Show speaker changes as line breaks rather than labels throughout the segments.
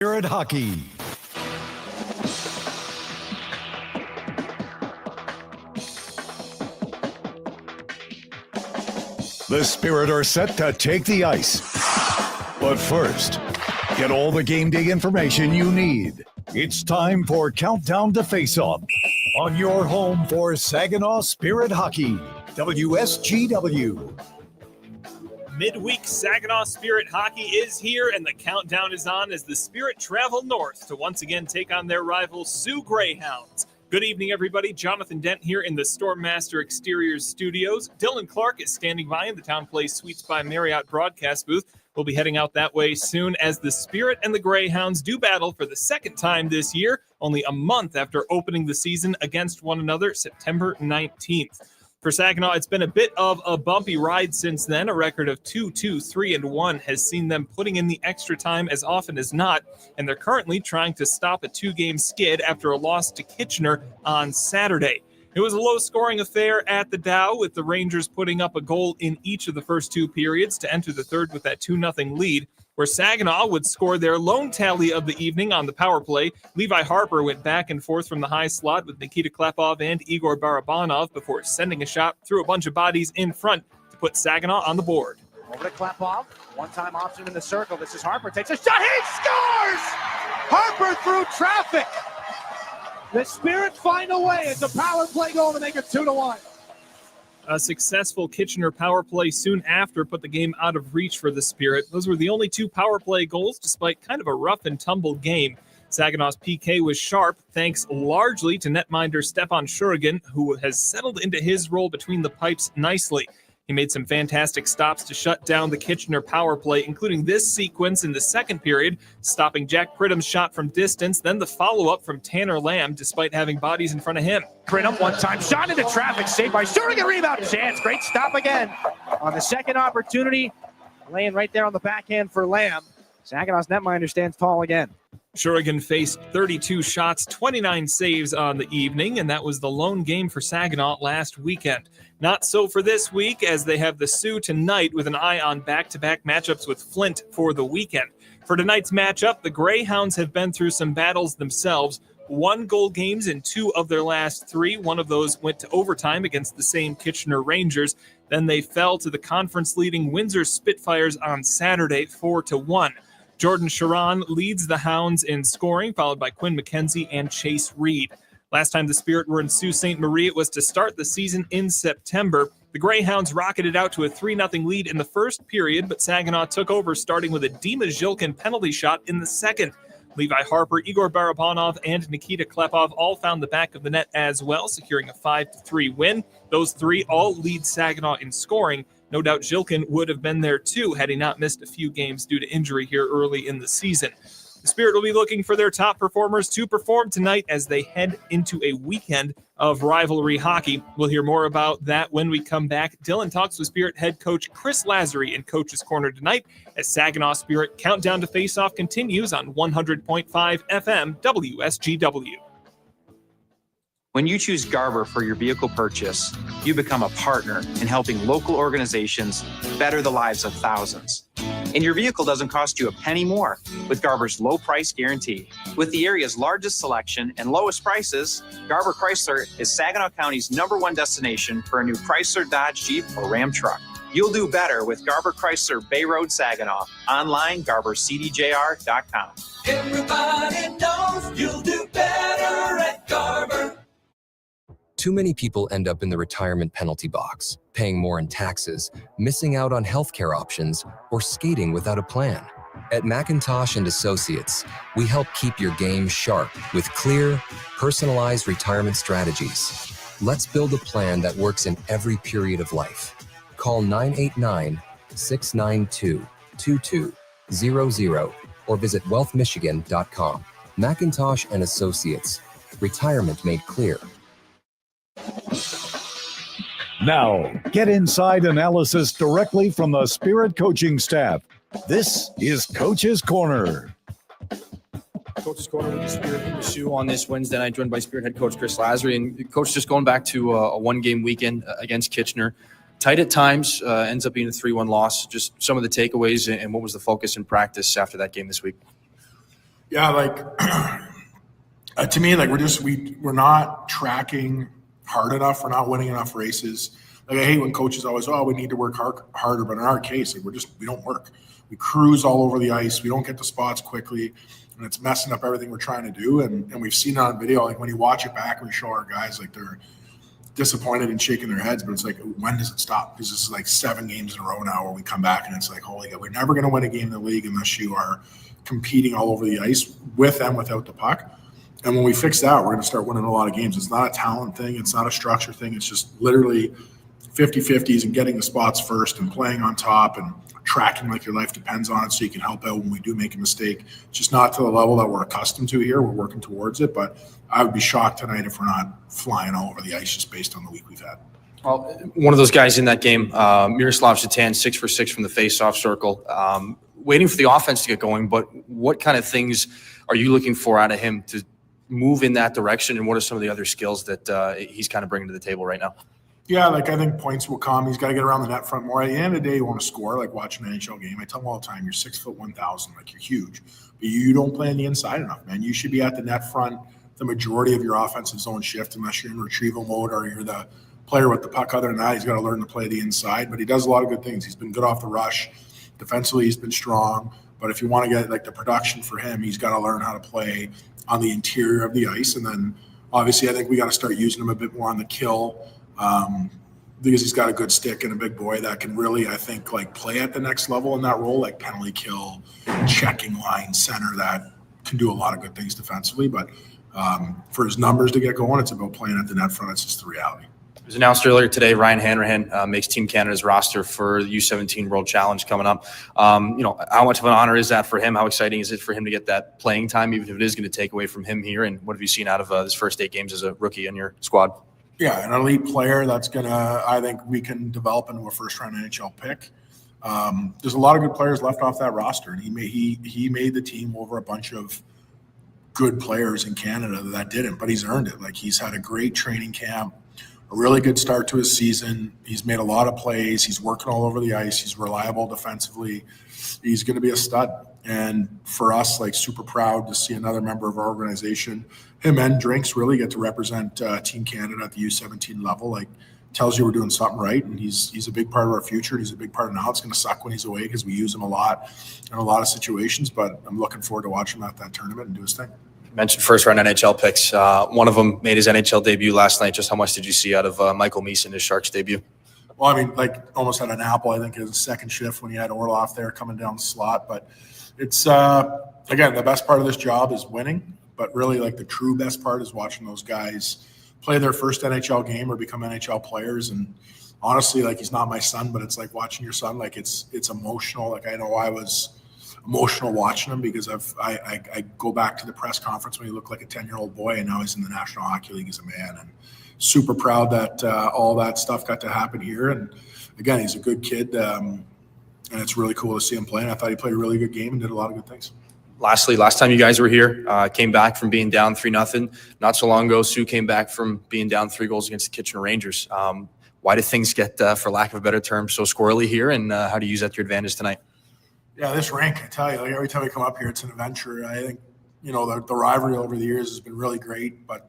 Spirit Hockey. The Spirit are set to take the ice. But first, get all the game day information you need. It's time for Countdown to Face-Off on your home for Saginaw Spirit Hockey, WSGW.
Midweek Saginaw Spirit Hockey is here, and the countdown is on as the Spirit travel north to once again take on their rival Soo Greyhounds. Good evening, everybody. Jonathan Dent here in the Stormmaster Exteriors studios. Dylan Clark is standing by in the Town Place Suites by Marriott broadcast booth. We'll be heading out that way soon as the Spirit and the Greyhounds do battle for the second time this year, only a month after opening the season against one another September 19th. For Saginaw, it's been a bit of a bumpy ride since then. A record of 2-2-3-1 has seen them putting in the extra time as often as not, and they're currently trying to stop a two-game skid after a loss to Kitchener on Saturday. It was a low-scoring affair at the Dow, with the Rangers putting up a goal in each of the first two periods to enter the third with that 2-0 lead, where Saginaw would score their lone tally of the evening on the power play. Levi Harper went back and forth from the high slot with Nikita Klepov and Igor Barabanov before sending a shot through a bunch of bodies in front to put Saginaw on the board.
Over to Klepov, one-time option in the circle. This is Harper, takes a shot, he scores! Harper through traffic! The Spirit find a way. It's a power play goal to make it 2-1.
A successful Kitchener power play soon after put the game out of reach for the Spirit. Those were the only two power play goals, despite kind of a rough and tumble game. Saginaw's PK was sharp, thanks largely to netminder Stefan Shurigan, who has settled into his role between the pipes nicely. He made some fantastic stops to shut down the Kitchener power play, including this sequence in the second period, stopping Jack Pridham's shot from distance, then the follow-up from Tanner Lamb, despite having bodies in front of him.
Pridham, one-time shot into traffic, saved by Shurigan, rebound chance. Great stop again on the second opportunity, laying right there on the backhand for Lamb. Saginaw's netminder stands tall again.
Shurigan faced 32 shots, 29 saves on the evening, and that was the lone game for Saginaw last weekend. Not so for this week, as they have the Sioux tonight with an eye on back-to-back matchups with Flint for the weekend. For tonight's matchup, the Greyhounds have been through some battles themselves. 1-goal games in 2 of their last 3. One of those went to overtime against the same Kitchener Rangers. Then they fell to the conference-leading Windsor Spitfires on Saturday, 4-1. Jordan Sharon leads the Hounds in scoring, followed by Quinn McKenzie and Chase Reed. Last time the Spirit were in Sault Ste. Marie, it was to start the season in September. The Greyhounds rocketed out to a 3-0 lead in the first period, but Saginaw took over, starting with a Dima Zhilkin penalty shot in the second. Levi Harper, Igor Barabanov, and Nikita Klepov all found the back of the net as well, securing a 5-3 win. Those three all lead Saginaw in scoring. No doubt Zhilkin would have been there too had he not missed a few games due to injury here early in the season. The Spirit will be looking for their top performers to perform tonight as they head into a weekend of rivalry hockey. We'll hear more about that when we come back. Dylan talks with Spirit head coach Chris Lazary in Coach's Corner tonight as Saginaw Spirit Countdown to Face-Off continues on 100.5 FM WSGW.
When you choose Garber for your vehicle purchase, you become a partner in helping local organizations better the lives of thousands. And your vehicle doesn't cost you a penny more with Garber's low price guarantee. With the area's largest selection and lowest prices, Garber Chrysler is Saginaw County's #1 destination for a new Chrysler, Dodge, Jeep, or Ram truck. You'll do better with Garber Chrysler Bay Road, Saginaw. Online, GarberCDJR.com.
Everybody knows you'll do better at Garber.
Too many people end up in the retirement penalty box, paying more in taxes, missing out on healthcare options, or skating without a plan. At McIntosh & Associates, we help keep your game sharp with clear, personalized retirement strategies. Let's build a plan that works in every period of life. Call 989-692-2200 or visit wealthmichigan.com. McIntosh & Associates, retirement made clear.
Now, get inside analysis directly from the Spirit coaching staff. This is Coach's Corner.
Coach's Corner with the Spirit in the Sioux on this Wednesday night, joined by Spirit head coach Chris Lazary. And Coach, just going back to a one-game weekend against Kitchener. Tight at times, ends up being a 3-1 loss. Just some of the takeaways and what was the focus in practice after that game this week?
Yeah, like to me, like we're not tracking hard enough. We're not winning enough races. Like I hate when coaches always, we need to work harder. But in our case, like we don't work. We cruise all over the ice. We don't get the spots quickly, and it's messing up everything we're trying to do. And we've seen it on video. Like when you watch it back, we show our guys like they're disappointed and shaking their heads, but it's like, when does it stop? Because this is like 7 games in a row now where we come back and it's like, holy God, we're never going to win a game in the league unless you are competing all over the ice with and without the puck. And when we fix that, we're going to start winning a lot of games. It's not a talent thing. It's not a structure thing. It's just literally 50-50s and getting the spots first and playing on top and tracking like your life depends on it so you can help out when we do make a mistake. It's just not to the level that we're accustomed to here. We're working towards it, but I would be shocked tonight if we're not flying all over the ice just based on the week we've had.
Well, one of those guys in that game, Miroslav Satan, 6 for 6 from the face-off circle, waiting for the offense to get going. But what kind of things are you looking for out of him to move in that direction? And what are some of the other skills that he's kind of bringing to the table right now?
Yeah, like I think points will come. He's got to get around the net front more. At the end of the day, you want to score, like watching an NHL game. I tell him all the time, you're 6'1,000, like you're huge. But you don't play on the inside enough, man. You should be at the net front the majority of your offensive zone shift unless you're in retrieval mode or you're the player with the puck. Other than that, he's got to learn to play the inside. But he does a lot of good things. He's been good off the rush. Defensively, he's been strong. But if you want to get like the production for him, he's got to learn how to play on the interior of the ice. And then obviously I think we got to start using him a bit more on the kill. Because he's got a good stick and a big boy that can really, I think, like play at the next level in that role, like penalty kill, checking line, center, that can do a lot of good things defensively. But for his numbers to get going, it's about playing at the net front. It's just the reality.
It was announced earlier today, Ryan Hanrahan makes Team Canada's roster for the U17 World Challenge coming up. How much of an honor is that for him? How exciting is it for him to get that playing time, even if it is going to take away from him here? And what have you seen out of his first 8 games as a rookie in your squad?
Yeah, an elite player that's I think we can develop into a first-round NHL pick. There's a lot of good players left off that roster, and he made the team over a bunch of good players in Canada that didn't, but he's earned it. Like he's had a great training camp, a really good start to his season. He's made a lot of plays. He's working all over the ice. He's reliable defensively. He's going to be a stud. And for us, like super proud to see another member of our organization, him and Drinks, really get to represent Team Canada at the U17 level. Like tells you we're doing something right. And he's a big part of our future. He's a big part of now. It's going to suck when he's away because we use him a lot in a lot of situations, but I'm looking forward to watching him at that tournament and do his thing.
You mentioned first round NHL picks. One of them made his NHL debut last night. Just how much did you see out of Michael Meeson, his Sharks debut?
Well, I mean, like almost had an apple, I think, as a second shift when you had Orloff there coming down the slot. But it's, again, the best part of this job is winning. But really, like the true best part is watching those guys play their first NHL game or become NHL players. And honestly, like he's not my son, but it's like watching your son. Like it's emotional. Like I know I was emotional watching him because I go back to the press conference when he looked like a 10-year-old boy, and now he's in the National Hockey League as a man. And super proud that all that stuff got to happen here. And again, he's a good kid, and it's really cool to see him play. And I thought he played a really good game and did a lot of good things. Lastly, last time you guys were here, came back from being down 3-0. Not so long ago, Soo came back from being down 3 goals against the Kitchener Rangers. Why did things get, for lack of a better term, so squirrely here, and how do you use that to your advantage tonight? Yeah, this rink, I tell you, like every time we come up here, it's an adventure. I think, the rivalry over the years has been really great, but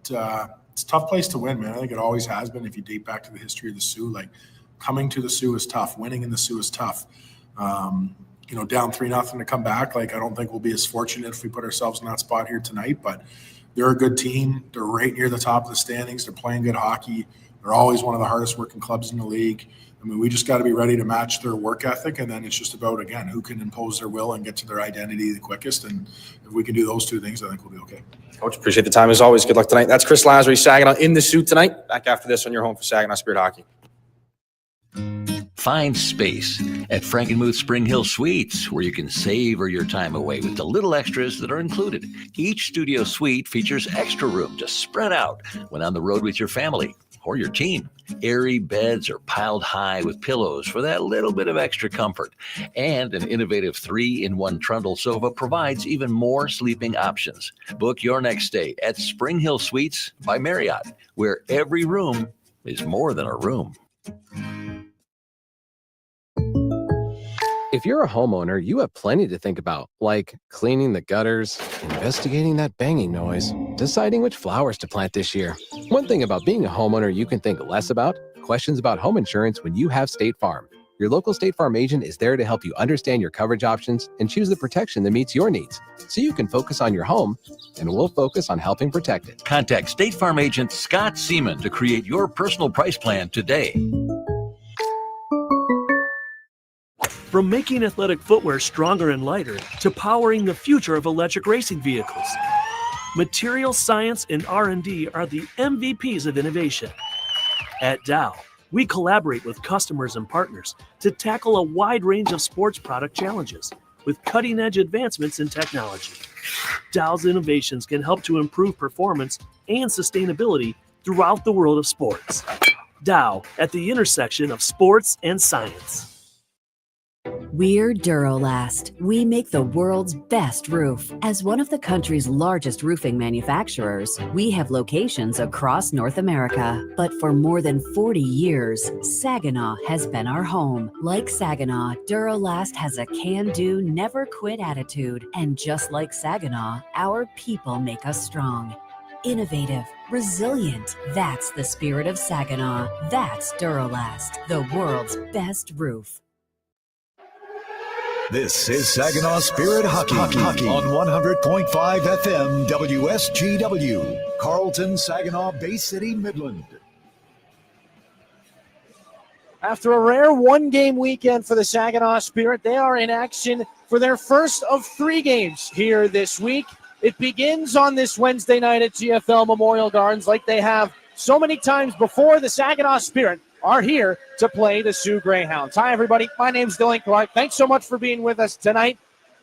it's a tough place to win, man. I think it always has been. If you date back to the history of the Soo, like coming to the Soo is tough. Winning in the Soo is tough. Down 3-0 to come back. Like, I don't think we'll be as fortunate if we put ourselves in that spot here tonight, but they're a good team. They're right near the top of the standings. They're playing good hockey. They're always one of the hardest working clubs in the league. I mean, we just got to be ready to match their work ethic. And then it's just about, again, who can impose their will and get to their identity the quickest. And if we can do those two things, I think we'll be okay. Coach, appreciate the time as always. Good luck tonight. That's Chris Lazary, Saginaw in the Soo tonight. Back after this on your home for Saginaw Spirit Hockey.
Find space at Frankenmuth Spring Hill Suites, where you can savor your time away with the little extras that are included. Each studio suite features extra room to spread out when on the road with your family or your team. Airy beds are piled high with pillows for that little bit of extra comfort. And an innovative 3-in-1 trundle sofa provides even more sleeping options. Book your next stay at Spring Hill Suites by Marriott, where every room is more than a room.
If you're a homeowner, you have plenty to think about, like cleaning the gutters, investigating that banging noise, deciding which flowers to plant this year. One thing about being a homeowner you can think less about, questions about home insurance when you have State Farm. Your local State Farm agent is there to help you understand your coverage options and choose the protection that meets your needs, so you can focus on your home, and we'll focus on helping protect it.
Contact State Farm agent Scott Seaman to create your personal price plan today.
From making athletic footwear stronger and lighter to powering the future of electric racing vehicles, material science and R&D are the MVPs of innovation. At Dow, we collaborate with customers and partners to tackle a wide range of sports product challenges with cutting-edge advancements in technology. Dow's innovations can help to improve performance and sustainability throughout the world of sports. Dow, at the intersection of sports and science.
We're Durolast. We make the world's best roof. As one of the country's largest roofing manufacturers, we have locations across North America. But for more than 40 years, Saginaw has been our home. Like Saginaw, Durolast has a can-do, never-quit attitude. And just like Saginaw, our people make us strong. Innovative, resilient. That's the spirit of Saginaw. That's Durolast, the world's best roof.
This is Saginaw Spirit Hockey on 100.5 FM WSGW, Carlton, Saginaw, Bay City, Midland.
After a rare one-game weekend for the Saginaw Spirit, they are in action for their first of 3 games here this week. It begins on this Wednesday night at GFL Memorial Gardens like they have so many times before. The Saginaw Spirit are here to play the Soo Greyhounds. Hi, everybody. My name's Dylan Clark. Thanks so much for being with us tonight.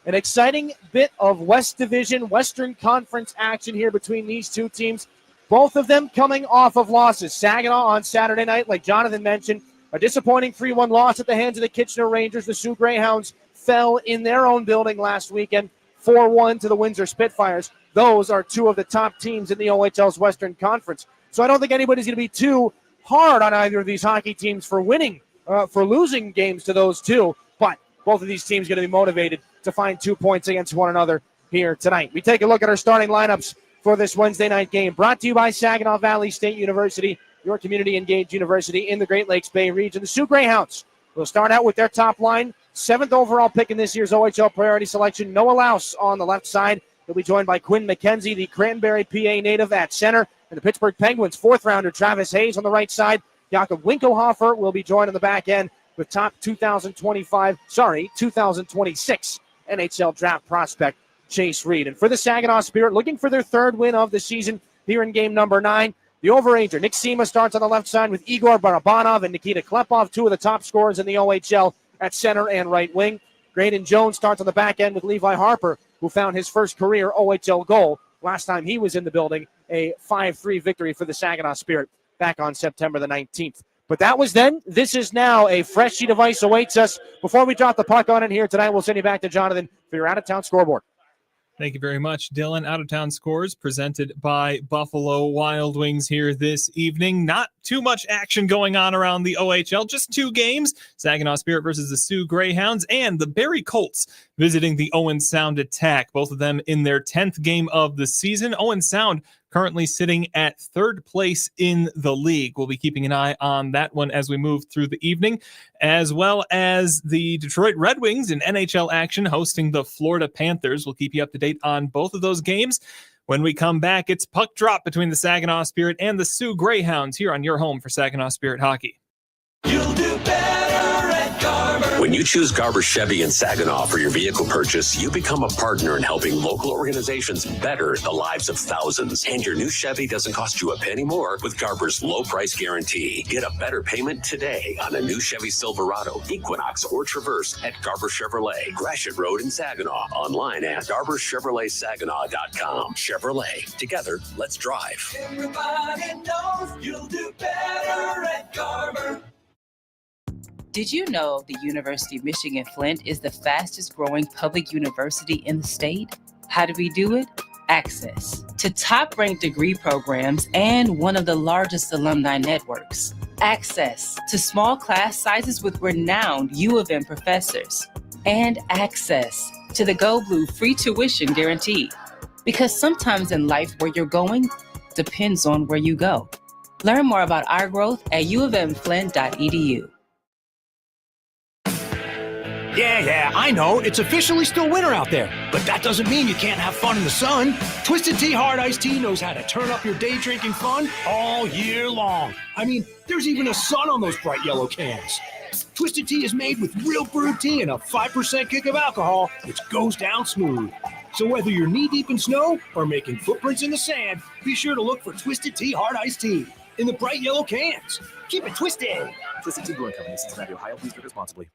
An exciting bit of West Division, Western Conference action here between these two teams. Both of them coming off of losses. Saginaw on Saturday night, like Jonathan mentioned, a disappointing 3-1 loss at the hands of the Kitchener Rangers. The Soo Greyhounds fell in their own building last weekend, 4-1 to the Windsor Spitfires. Those are 2 of the top teams in the OHL's Western Conference. So I don't think anybody's going to be too hard on either of these hockey teams for losing games to those 2, but both of these teams going to be motivated to find 2 points against one another here tonight. We take a look at our starting lineups for this Wednesday night game, brought to you by Saginaw Valley State University, your community-engaged university in the Great Lakes Bay region. The Soo Greyhounds will start out with their top line, 7th overall pick in this year's OHL priority selection, Noah Louse on the left side. He'll be joined by Quinn McKenzie, the Cranberry, PA native, at center. And the Pittsburgh Penguins' 4th-rounder Travis Hayes on the right side. Jakob Winkelhofer will be joined on the back end with top 2026 NHL draft prospect Chase Reed. And for the Saginaw Spirit, looking for their 3rd win of the season here in game number 9, the overager Nick Sema starts on the left side with Igor Barabanov and Nikita Klepov, 2 of the top scorers in the OHL at center and right wing. Graydon Jones starts on the back end with Levi Harper, who found his first career OHL goal last time he was in the building, a 5-3 victory for the Saginaw Spirit back on September the 19th. But that was then. This is now. A fresh sheet of ice awaits us. Before we drop the puck on in here tonight, we'll send you back to Jonathan for your out-of-town scoreboard.
Thank you very much, Dylan. Out-of-town scores presented by Buffalo Wild Wings here this evening. Not too much action going on around the OHL. Just 2 games. Saginaw Spirit versus the Soo Greyhounds and the Barrie Colts visiting the Owen Sound Attack. Both of them in their 10th game of the season. Owen Sound currently sitting at 3rd place in the league. We'll be keeping an eye on that one as we move through the evening, as well as the Detroit Red Wings in NHL action hosting the Florida Panthers. We'll keep you up to date on both of those games. When we come back, it's puck drop between the Saginaw Spirit and the Soo Greyhounds here on your home for Saginaw Spirit hockey.
You'll do better at Garber.
When you choose Garber Chevy in Saginaw for your vehicle purchase, you become a partner in helping local organizations better the lives of thousands. And your new Chevy doesn't cost you a penny more with Garber's low price guarantee. Get a better payment today on a new Chevy Silverado, Equinox, or Traverse at Garber Chevrolet, Gratiot Road in Saginaw. Online at GarberChevroletSaginaw.com. Chevrolet. Together, let's drive.
Everybody knows you'll do better at Garber.
Did you know the University of Michigan Flint is the fastest growing public university in the state? How do we do it? Access to top ranked degree programs and one of the largest alumni networks. Access to small class sizes with renowned U of M professors. and access to the Go Blue free tuition guarantee. Because sometimes in life, where you're going depends on where you go. Learn more about our growth at uofmflint.edu.
Yeah, I know. It's officially still winter out there. But that doesn't mean you can't have fun in the sun. Twisted Tea Hard Iced Tea knows how to turn up your day drinking fun all year long. I mean, there's even a sun on those bright yellow cans. Twisted Tea is made with real brewed tea and a 5% kick of alcohol, which goes down smooth. So whether you're knee-deep in snow or making footprints in the sand, be sure to look for Twisted Tea Hard Iced Tea in the bright yellow cans. Keep it twisted.
Twisted Tea Brewing Company, Cincinnati, Ohio. Please drink responsibly.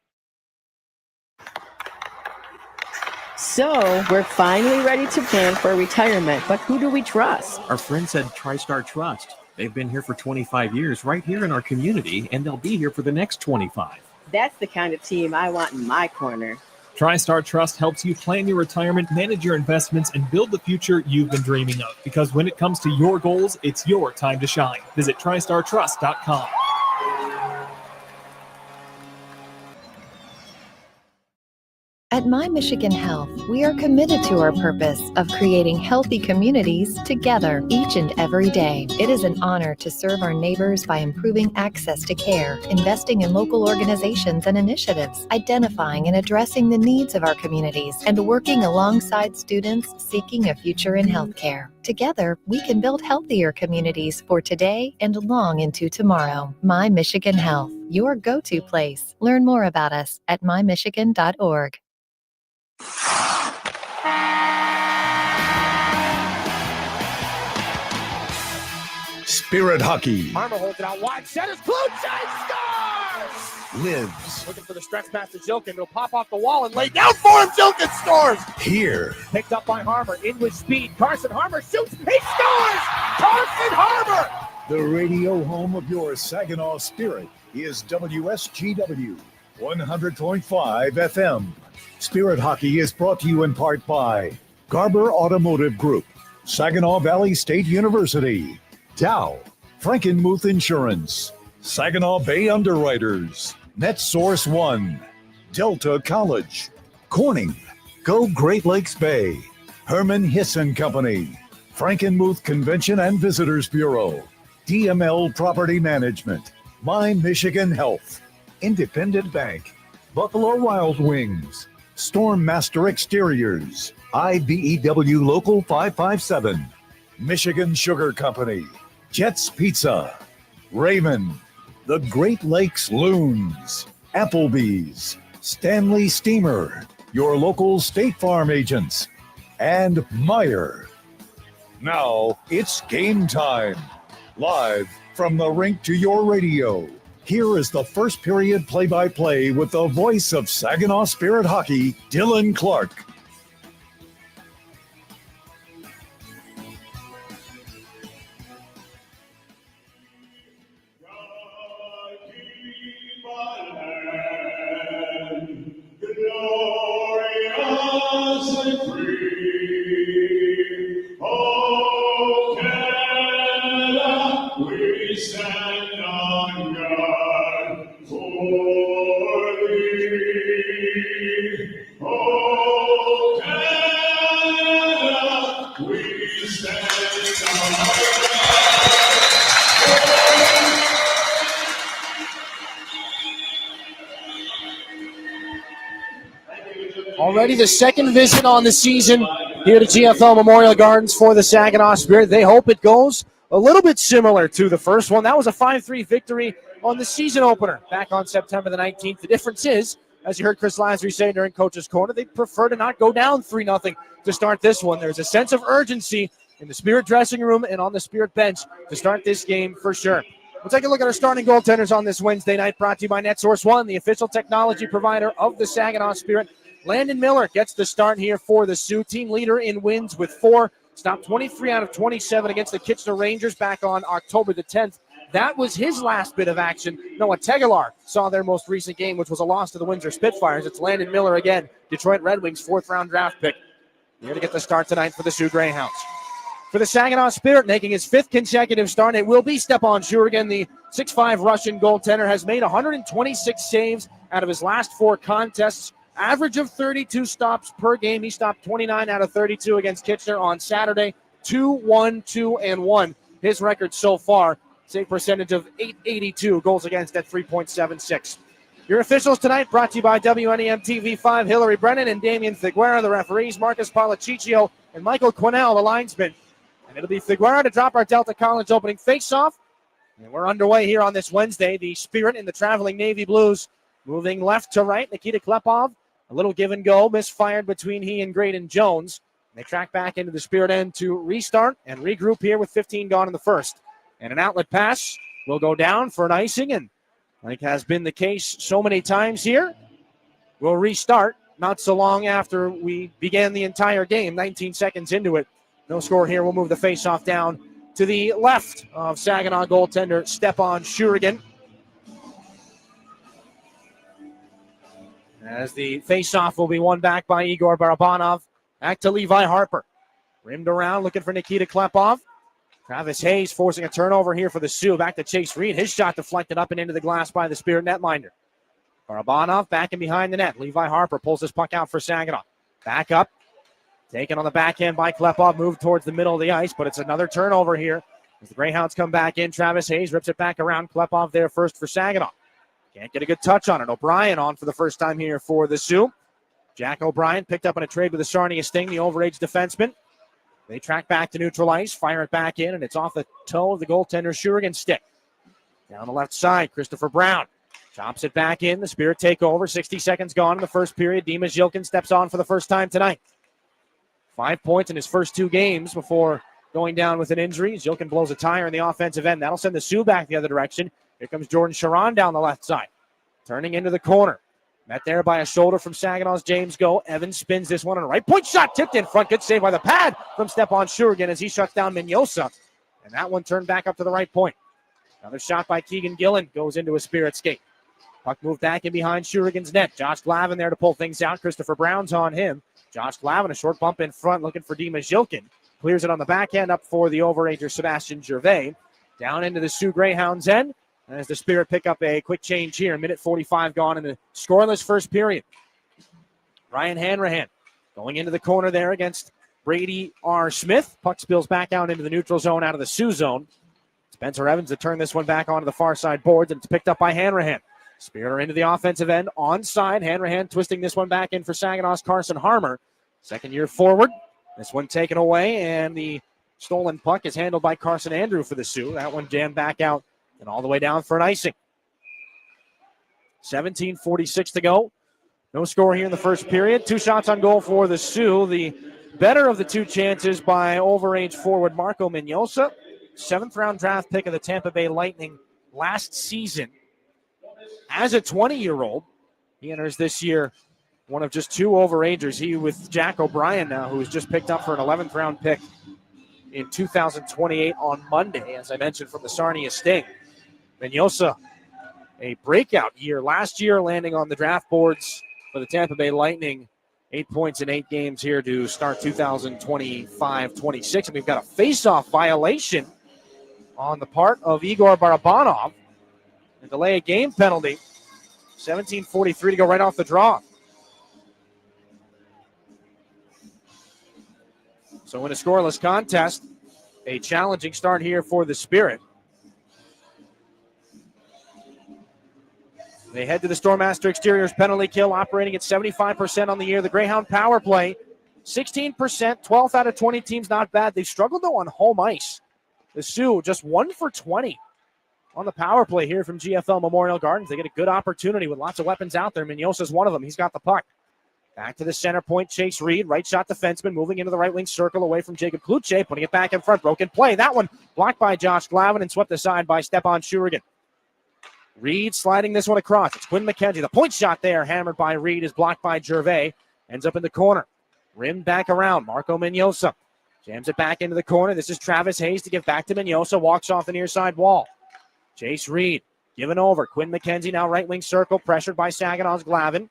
So, we're finally ready to plan for retirement, but who do we trust?
Our friends at TriStar Trust. They've been here for 25 years right here in our community, and they'll be here for the next 25.
That's the kind of team I want in my corner.
TriStar Trust helps you plan your retirement, manage your investments, and build the future you've been dreaming of. Because when it comes to your goals, it's your time to shine. Visit TriStarTrust.com.
At My Michigan Health, we are committed to our purpose of creating healthy communities together each and every day. It is an honor to serve our neighbors by improving access to care, investing in local organizations and initiatives, identifying and addressing the needs of our communities, and working alongside students seeking a future in healthcare. Together, we can build healthier communities for today and long into tomorrow. My Michigan Health, your go-to place. Learn more about us at mymichigan.org.
Spirit Hockey
Harmer holds it out wide. Centers. Blue side scores!
lives
Looking for the stretch pass to Zilkin. It'll pop off the wall and lay down for him. Zilkin scores!
here.
Picked up by Harmer. In with speed. Carson Harmer shoots. He scores! Carson Harmer!
The radio home of your Saginaw Spirit is WSGW 100.5 FM. Spirit Hockey is brought to you in part by Garber Automotive Group, Saginaw Valley State University, Dow, Frankenmuth Insurance, Saginaw Bay Underwriters, NetSource One, Delta College, Corning, Go Great Lakes Bay, Herman Hisson Company, Frankenmuth Convention and Visitors Bureau, DML Property Management, My Michigan Health, Independent Bank, Buffalo Wild Wings, Stormmaster Exteriors, IBEW Local 557, Michigan Sugar Company, Jets Pizza, Raymond, the Great Lakes Loons, Applebee's, Stanley Steamer, your local State Farm agents, and Meyer. Now it's game time. Live from the rink to your radio. Here is the first period play-by-play with the voice of Saginaw Spirit Hockey, Dylan Clark.
Already the second visit on the season here to GFL Memorial Gardens for the Saginaw Spirit. They hope it goes a little bit similar to the first one. That was a 5-3 victory on the season opener back on September the 19th. The difference is, as you heard Chris Lasry say during Coach's Corner, they prefer to not go down 3-0 to start this one. There's a sense of urgency in the Spirit dressing room and on the Spirit bench to start this game for sure. We'll take a look at our starting goaltenders on this Wednesday night, brought to you by NetSource One, the official technology provider of the Saginaw Spirit. Landon Miller gets the start here for the Sioux. Team leader in wins with 4. Stopped 23 out of 27 against the Kitchener Rangers back on October the 10th. That was his last bit of action. Noah Tegelar saw their most recent game, which was a loss to the Windsor Spitfires. It's Landon Miller again, Detroit Red Wings 4th-round draft pick. Here to get the start tonight for the Soo Greyhounds. For the Saginaw Spirit, making his 5th consecutive start, it will be Stepan Shurigan. The 6'5 Russian goaltender has made 126 saves out of his last 4 contests. Average of 32 stops per game. He stopped 29 out of 32 against Kitchener on Saturday. 2-1-2-1. His record so far. Save percentage of .882. Goals against at 3.76. Your officials tonight brought to you by WNEM TV5, Hillary Brennan and Damian Figuera, the referees, Marcus Palaciccio and Michael Quinnell, the linesman. And it'll be Figuera to drop our Delta College opening faceoff. And we're underway here on this Wednesday. The Spirit in the traveling Navy Blues moving left to right. Nikita Klepov, a little give and go, misfired between he and Graydon Jones. They track back into the Spirit end to restart and regroup here with 15 gone in the first. And an outlet pass will go down for an icing, and like has been the case so many times here, we'll restart not so long after we began the entire game, 19 seconds into it. No score here. We'll move the faceoff down to the left of Saginaw goaltender Stepan Shurigan. As the faceoff will be won back by Igor Barabanov. Back to Levi Harper. Rimmed around, looking for Nikita Klepov. Travis Hayes forcing a turnover here for the Sioux. Back to Chase Reed. His shot deflected up and into the glass by the Spirit netminder. Barabanov back in behind the net. Levi Harper pulls this puck out for Saginaw. Back up. Taken on the backhand by Klepov. Moved towards the middle of the ice, but it's another turnover here. As the Greyhounds come back in, Travis Hayes rips it back around. Klepov there first for Saginaw. Can't get a good touch on it. O'Brien on for the first time here for the Sioux. Jack O'Brien picked up in a trade with the Sarnia Sting, the overage defenseman. They track back to neutral ice, fire it back in, and it's off the toe of the goaltender Shurigan's stick. Down the left side, Christopher Brown chops it back in. The Spirit take over. 60 seconds gone in the first period. Dimas Jilkin steps on for the first time tonight. 5 points in his first 2 games before going down with an injury. Jilkin blows a tire in the offensive end. That'll send the Sioux back the other direction. Here comes Jordan Sharon down the left side. Turning into the corner. Met there by a shoulder from Saginaw's James Go. Evans spins this one on a right point shot. Tipped in front. Good save by the pad from Stepan Shurigan as he shuts down Mignosa. And that one turned back up to the right point. Another shot by Keegan Gillen goes into a Spirit skate. Puck moved back in behind Shurigan's net. Josh Glavin there to pull things out. Christopher Brown's on him. Josh Glavin, a short bump in front, looking for Dimas Jilkin. Clears it on the backhand up for the overager Sebastian Gervais. Down into the Soo Greyhounds end. As the Spirit pick up a quick change here. Minute 45 gone in the scoreless first period. Ryan Hanrahan going into the corner there against Brady R. Smith. Puck spills back out into the neutral zone out of the Sioux zone. Spencer Evans to turn this one back onto the far side boards, and it's picked up by Hanrahan. Spirit are into the offensive end. Onside, Hanrahan twisting this one back in for Saginaw's Carson Harmer. Second year forward. This one taken away, and the stolen puck is handled by Carson Andrew for the Sioux. That one jammed back out and all the way down for an icing. 17:46 to go. No score here in the first period. 2 shots on goal for the Sioux. The better of the 2 chances by overage forward Marco Mignosa. 7th-round draft pick of the Tampa Bay Lightning last season. As a 20-year-old, he enters this year one of just 2 overagers. He with Jack O'Brien now, who was just picked up for an 11th-round pick in 2028 on Monday, as I mentioned, from the Sarnia Sting. Mignosa, a breakout year last year, landing on the draft boards for the Tampa Bay Lightning. 8 points in 8 games here to start 2025-26. And we've got a face-off violation on the part of Igor Barabanov. A delay of game penalty. 17:43 to go right off the draw. So in a scoreless contest, a challenging start here for the Spirit. They head to the Stormmaster Exteriors penalty kill, operating at 75% on the year. The Greyhound power play, 16%, 12th out of 20 teams, not bad. They've struggled, though, on home ice. The Sioux just 1 for 20 on the power play here from GFL Memorial Gardens. They get a good opportunity with lots of weapons out there. Mignosa's one of them. He's got the puck. Back to the center point, Chase Reed, right shot defenseman, moving into the right wing circle away from Jacob Kluche, putting it back in front. Broken play. That one blocked by Josh Glavin and swept aside by Stepan Shurigan. Reed sliding this one across. It's Quinn McKenzie. The point shot there, hammered by Reed, is blocked by Gervais. Ends up in the corner. Rimmed back around. Marco Mignosa jams it back into the corner. This is Travis Hayes to give back to Mignosa. Walks off the near side wall. Chase Reed given over. Quinn McKenzie now right wing circle. Pressured by Saginaw's Glavin.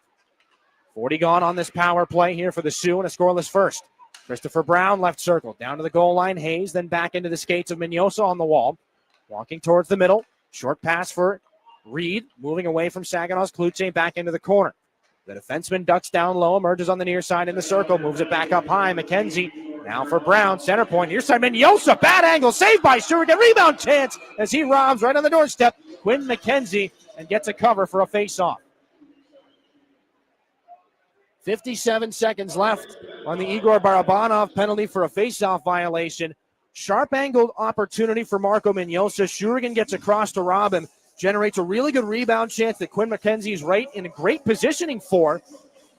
40 gone on this power play here for the Sioux in a scoreless first. Christopher Brown left circle. Down to the goal line. Hayes then back into the skates of Mignosa on the wall. Walking towards the middle. Short pass for Reed, moving away from Saginaw's Kluche back into the corner. The defenseman ducks down low, emerges on the near side in the circle, moves it back up high. McKenzie now for Brown, center point. Near side, Menyosa, bad angle, saved by Shurigan. Rebound chance as he robs right on the doorstep. Quinn McKenzie and gets a cover for a face-off. 57 seconds left on the Igor Barabanov penalty for a face-off violation. Sharp-angled opportunity for Marco Menyosa. Shurigan gets across to rob him. Generates a really good rebound chance that Quinn McKenzie is right in a great positioning for.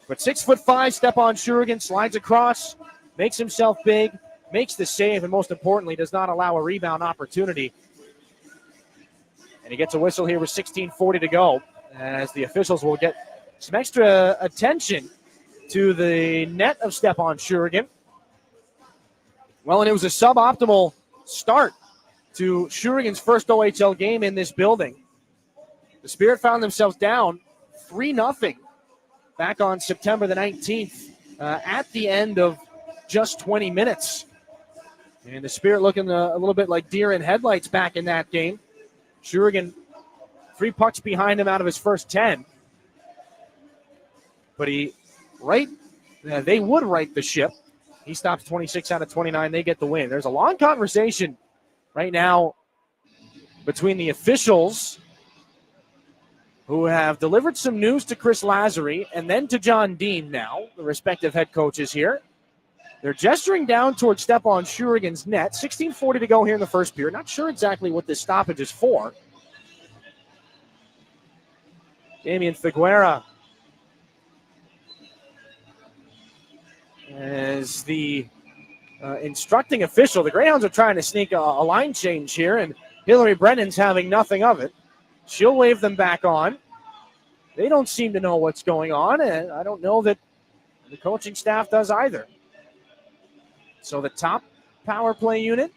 But 6'5", Stepan Shurigan slides across, makes himself big, makes the save, and most importantly, does not allow a rebound opportunity. And he gets a whistle here with 16:40 to go, as the officials will get some extra attention to the net of Stepan Shurigan. Well, and it was a suboptimal start to Shurigan's first OHL game in this building. The Spirit found themselves down 3-0 back on September the 19th at the end of just 20 minutes. And the Spirit looking a little bit like deer in headlights back in that game. Shurigan 3 pucks behind him out of his first 10. But they would right the ship. He stops 26 out of 29. They get the win. There's a long conversation right now between the officials, who have delivered some news to Chris Lazary and then to John Dean now, the respective head coaches here. They're gesturing down towards Stepan Shurigan's net. 16:40 to go here in the first period. Not sure exactly what this stoppage is for. Damian Figuera as the instructing official. The Greyhounds are trying to sneak a line change here, and Hillary Brennan's having nothing of it. She'll wave them back on. They don't seem to know what's going on, and I don't know that the coaching staff does either. So the top power play unit,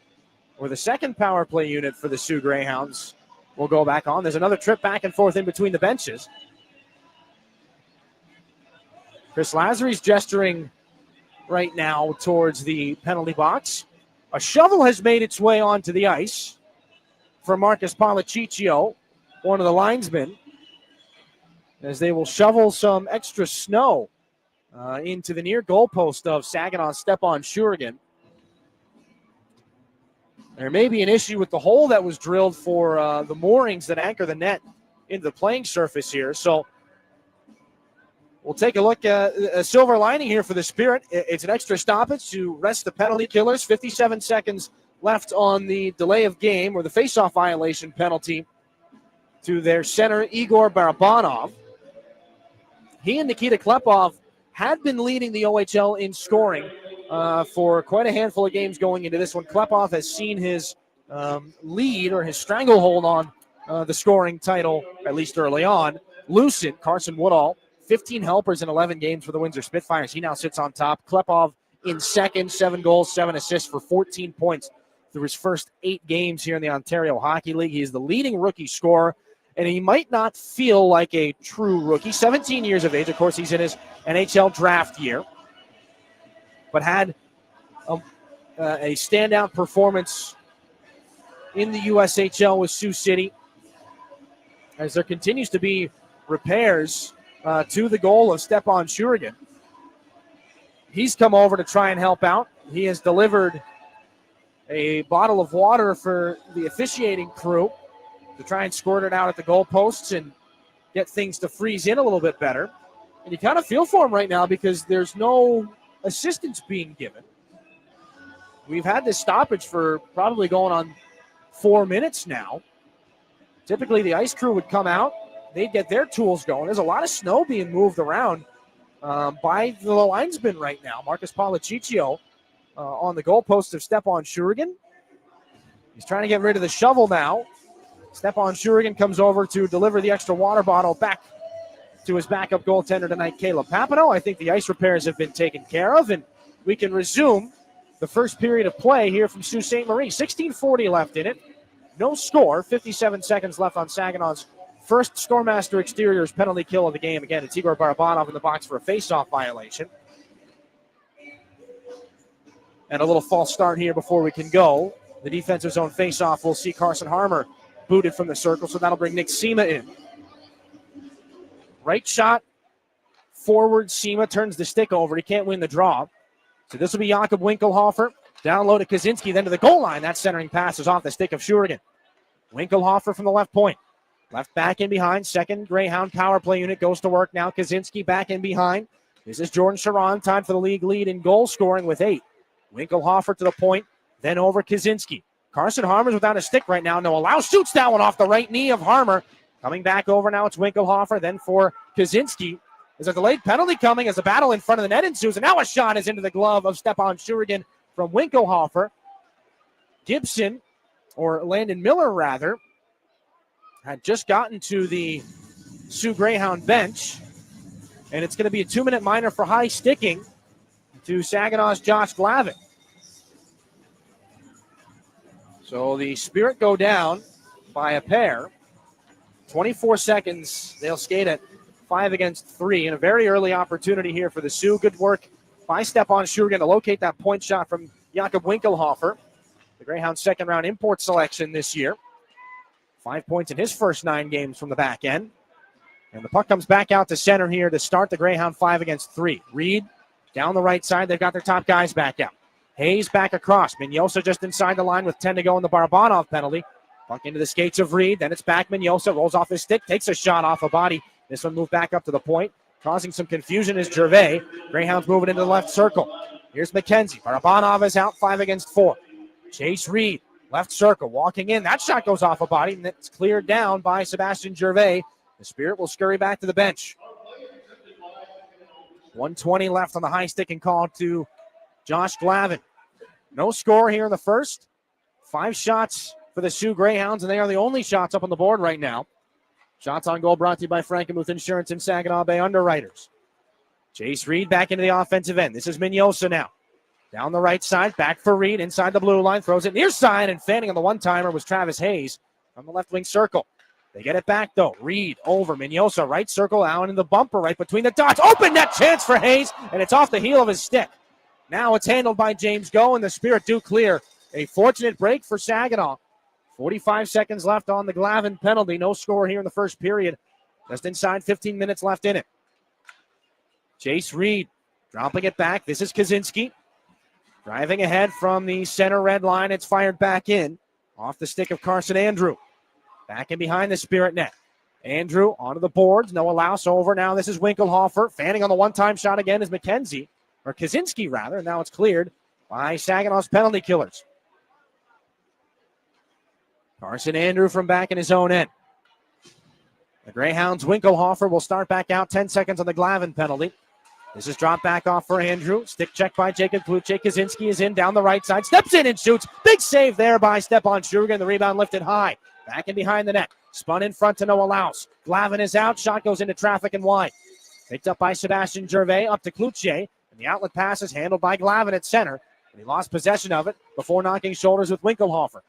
or the second power play unit for the Soo Greyhounds, will go back on. There's another trip back and forth in between the benches. Chris Lazary's gesturing right now towards the penalty box. A shovel has made its way onto the ice for Marcus Palaciccio, one of the linesmen, as they will shovel some extra snow into the near goalpost of Saginaw Stepan Shurigan. There may be an issue with the hole that was drilled for the moorings that anchor the net into the playing surface here. So we'll take a look at a silver lining here for the Spirit. It's an extra stoppage to rest the penalty killers. 57 seconds left on the delay of game, or the faceoff violation penalty to their center, Igor Barabanov. He and Nikita Klepov had been leading the OHL in scoring for quite a handful of games going into this one. Klepov has seen his lead, or his stranglehold on the scoring title, at least early on, loosen. Carson Woodall, 15 helpers in 11 games for the Windsor Spitfires. He now sits on top. Klepov in second, 7 goals, 7 assists for 14 points through his first 8 games here in the Ontario Hockey League. He is the leading rookie scorer, and he might not feel like a true rookie. 17 years of age. Of course, he's in his NHL draft year, but had a standout performance in the USHL with Sioux City, as there continues to be repairs to the goal of Stepan Shurigan. He's come over to try and help out. He has delivered a bottle of water for the officiating crew to try and squirt it out at the goalposts and get things to freeze in a little bit better. And you kind of feel for him right now because there's no assistance being given. We've had this stoppage for probably going on 4 minutes now. Typically the ice crew would come out. They'd get their tools going. There's a lot of snow being moved around by the linesman right now. Marcus Palaciccio on the goalpost of Stepan Shurigan. He's trying to get rid of the shovel now. Stepan Shurigan comes over to deliver the extra water bottle back to his backup goaltender tonight, Caleb Papineau. I think the ice repairs have been taken care of, and we can resume the first period of play here from Sault Ste. Marie. 16:40 left in it. No score. 57 seconds left on Saginaw's first Scoremaster Exteriors penalty kill of the game. Again, it's Igor Barabanov in the box for a face-off violation. And a little false start here before we can go. The defensive zone face-off will see Carson Harmer booted from the circle, so that'll bring Nick Sema in. Right shot, forward. Sema turns the stick over. He can't win the draw. So this will be Jakob Winkelhofer. Down low to Kaczynski, then to the goal line. That centering pass is off the stick of Schurigan. Winkelhofer from the left point. Left back in behind. Second Greyhound power play unit goes to work now. Kaczynski back in behind. This is Jordan Sharon, tied for the league lead in goal scoring with 8. Winkelhofer to the point, then over Kaczynski. Carson Harmer's without a stick right now. Noah Lau shoots that one off the right knee of Harmer. Coming back over now, it's Winkelhofer, then for Kaczynski. There's a delayed penalty coming as a battle in front of the net ensues, and now a shot is into the glove of Stepan Schurigan from Winkelhofer. Gibson, or Landon Miller rather, had just gotten to the Soo Greyhound bench. And it's going to be a 2-minute minor for high sticking to Saginaw's Josh Glavin. So the Spirit go down by a pair. 24 seconds. They'll skate at 5 against 3. And a very early opportunity here for the Sioux. Good work by Stepan Schurigan to locate that point shot from Jakob Winkelhofer, the Greyhounds' second-round import selection this year. 5 points in his first 9 games from the back end. And the puck comes back out to center here to start the Greyhound 5 against 3. Reed down the right side. They've got their top guys back out. Hayes back across. Mignosa just inside the line with 10 to go in the Barabanov penalty. Puck into the skates of Reed. Then it's back. Mignosa rolls off his stick, takes a shot off a body. This one moved back up to the point. Causing some confusion is Gervais. Greyhounds moving into the left circle. Here's McKenzie. Barabanov is out 5 against 4. Chase Reed, left circle, walking in. That shot goes off a body, and it's cleared down by Sebastian Gervais. The Spirit will scurry back to the bench. 1:20 left on the high sticking call to Josh Glavin. No score here in the first. 5 shots for the Sioux Greyhounds, and they are the only shots up on the board right now. Shots on goal brought to you by Frankenmuth Insurance and Saginaw Bay Underwriters. Chase Reed back into the offensive end. This is Mignosa now. Down the right side, back for Reed, inside the blue line, throws it near side, and fanning on the one-timer was Travis Hayes from the left wing circle. They get it back, though. Reed over. Mignosa, right circle, out in the bumper, right between the dots. Open net chance for Hayes, and it's off the heel of his stick. Now it's handled by James Go, and the Spirit do clear. A fortunate break for Saginaw. 45 seconds left on the Glavin penalty. No score here in the first period. Just inside 15 minutes left in it. Chase Reed dropping it back. This is Kaczynski. Driving ahead from the center red line. It's fired back in. Off the stick of Carson Andrew. Back in behind the Spirit net. Andrew onto the boards. Noah Laus over. Now this is Winkelhofer. Fanning on the one-time shot again is McKenzie. Or Kaczynski, rather. Now it's cleared by Saginaw's penalty killers. Carson Andrew from back in his own end. The Greyhounds' Winkelhofer will start back out. 10 seconds on the Glavin penalty. This is dropped back off for Andrew. Stick check by Jacob Kluche. Kaczynski is in down the right side. Steps in and shoots. Big save there by Stepan Schurigan. The rebound lifted high. Back in behind the net. Spun in front to Noah Laus. Glavin is out. Shot goes into traffic and wide. Picked up by Sebastian Gervais. Up to Kluche. And the outlet pass is handled by Glavin at center. And he lost possession of it before knocking shoulders with Winkelhofer.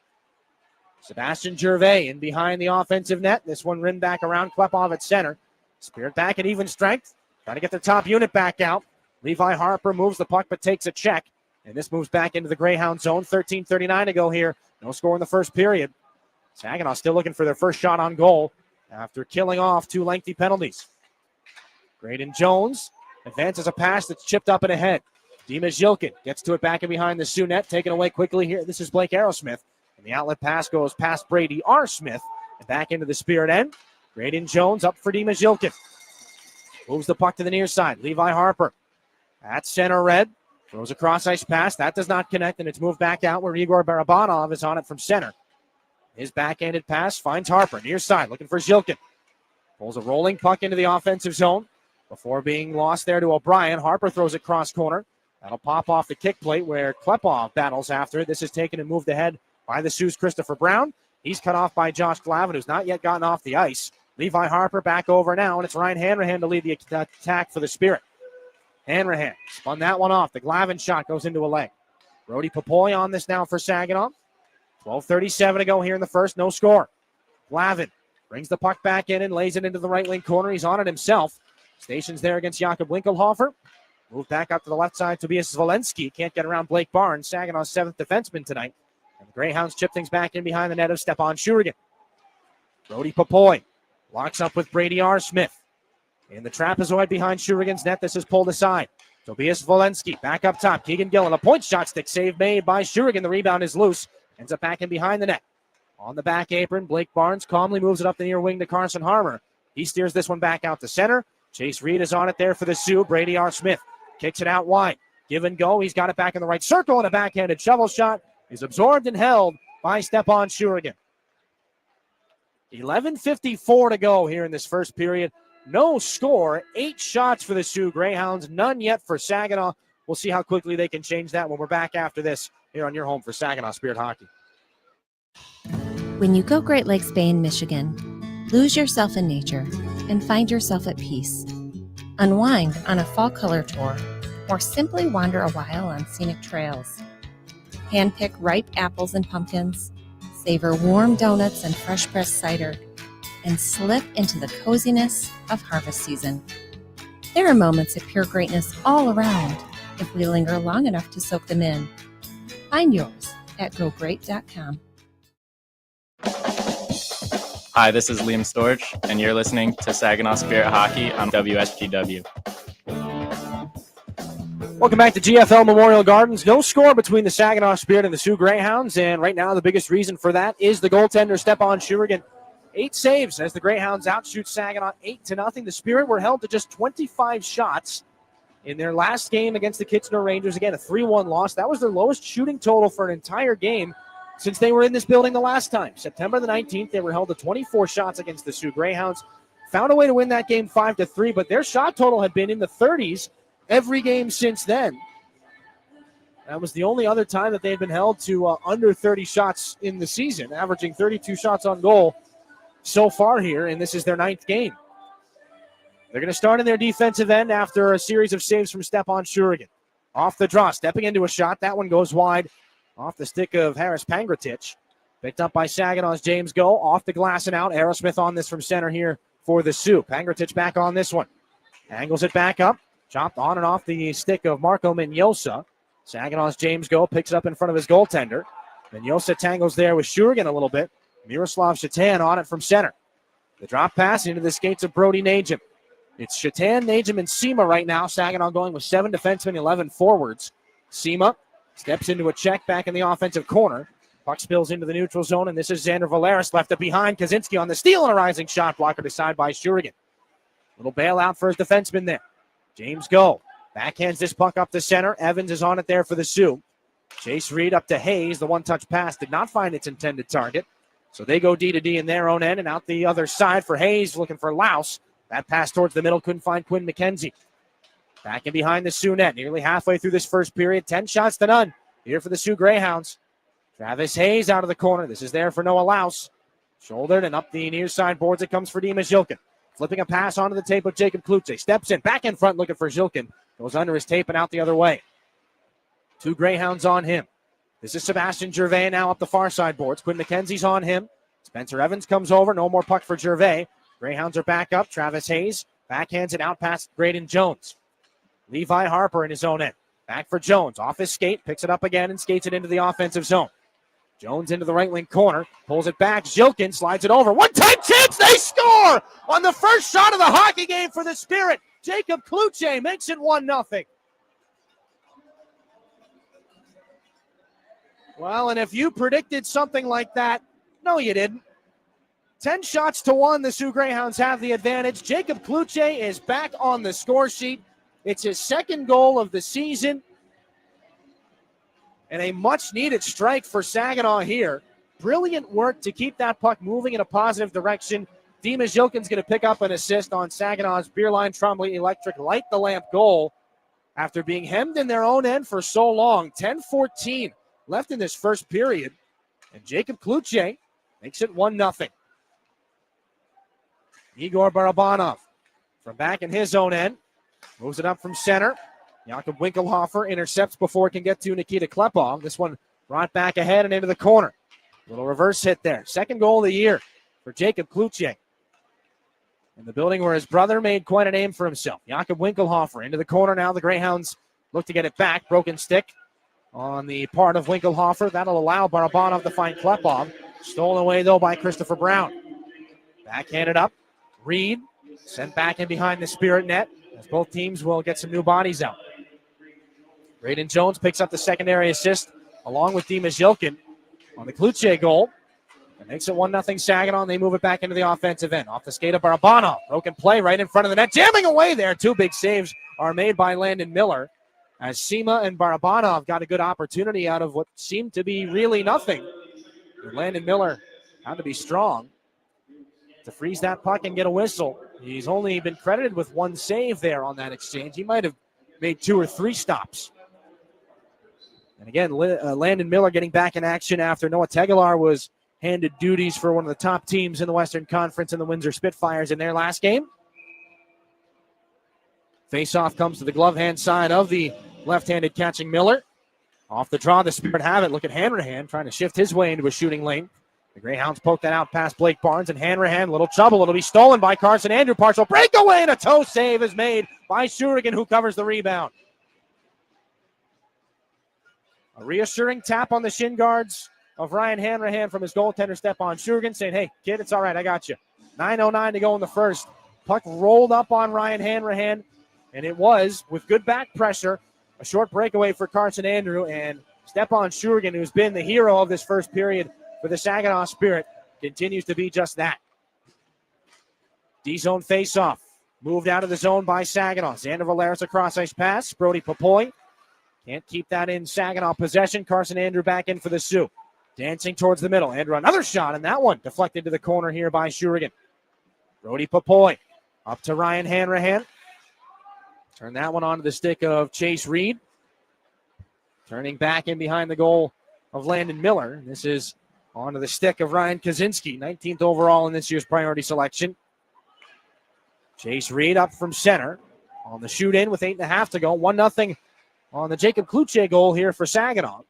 Sebastian Gervais in behind the offensive net. This one rimmed back around Klepov at center. Spirit back at even strength. Trying to get the top unit back out. Levi Harper moves the puck but takes a check. And this moves back into the Greyhound zone. 13:39 to go here. No score in the first period. Saginaw still looking for their first shot on goal after killing off 2 lengthy penalties. Graydon Jones advances a pass that's chipped up and ahead. Dimas Yilkin gets to it back in behind the Sioux net. Taken away quickly here. This is Blake Aerosmith. And the outlet pass goes past Brady R. Smith and back into the Spirit end. Graydon Jones up for Dimas Yilkin. Moves the puck to the near side. Levi Harper at center red. Throws a cross-ice pass. That does not connect, and it's moved back out where Igor Barabanov is on it from center. His backhanded pass finds Harper. Near side, looking for Zilkin. Pulls a rolling puck into the offensive zone before being lost there to O'Brien. Harper throws it cross corner. That'll pop off the kick plate where Klepov battles after it. This is taken and moved ahead by the Sioux Christopher Brown. He's cut off by Josh Glavin, who's not yet gotten off the ice. Levi Harper back over now, and it's Ryan Hanrahan to lead the attack for the Spirit. Hanrahan spun that one off. The Glavin shot goes into a leg. Brody Papoy on this now for Saginaw. 12:37 to go here in the first. No score. Glavin brings the puck back in and lays it into the right wing corner. He's on it himself. Stations there against Jakob Winkelhofer. Moved back out to the left side. Tobias Walensky can't get around Blake Barnes, Saginaw's 7th defenseman tonight. And the Greyhounds chip things back in behind the net of Stepan Schurigan. Brody Papoy locks up with Brady R. Smith. In the trapezoid behind Shurigan's net, this is pulled aside. Tobias Walensky back up top. Keegan Gillen, a point shot stick save made by Shurigan. The rebound is loose. Ends up back in behind the net. On the back apron, Blake Barnes calmly moves it up the near wing to Carson Harmer. He steers this one back out to center. Chase Reed is on it there for the Sioux. Brady R. Smith kicks it out wide. Give and go. He's got it back in the right circle, and a backhanded shovel shot is absorbed and held by Stepan Shurigan. 11:54 to go here in this first period. No score. 8 shots for the Soo Greyhounds. None yet for Saginaw. We'll see how quickly they can change that when we're back after this here on your home for Saginaw Spirit Hockey.
When you go Great Lakes Bay in Michigan, lose yourself in nature and find yourself at peace. Unwind on a fall color tour or simply wander a while on scenic trails. Handpick ripe apples and pumpkins, savor warm donuts and fresh-pressed cider, and slip into the coziness of harvest season. There are moments of pure greatness all around if we linger long enough to soak them in. Find yours at gogreat.com.
Hi, this is Liam Storch, and you're listening to Saginaw Spirit Hockey on WSGW.
Welcome back to GFL Memorial Gardens. No score between the Saginaw Spirit and the Soo Greyhounds, and right now the biggest reason for that is the goaltender, Stepan Shurigan. 8 saves as the Greyhounds outshoot Saginaw 8-0. The Spirit were held to just 25 shots in their last game against the Kitchener Rangers. Again, a 3-1 loss. That was their lowest shooting total for an entire game since they were in this building the last time. September the 19th, they were held to 24 shots against the Soo Greyhounds. Found a way to win that game 5-3, but their shot total had been in the 30s every game since then. That was the only other time that they had been held to under 30 shots in the season, averaging 32 shots on goal so far here, and this is their 9th game. They're going to start in their defensive end after a series of saves from Stepan Shurigan. Off the draw, stepping into a shot. That one goes wide off the stick of Harris Pangratich. Picked up by Saginaw's James Go. Off the glass and out. Aerosmith on this from center here for the Sioux. Pangratich back on this one. Angles it back up. Chopped on and off the stick of Marco Mignosa. Saginaw's James Go picks it up in front of his goaltender. Mignosa tangles there with Shurigan a little bit. Miroslav Shatan on it from center. The drop pass into the skates of Brody Najim. It's Shatan, Najim, and Sema right now. Saginaw going with 7 defensemen, 11 forwards. Sema steps into a check back in the offensive corner. Puck spills into the neutral zone, and this is Xander Valeris left it behind. Kaczynski on the steal and a rising shot blocker to side by Shurigan. Little bailout for his defenseman there. James Go backhands this puck up the center. Evans is on it there for the Sioux. Chase Reed up to Hayes. The one-touch pass did not find its intended target. So they go D to D in their own end, and out the other side for Hayes, looking for Louse. That pass towards the middle, couldn't find Quinn McKenzie. Back in behind the Sioux net, nearly halfway through this first period, 10 shots to none here for the Sioux Greyhounds. Travis Hayes out of the corner. This is there for Noah Louse. Shouldered and up the near side boards it comes for Dimas Zhilkin. Flipping a pass onto the tape of Jacob Klutze. Steps in, back in front looking for Zhilkin. Goes under his tape and out the other way. 2 Greyhounds on him. This is Sebastian Gervais now up the far side boards. Quinn McKenzie's on him. Spencer Evans comes over. No more puck for Gervais. Greyhounds are back up. Travis Hayes backhands it out past Graydon Jones. Levi Harper in his own end. Back for Jones. Off his skate. Picks it up again and skates it into the offensive zone. Jones into the right wing corner. Pulls it back. Zhilkin slides it over. One-time chance. They score on the first shot of the hockey game for the Spirit. Jacob Klutze makes it 1-0. Well, and if you predicted something like that, no, you didn't. 10 shots to 1, the Soo Greyhounds have the advantage. Jacob Klutze is back on the score sheet. It's his 2nd goal of the season. And a much-needed strike for Saginaw here. Brilliant work to keep that puck moving in a positive direction. Dimas Zhilkin's going to pick up an assist on Saginaw's Beerline Trombley Electric Light the Lamp goal after being hemmed in their own end for so long. 10-14 left in this first period. And Jacob Klutze makes it 1-0. Igor Barabanov from back in his own end. Moves it up from center. Jakob Winkelhofer intercepts before it can get to Nikita Klepov. This one brought back ahead and into the corner. Little reverse hit there. 2nd goal of the year for Jacob Klutze. In the building where his brother made quite a name for himself. Jakob Winkelhofer into the corner now. The Greyhounds look to get it back. Broken stick on the part of Winkelhofer. That'll allow Barabanov to find Klepov. Stolen away, though, by Christopher Brown. Backhanded up. Reed Sent back in behind the Spirit net as both teams will get some new bodies out. Braden Jones picks up the secondary assist along with Dimas Yilkin on the Kluche goal. It makes it 1-0 Saginaw, and they move it back into the offensive end. Off the skate of Barabanov. Broken play right in front of the net. Jamming away there. Two big saves are made by Landon Miller as Sima and Barabanov got a good opportunity out of what seemed to be really nothing. And Landon Miller had to be strong to freeze that puck and get a whistle. He's only been credited with one save there on that exchange. He might have made 2 or 3 stops. And again, Landon Miller getting back in action after Noah Tegelar was handed duties for one of the top teams in the Western Conference in the Windsor Spitfires in their last game. Face-off comes to the glove hand side of the left-handed catching Miller. Off the draw, the Spirit have it. Look at Hanrahan trying to shift his way into a shooting lane. The Greyhounds poke that out past Blake Barnes, and Hanrahan, little trouble. It'll be stolen by Carson Andrew. Partial breakaway, and a toe save is made by Shurigan, who covers the rebound. A reassuring tap on the shin guards of Ryan Hanrahan from his goaltender, Stepan Shurigan, saying, hey, kid, it's all right, I got you. 9:09 to go in the first. Puck rolled up on Ryan Hanrahan, and it was, with good back pressure, a short breakaway for Carson Andrew, and Stepan Shurigan, who's been the hero of this first period for the Saginaw Spirit, continues to be just that. D-zone face-off. Moved out of the zone by Saginaw. Xander Valeris, a cross-ice pass. Brody Papoy can't keep that in Saginaw possession. Carson Andrew back in for the Sioux. Dancing towards the middle. Andrew, another shot, and that one deflected to the corner here by Shurigan. Brody Papoy up to Ryan Hanrahan. Turn that one onto the stick of Chase Reed. Turning back in behind the goal of Landon Miller. This is onto the stick of Ryan Kaczynski, 19th overall in this year's priority selection. Chase Reed up from center on the shoot in with 8.5 to go. 1-0 on the Jacob Kluche goal here for Saginaw.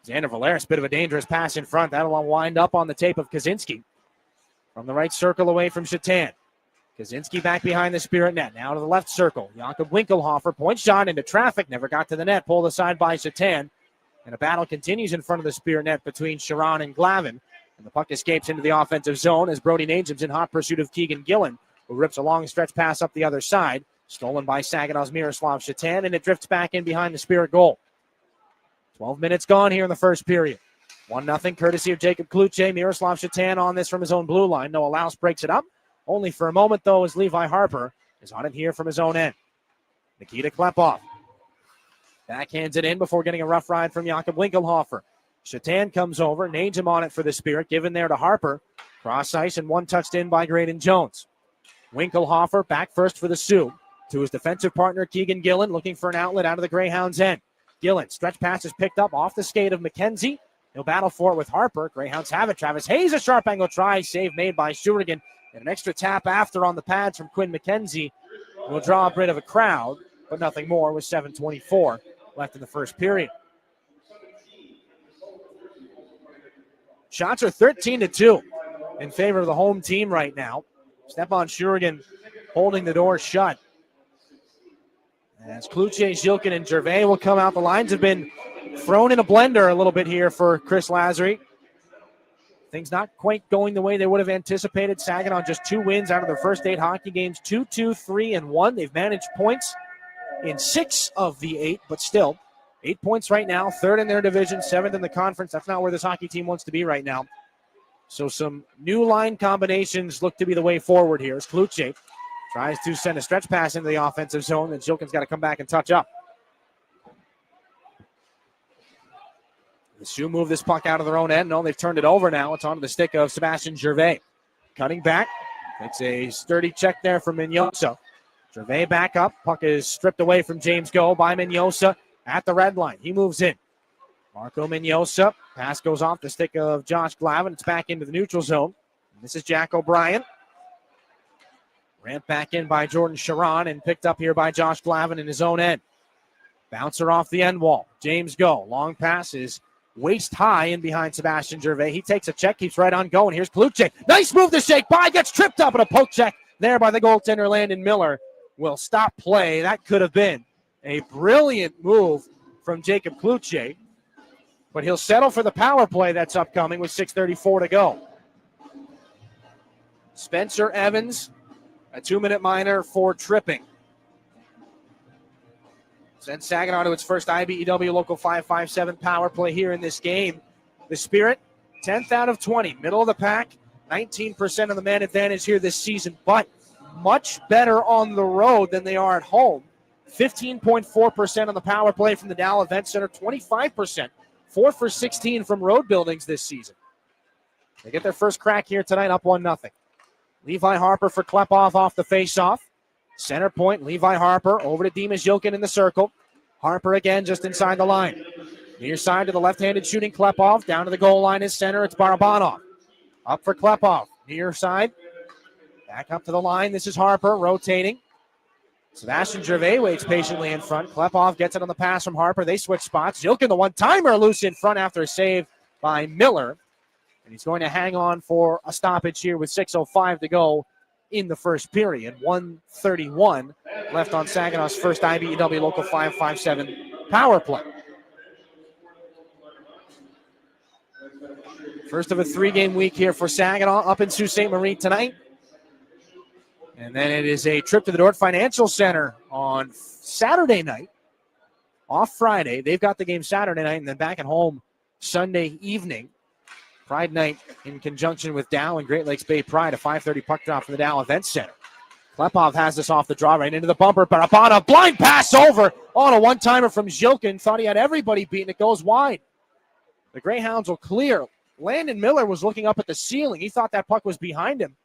Xander Valeris, bit of a dangerous pass in front. That'll wind up on the tape of Kaczynski. From the right circle away from Shatan. Kaczynski back behind the Spirit net. Now to the left circle. Jakob Winkelhofer, point shot into traffic. Never got to the net. Pulled aside by Shatan. And a battle continues in front of the Spirit net between Sharon and Glavin. And the puck escapes into the offensive zone as Brody Najim's in hot pursuit of Keegan Gillen, who rips a long stretch pass up the other side. Stolen by Saginaw's Miroslav Shatan, and it drifts back in behind the Spirit goal. 12 minutes gone here in the first period. 1-0 courtesy of Jacob Kluche. Miroslav Shatan on this from his own blue line. Noah Laus breaks it up. Only for a moment, though, as Levi Harper is on it here from his own end. Nikita Klepov backhands it in before getting a rough ride from Jakob Winkelhofer. Shatan comes over. Najim on it for the Spirit. Given there to Harper. Cross ice and one touched in by Graydon Jones. Winkelhofer back first for the Sioux. To his defensive partner, Keegan Gillen, looking for an outlet out of the Greyhounds' end. Gillen, stretch pass is picked up off the skate of McKenzie. He'll battle for it with Harper. Greyhounds have it. Travis Hayes, a sharp angle try. Save made by Shurigan. And an extra tap after on the pads from Quinn McKenzie will draw a bit of a crowd, but nothing more with 7:24 left in the first period. Shots are 13-2 in favor of the home team right now. Stepan Shurigan holding the door shut. As Kluche, Zilkin, and Gervais will come out. The lines have been thrown in a blender a little bit here for Chris Lazary. Things not quite going the way they would have anticipated. Saginaw just 2 wins out of their first 8 hockey games. 2-2, 3-1. They've managed points in 6 of the 8, but still 8 points right now. 3rd in their division, 7th in the conference. That's not where this hockey team wants to be right now. So some new line combinations look to be the way forward here as Kluche tries to send a stretch pass into the offensive zone, and Zilkin's got to come back and touch up. The Sioux move this puck out of their own end. No, they've turned it over now. It's onto the stick of Sebastian Gervais. Cutting back. It's a sturdy check there from Mignosa. Gervais back up. Puck is stripped away from James Go by Mignosa at the red line. He moves in. Marco Mignosa. Pass goes off the stick of Josh Glavin. It's back into the neutral zone. And this is Jack O'Brien. Ramped back in by Jordan Sharon and picked up here by Josh Glavin in his own end. Bouncer off the end wall. James Go. Long pass is waist high in behind Sebastian Gervais. He takes a check, keeps right on going. Here's Kluche. Nice move to shake by. Gets tripped up, and a poke check there by the goaltender Landon Miller will stop play. That could have been a brilliant move from Jacob Kluche, but he'll settle for the power play that's upcoming with 6:34 to go. Spencer Evans A 2-minute minor for tripping. Sends Saginaw to its first IBEW Local 557 power play here in this game. The Spirit, 10th out of 20, middle of the pack, 19% of the man advantage here this season, but much better on the road than they are at home. 15.4% on the power play from the Dow Event Center, 25%, 4 for 16 from road buildings this season. They get their first crack here tonight, up 1-0. Levi Harper for Klepov off the faceoff. Center point, Levi Harper over to Dimas Jokin in the circle. Harper again just inside the line. Near side to the left-handed shooting Klepov. Down to the goal line is center. It's Barabanov. Up for Klepov. Near side. Back up to the line. This is Harper rotating. Sebastian Gervais waits patiently in front. Klepov gets it on the pass from Harper. They switch spots. Jokin, the one-timer, loose in front after a save by Miller. And he's going to hang on for a stoppage here with 6:05 to go in the first period. 1:31 left on Saginaw's first IBEW Local 557 power play. First of a 3-game week here for Saginaw up in Sault Ste. Marie tonight. And then it is a trip to the Dordt Financial Center on Saturday night. Off Friday. They've got the game Saturday night and then back at home Sunday evening. Pride night in conjunction with Dow and Great Lakes Bay Pride. A 5:30 puck drop from the Dow Event Center. Klepov has this off the draw right into the bumper. Barabanov, blind pass over on a one-timer from Jokin. Thought he had everybody beaten. It goes wide. The Greyhounds will clear. Landon Miller was looking up at the ceiling. He thought that puck was behind him.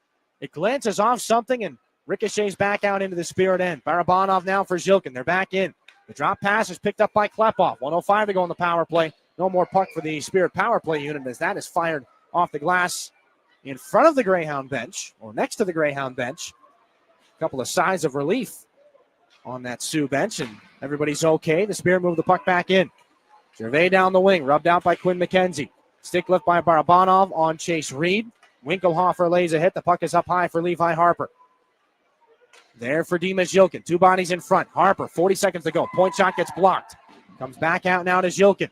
It glances off something and ricochets back out into the Spirit end. Barabanov now for Jokin. They're back in. The drop pass is picked up by Klepov. 1:05 to go on the power play. No more puck for the Spirit power play unit as that is fired off the glass in front of the Greyhound bench, or next to the Greyhound bench. A couple of sighs of relief on that Sioux bench, and everybody's okay. The Spirit moved the puck back in. Gervais down the wing, rubbed out by Quinn McKenzie. Stick lift by Barabanov on Chase Reed. Winkelhofer lays a hit. The puck is up high for Levi Harper. There for Dimas Jokin. 2 bodies in front. Harper, 40 seconds to go. Point shot gets blocked. Comes back out now to Jokin.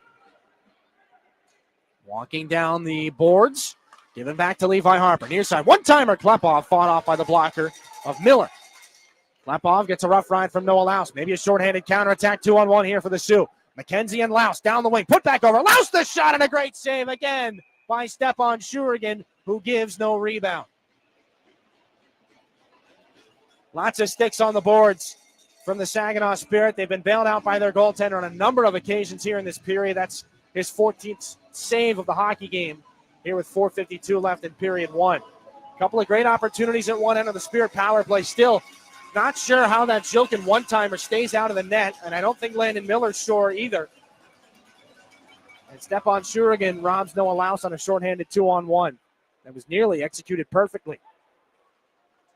Walking down the boards. Given back to Levi Harper. Near side. One-timer. Klepov fought off by the blocker of Miller. Klepov gets a rough ride from Noah Laus. Maybe a shorthanded counterattack. 2-on-1 here for the Sioux. McKenzie and Laus down the wing. Put back over. Laus the shot and a great save again by Stepan Shurigan, who gives no rebound. Lots of sticks on the boards from the Saginaw Spirit. They've been bailed out by their goaltender on a number of occasions here in this period. That's his 14th save of the hockey game here with 4:52 left in period 1. A couple of great opportunities at one end of the Spirit power play. Still not sure how that Jokin one-timer stays out of the net, and I don't think Landon Miller's sure either. And Stepan Shurigan robs Noah Laus on a shorthanded 2-on-1. That was nearly executed perfectly.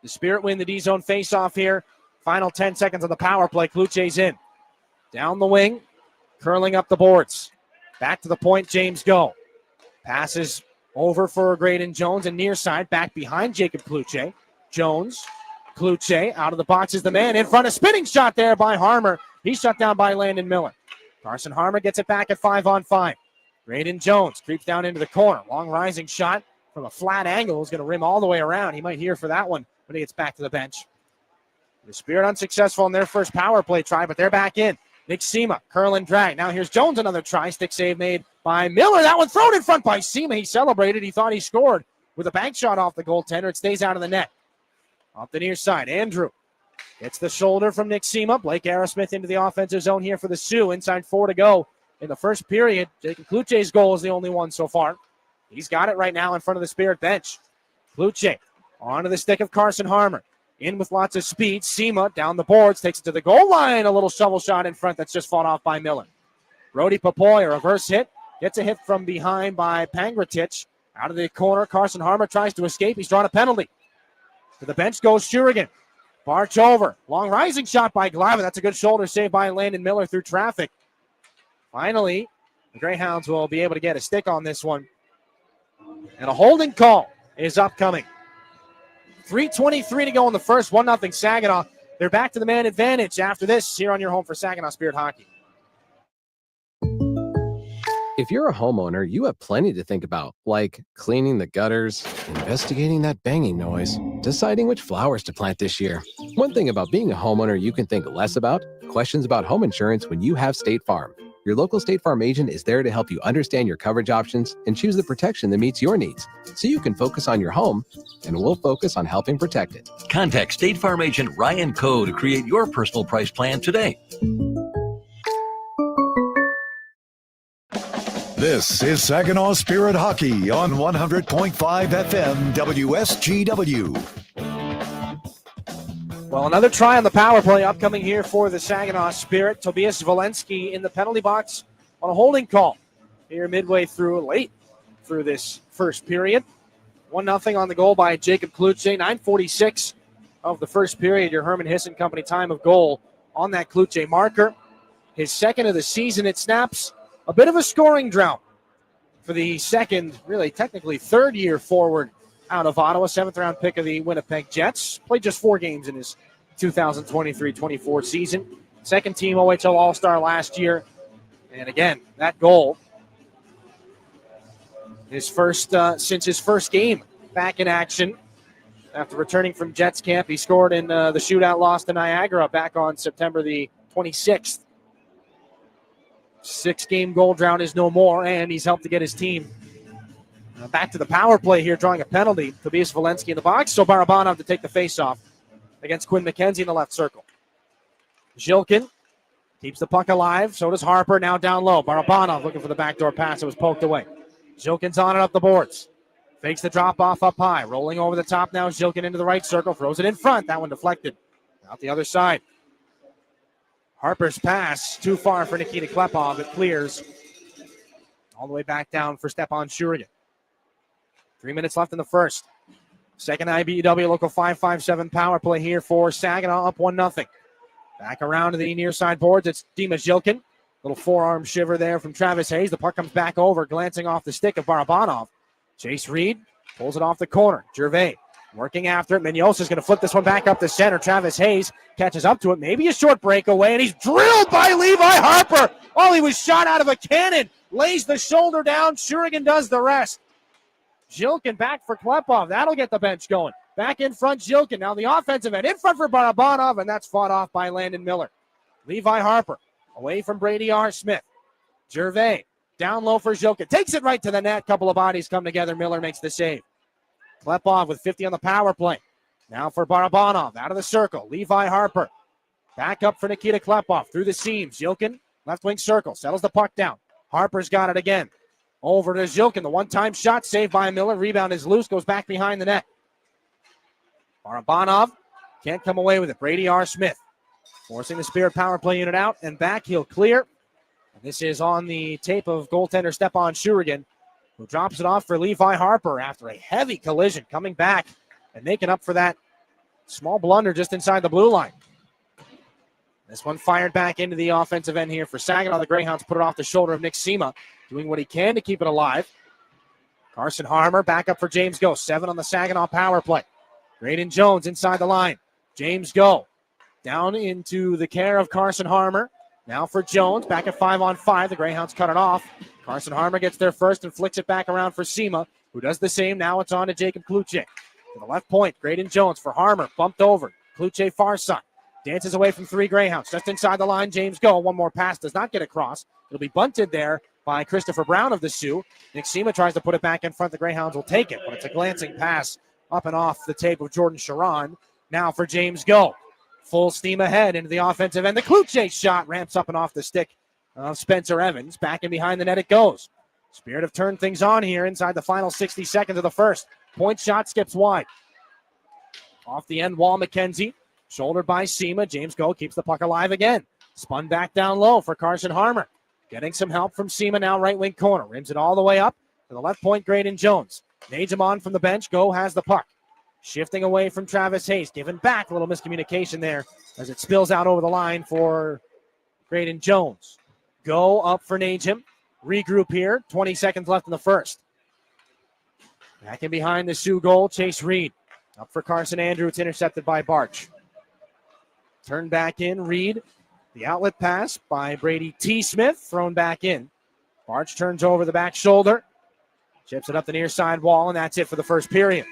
The Spirit win the D-zone face-off here. Final 10 seconds on the power play. Kluche's in. Down the wing, curling up the boards. Back to the point, James Go. Passes over for Graydon Jones and near side, back behind Jacob Kluche. Jones, Kluche, out of the box is the man in front. A spinning shot there by Harmer. He's shut down by Landon Miller. Carson Harmer gets it back at 5-on-5. Graydon Jones creeps down into the corner. Long rising shot from a flat angle is going to rim all the way around. He might hear for that one when he gets back to the bench. The Spirit unsuccessful in their first power play try, but they're back in. Nick Sema, curl and drag. Now here's Jones, another try. Stick save made by Miller. That one thrown in front by Sema. He celebrated. He thought he scored with a bank shot off the goaltender. It stays out of the net. Off the near side, Andrew gets the shoulder from Nick Sema. Blake Aerosmith into the offensive zone here for the Sioux. Inside 4 to go in the first period. Jacob Kluche's goal is the only one so far. He's got it right now in front of the Spirit bench. Kluche onto the stick of Carson Harmer. In with lots of speed. Sema down the boards, takes it to the goal line. A little shovel shot in front that's just fought off by Miller. Brody Popoy, a reverse hit. Gets a hit from behind by Pangratich. Out of the corner, Carson Harmer tries to escape. He's drawn a penalty. To the bench goes Shurigan. Barch over. Long rising shot by Glavin. That's a good shoulder save by Landon Miller through traffic. Finally, the Greyhounds will be able to get a stick on this one. And a holding call is upcoming. 3:23 to go in the first. 1-0 Saginaw. They're back to the man advantage after this here on your home for Saginaw Spirit Hockey.
If you're a homeowner, you have plenty to think about, like cleaning the gutters, investigating that banging noise, deciding which flowers to plant this year. One thing about being a homeowner you can think less about, questions about home insurance when you have State Farm. Your local State Farm agent is there to help you understand your coverage options and choose the protection that meets your needs, so you can focus on your home, and we'll focus on helping protect it.
Contact State Farm agent Ryan Coe to create your personal price plan today.
This is Saginaw Spirit Hockey on 100.5 FM WSGW.
Well, another try on the power play upcoming here for the Saginaw Spirit. Tobias Walensky in the penalty box on a holding call here late through this first period. 1-0 on the goal by Jacob Kluche. 9:46 of the first period. Your Herman Hisson Company time of goal on that Kluche marker. His second of the season. It snaps a bit of a scoring drought for the second, really technically third year forward out of Ottawa, 7th-round pick of the Winnipeg Jets. Played just 4 games in his 2023-24 season. Second-team OHL All-Star last year. And again, that goal, his first since his first game back in action. After returning from Jets camp, he scored in the shootout loss to Niagara back on September the 26th. 6-game goal drought is no more, and he's helped to get his team back to the power play here, drawing a penalty. Tobias Walensky in the box, so Barabanov to take the faceoff against Quinn McKenzie in the left circle. Zhilkin keeps the puck alive, so does Harper, now down low. Barabanov looking for the backdoor pass, it was poked away. Zhilkin's on it up the boards. Fakes the drop-off up high, rolling over the top now. Zhilkin into the right circle, throws it in front. That one deflected out the other side. Harper's pass too far for Nikita Klepov. It clears all the way back down for Stepan Shurigan. 3 minutes left in the first. Second IBEW Local 557 power play here for Saginaw, up 1-0. Back around to the near side boards. It's Dima Zhilkin. Little forearm shiver there from Travis Hayes. The puck comes back over, glancing off the stick of Barabanov. Chase Reed pulls it off the corner. Gervais working after it. Mignosa's going to flip this one back up the center. Travis Hayes catches up to it. Maybe a short breakaway, and he's drilled by Levi Harper. Oh, he was shot out of a cannon. Lays the shoulder down. Shurigan does the rest. Zhilkin back for Klepov. That'll get the bench going. Back in front, Zhilkin. Now the offensive end in front for Barabanov, and that's fought off by Landon Miller. Levi Harper away from Brady R. Smith. Gervais down low for Zhilkin. Takes it right to the net. Couple of bodies come together. Miller makes the save. Klepov with 50 on the power play. Now for Barabanov out of the circle. Levi Harper back up for Nikita Klepov through the seams. Zhilkin left wing circle. Settles the puck down. Harper's got it again. Over to Zhilkin. The one-time shot saved by Miller. Rebound is loose. Goes back behind the net. Barabanov can't come away with it. Brady R. Smith forcing the Spirit power play unit out and back. He'll clear. And this is on the tape of goaltender Stepan Shurigan, who drops it off for Levi Harper after a heavy collision, coming back and making up for that small blunder just inside the blue line. This one fired back into the offensive end here for Saginaw. The Greyhounds put it off the shoulder of Nick Sema, doing what he can to keep it alive. Carson Harmer back up for James Go. 7 on the Saginaw power play. Graydon Jones inside the line. James Go down into the care of Carson Harmer. Now for Jones, back at 5-on-5. The Greyhounds cut it off. Carson Harmer gets there first and flicks it back around for Sema, who does the same. Now it's on to Jacob Kluche. To the left point, Graydon Jones for Harmer, bumped over. Kluche far side. Dances away from 3 Greyhounds. Just inside the line, James Go. One more pass, does not get across. It'll be bunted there by Christopher Brown of the Sioux. Nick Sema tries to put it back in front. The Greyhounds will take it, but it's a glancing pass up and off the tape of Jordan Sharon. Now for James Go. Full steam ahead into the offensive end. The Kluche shot ramps up and off the stick of Spencer Evans. Back in behind the net it goes. Spirit have turned things on here inside the final 60 seconds of the first. Point shot skips wide. Off the end wall, McKenzie. Shouldered by Sema. James Go keeps the puck alive again. Spun back down low for Carson Harmer. Getting some help from Sema now right wing corner. Rims it all the way up to the left point, Graydon Jones. Nades him on from the bench. Go has the puck. Shifting away from Travis Hayes. Given back. A little miscommunication there as it spills out over the line for Graydon Jones. Go up for Najim. Regroup here. 20 seconds left in the first. Back in behind the Sioux goal, Chase Reed. Up for Carson Andrew. It's intercepted by Barch. Turned back in. Reed. The outlet pass by Brady T. Smith. Thrown back in Barge turns over the back shoulder. Chips it up the near side wall, and that's it for the first period.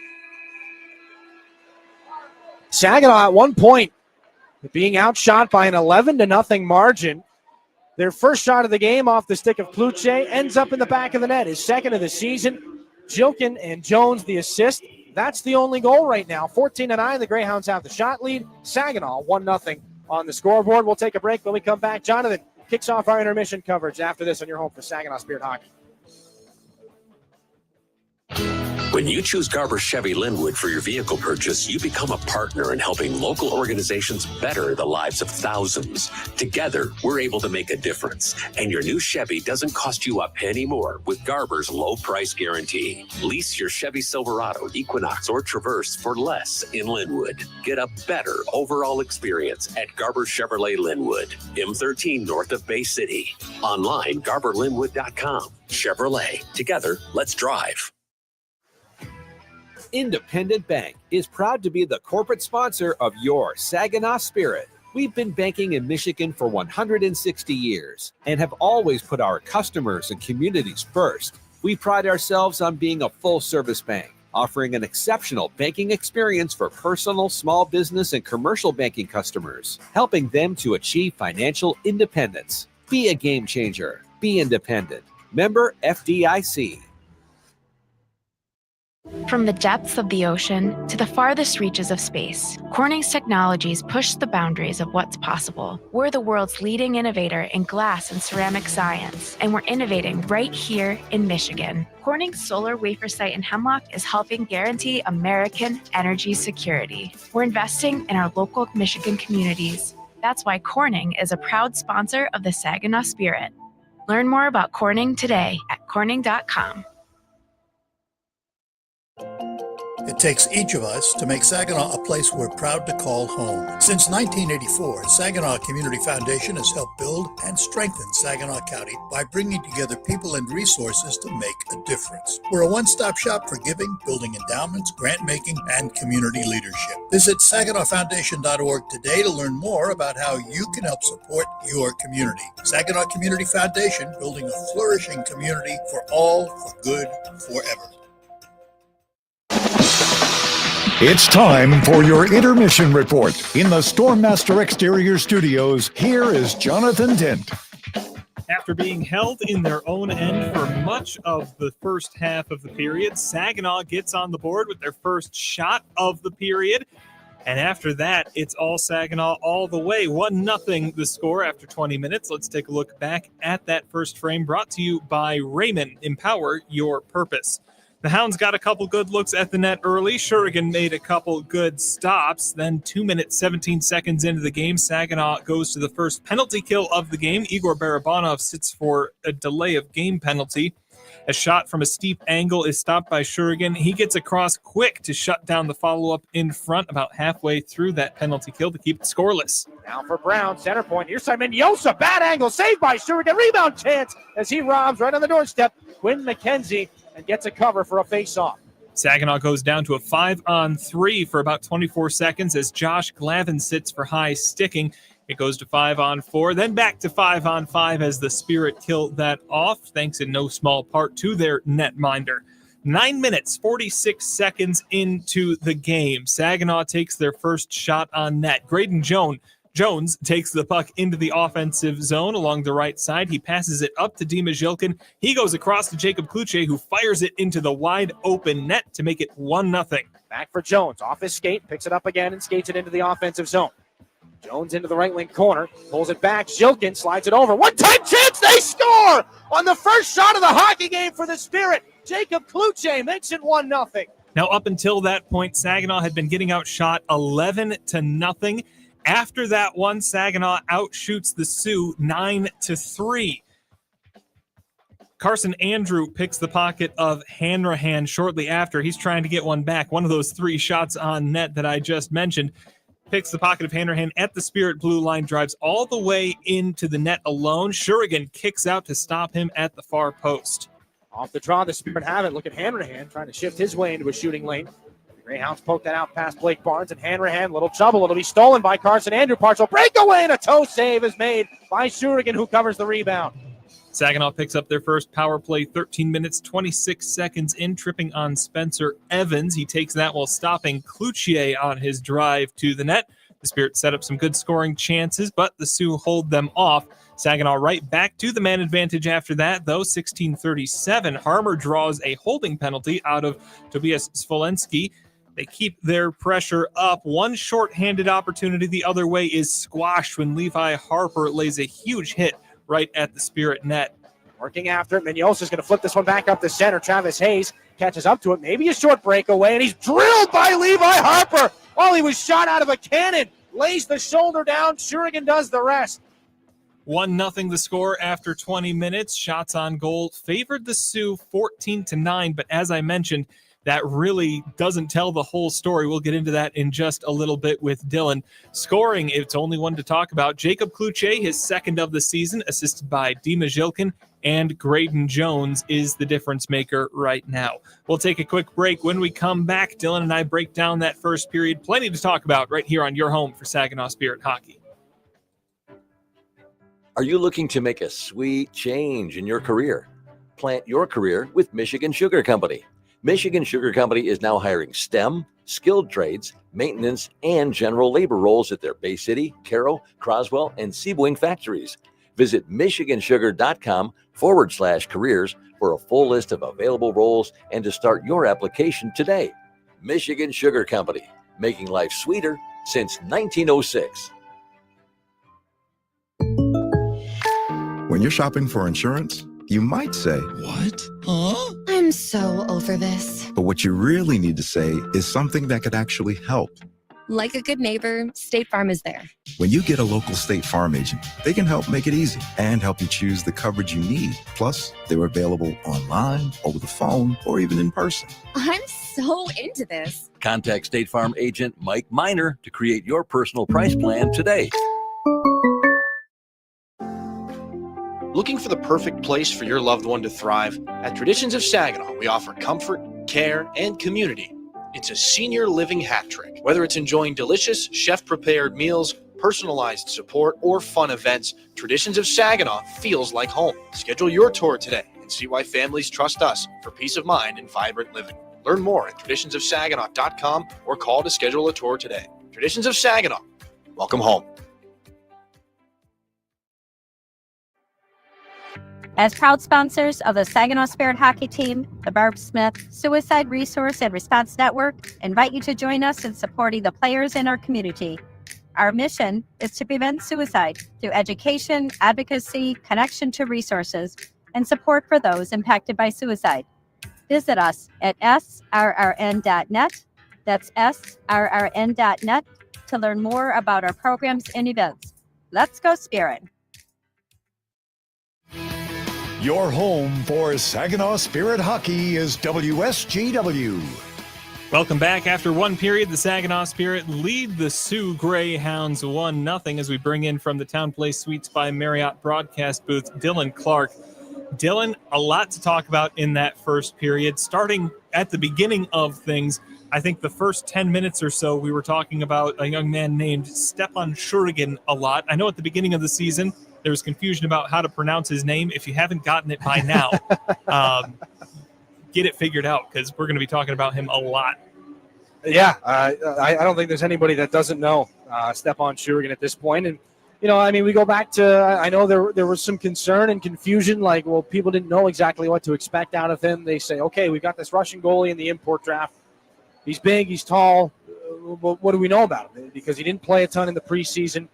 Saginaw at one point being outshot by an 11-0 margin. Their first shot of the game off the stick of Kluche ends up in the back of the net. His second of the season. Jilkin and Jones the assist. That's the only goal right now. 14-9, the Greyhounds have the shot lead. Saginaw 1-0 on the scoreboard. We'll take a break. When we come back, Jonathan kicks off our intermission coverage after this on your home for Saginaw Spirit Hockey.
When you choose Garber Chevy Linwood for your vehicle purchase, you become a partner in helping local organizations better the lives of thousands. Together, we're able to make a difference. And your new Chevy doesn't cost you a penny more with Garber's low price guarantee. Lease your Chevy Silverado, Equinox, or Traverse for less in Linwood. Get a better overall experience at Garber Chevrolet Linwood, M13 north of Bay City. Online, GarberLinwood.com. Chevrolet. Together, let's drive.
Independent Bank is proud to be the corporate sponsor of your Saginaw Spirit. We've been banking in Michigan for 160 years and have always put our customers and communities first. We pride ourselves on being a full-service bank, offering an exceptional banking experience for personal, small business, and commercial banking customers, helping them to achieve financial independence. Be a game changer. Be independent. Member FDIC.
From the depths of the ocean to the farthest reaches of space, Corning's technologies push the boundaries of what's possible. We're the world's leading innovator in glass and ceramic science, and we're innovating right here in Michigan. Corning's solar wafer site in Hemlock is helping guarantee American energy security. We're investing in our local Michigan communities. That's why Corning is a proud sponsor of the Saginaw Spirit. Learn more about Corning today at corning.com.
It takes each of us to make Saginaw a place we're proud to call home. Since 1984, Saginaw Community Foundation has helped build and strengthen Saginaw County by bringing together people and resources to make a difference. We're a one-stop shop for giving, building endowments, grant-making, and community leadership. Visit SaginawFoundation.org today to learn more about how you can help support your community. Saginaw Community Foundation, building a flourishing community for all, for good, forever.
It's time for your intermission report. In the Stormmaster Exterior Studios, here is Jonathan Dent.
After being held in their own end for much of the first half of the period, Saginaw gets on the board with their first shot of the period. And after that, it's all Saginaw all the way. 1-0 the score after 20 minutes. Let's take a look back at that first frame, brought to you by Raymond. Empower your purpose. The Hounds got a couple good looks at the net early. Shurigan made a couple good stops. Then 2 minutes, 17 seconds into the game, Saginaw goes to the first penalty kill of the game. Igor Barabanov sits for a delay of game penalty. A shot from a steep angle is stopped by Shurigan. He gets across quick to shut down the follow-up in front about halfway through that penalty kill to keep it scoreless.
Now for Brown, center point. Here's Simon Yosa. Bad angle, saved by Shurigan. Rebound chance as he robs right on the doorstep. Quinn McKenzie and gets a cover for a face-off.
Saginaw goes down to a 5-on-3 for about 24 seconds as Josh Glavin sits for high sticking. It goes to 5-on-4, then back to 5-on-5 as the Spirit kill that off, thanks in no small part to their netminder. 9 minutes, 46 seconds into the game. Saginaw takes their first shot on net. Graydon Jones takes the puck into the offensive zone along the right side. He passes it up to Dima Zhilkin. He goes across to Jacob Kluche, who fires it into the wide open net to make it 1-0.
Back for Jones. Off his skate, picks it up again and skates it into the offensive zone. Jones into the right wing corner, pulls it back. Zhilkin slides it over. One-time chance, they score on the first shot of the hockey game for the Spirit. Jacob Kluche makes it 1-0.
Now, up until that point, Saginaw had been getting outshot 11-0. After that one, Saginaw outshoots the Sioux 9-3. Carson Andrew picks the pocket of Hanrahan shortly after. He's trying to get one back. One of those three shots on net that I just mentioned. Picks the pocket of Hanrahan at the Spirit blue line, drives all the way into the net alone. Shurigan kicks out to stop him at the far post.
Off the draw, the Spirit have it. Look at Hanrahan trying to shift his way into a shooting lane. Greyhounds poke that out past Blake Barnes, and Hanrahan, little trouble. It'll be stolen by Carson Andrew. Partial breakaway, and a toe save is made by Shurigan, who covers the rebound.
Saginaw picks up their first power play 13 minutes, 26 seconds in, tripping on Spencer Evans. He takes that while stopping Cloutier on his drive to the net. The Spirit set up some good scoring chances, but the Sioux hold them off. Saginaw right back to the man advantage after that, though, 16:37. Harmer draws a holding penalty out of Tobias Smolenski. They keep their pressure up. One short-handed opportunity the other way is squashed when Levi Harper lays a huge hit right at the Spirit net.
Working after it, Munoz is going to flip this one back up the center. Travis Hayes catches up to it, maybe a short breakaway, and he's drilled by Levi Harper. While he was shot out of a cannon, lays the shoulder down. Shurigan does the rest.
1-0 the score after 20 minutes. Shots on goal favored the Sioux 14-9, but as I mentioned, that really doesn't tell the whole story. We'll get into that in just a little bit with Dylan. Scoring, it's only one to talk about. Jacob Cloutier, his second of the season, assisted by Dima Zhilkin, and Graydon Jones is the difference maker right now. We'll take a quick break. When we come back, Dylan and I break down that first period. Plenty to talk about right here on your home for Saginaw Spirit Hockey.
Are you looking to make a sweet change in your career? Plant your career with Michigan Sugar Company. Michigan Sugar Company is now hiring STEM, skilled trades, maintenance, and general labor roles at their Bay City, Carroll, Croswell, and Seaboing factories. Visit michigansugar.com/careers for a full list of available roles and to start your application today. Michigan Sugar Company, making life sweeter since 1906.
When you're shopping for insurance, you might say, "What? Huh?"
I'm so over this.
But what you really need to say is something that could actually help.
Like a good neighbor, State Farm is there.
When you get a local State Farm agent, they can help make it easy and help you choose the coverage you need. Plus, they're available online, over the phone, or even in person.
I'm so into this.
Contact State Farm agent Mike Miner to create your personal price plan today.
Looking for the perfect place for your loved one to thrive? At Traditions of Saginaw, we offer comfort, care, and community. It's a senior living hat trick. Whether it's enjoying delicious, chef-prepared meals, personalized support, or fun events, Traditions of Saginaw feels like home. Schedule your tour today and see why families trust us for peace of mind and vibrant living. Learn more at traditionsofsaginaw.com or call to schedule a tour today. Traditions of Saginaw. Welcome home.
As proud sponsors of the Saginaw Spirit hockey team, the Barb Smith Suicide Resource and Response Network invite you to join us in supporting the players in our community. Our mission is to prevent suicide through education, advocacy, connection to resources, and support for those impacted by suicide. Visit us at srrn.net. That's srrn.net to learn more about our programs and events. Let's go Spirit!
Your home for Saginaw Spirit Hockey is WSGW.
Welcome back. After one period, the Saginaw Spirit lead the Soo Greyhounds 1-0 as we bring in from the Town Place Suites by Marriott broadcast booth, Dylan Clark. Dylan, a lot to talk about in that first period. Starting at the beginning of things, I think the first 10 minutes or so, we were talking about a young man named Stepan Shurigan a lot. I know at the beginning of the season, there was confusion about how to pronounce his name. If you haven't gotten it by now, get it figured out because we're going to be talking about him a lot.
Yeah, I don't think there's anybody that doesn't know Stepan Shurigan at this point. And, you know, I mean, we go back to, I know there was some concern and confusion, like, well, people didn't know exactly what to expect out of him. They say, okay, we've got this Russian goalie in the import draft. He's big, he's tall. What do we know about him? Because he didn't play a ton in the preseason.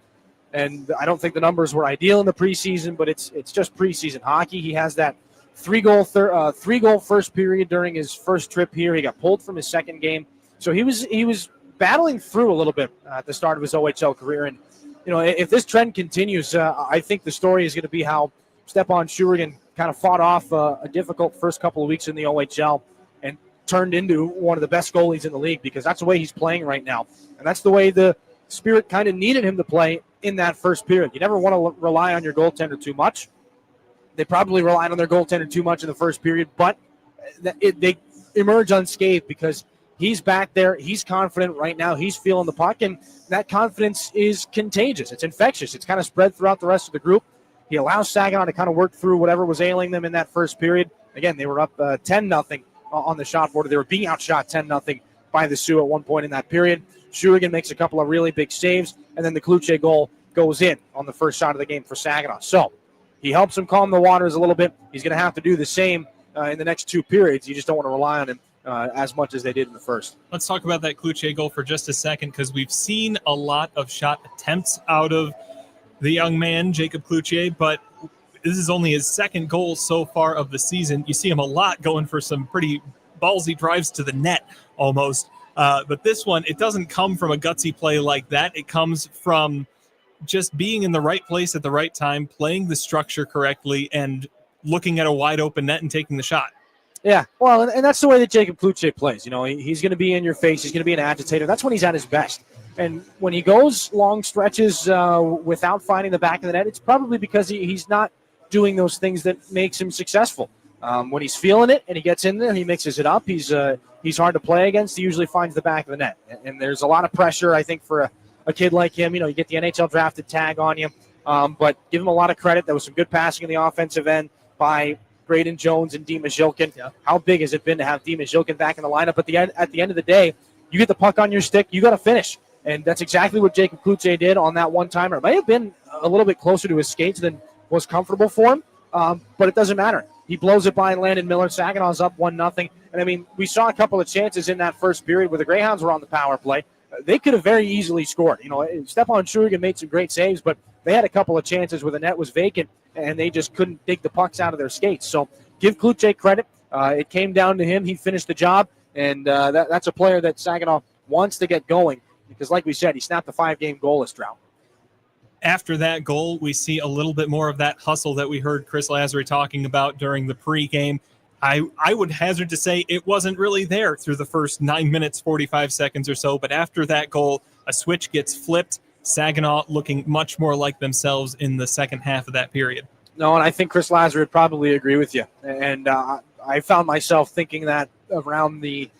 And I don't think the numbers were ideal in the preseason, but it's just preseason hockey. He has that three-goal first period during his first trip here. He got pulled from his second game. So he was battling through a little bit at the start of his OHL career. And, you know, if this trend continues, I think the story is going to be how Stepan Shurigan kind of fought off a difficult first couple of weeks in the OHL and turned into one of the best goalies in the league because that's the way he's playing right now. And that's the way the Spirit kind of needed him to play in that first period. You never want to rely on your goaltender too much. They probably relied on their goaltender too much in the first period, but they emerge unscathed because he's back there. He's confident right now. He's feeling the puck, and that confidence is contagious. It's infectious. It's kind of spread throughout the rest of the group. He allows Saginaw to kind of work through whatever was ailing them in that first period. Again, they were up 10-0 on the shot board. They were being outshot 10-0 by the Sioux at one point in that period. Shurigan makes a couple of really big saves, and then the Kluche goal goes in on the first shot of the game for Saginaw. So he helps him calm the waters a little bit. He's going to have to do the same in the next two periods. You just don't want to rely on him as much as they did in the first.
Let's talk about that Kluche goal for just a second, because we've seen a lot of shot attempts out of the young man, Jacob Kluche, but this is only his second goal so far of the season. You see him a lot going for some pretty ballsy drives to the net almost. But this one, it doesn't come from a gutsy play like that. It comes from just being in the right place at the right time, playing the structure correctly, and looking at a wide open net and taking the shot.
Yeah, well, and that's the way that Jacob Kluche plays. You know, he's going to be in your face. He's going to be an agitator. That's when he's at his best. And when he goes long stretches without finding the back of the net, it's probably because he's not doing those things that makes him successful. When he's feeling it and he gets in there, he mixes it up. He's hard to play against. He usually finds the back of the net. And there's a lot of pressure, I think, for a kid like him. You know, you get the NHL drafted tag on you. But give him a lot of credit. There was some good passing in the offensive end by Braden Jones and Dima Zhilkin. Yeah. How big has it been to have Dima Zhilkin back in the lineup? At the end of the day, you get the puck on your stick, you got to finish. And that's exactly what Jacob Kluche did on that one-timer. It might have been a little bit closer to his skates than was comfortable for him, but it doesn't matter. He blows it by Landon Miller. Saginaw's up 1-0. And, I mean, we saw a couple of chances in that first period where the Greyhounds were on the power play. They could have very easily scored. You know, Stepan Shurigan made some great saves, but they had a couple of chances where the net was vacant, and they just couldn't dig the pucks out of their skates. So give Kluche credit. It came down to him. He finished the job, and that's a player that Saginaw wants to get going because, like we said, he snapped the 5-game goalless drought.
After that goal, we see a little bit more of that hustle that we heard Chris Lazary talking about during the pregame. I would hazard to say it wasn't really there through the first 9 minutes, 45 seconds or so, but after that goal, a switch gets flipped. Saginaw looking much more like themselves in the second half of that period.
No, and I think Chris Lazary would probably agree with you. And I found myself thinking that around the,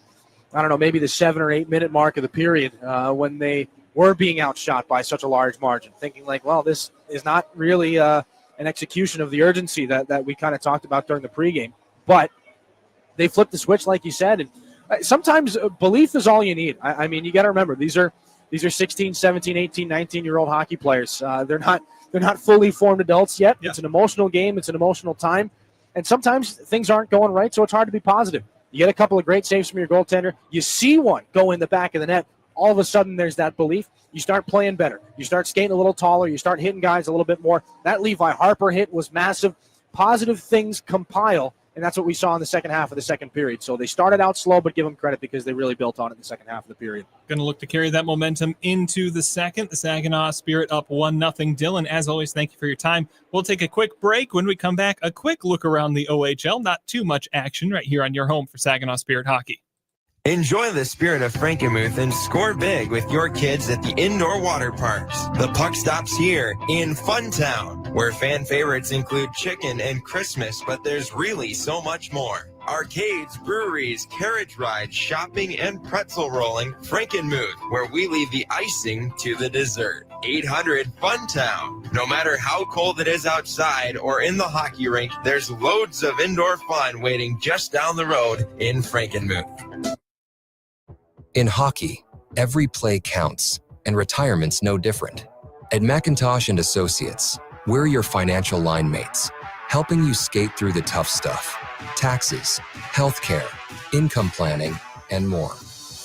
maybe the 7 or 8 minute mark of the period when they were being outshot by such a large margin, thinking like, well, this is not really an execution of the urgency that we kind of talked about during the pregame. But they flipped the switch, like you said. And sometimes belief is all you need. I mean, you got to remember, these are 16, 17, 18, 19-year-old hockey players. They're not fully formed adults yet. Yeah. It's an emotional game. It's an emotional time. And sometimes things aren't going right, so it's hard to be positive. You get a couple of great saves from your goaltender. You see one go in the back of the net. All of a sudden, there's that belief. You start playing better. You start skating a little taller. You start hitting guys a little bit more. That Levi Harper hit was massive. Positive things compile, and that's what we saw in the second half of the second period. So they started out slow, but give them credit because they really built on it in the second half of the period.
Going to look to carry that momentum into the second. The Saginaw Spirit up 1-0. Dylan, as always, thank you for your time. We'll take a quick break. When we come back, a quick look around the OHL. Not too much action right here on your home for Saginaw Spirit Hockey.
Enjoy the spirit of Frankenmuth and score big with your kids at the indoor water parks. The puck stops here in Funtown, where fan favorites include chicken and Christmas, but there's really so much more. Arcades, breweries, carriage rides, shopping, and pretzel rolling. Frankenmuth, where we leave the icing to the dessert. 800 Funtown. No matter how cold it is outside or in the hockey rink, there's loads of indoor fun waiting just down the road in Frankenmuth.
In hockey, every play counts, and retirement's no different. At McIntosh & Associates, we're your financial line mates, helping you skate through the tough stuff. Taxes, healthcare, income planning, and more.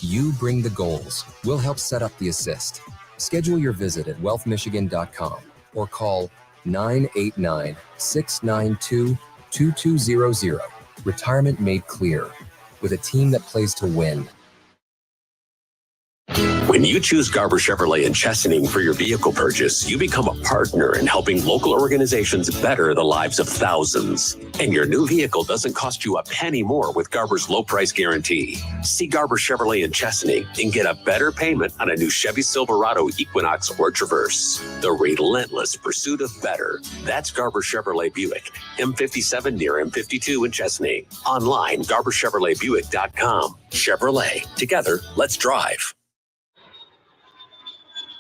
You bring the goals. We'll help set up the assist. Schedule your visit at wealthmichigan.com or call 989-692-2200. Retirement made clear, with a team that plays to win.
When you choose Garber Chevrolet in Chesaning for your vehicle purchase, you become a partner in helping local organizations better the lives of thousands. And your new vehicle doesn't cost you a penny more with Garber's low price guarantee. See Garber Chevrolet in Chesaning and get a better payment on a new Chevy Silverado, Equinox, or Traverse. The relentless pursuit of better. That's Garber Chevrolet Buick, M57 near M52 in Chesaning. Online, GarberChevroletBuick.com. Chevrolet. Together, let's drive.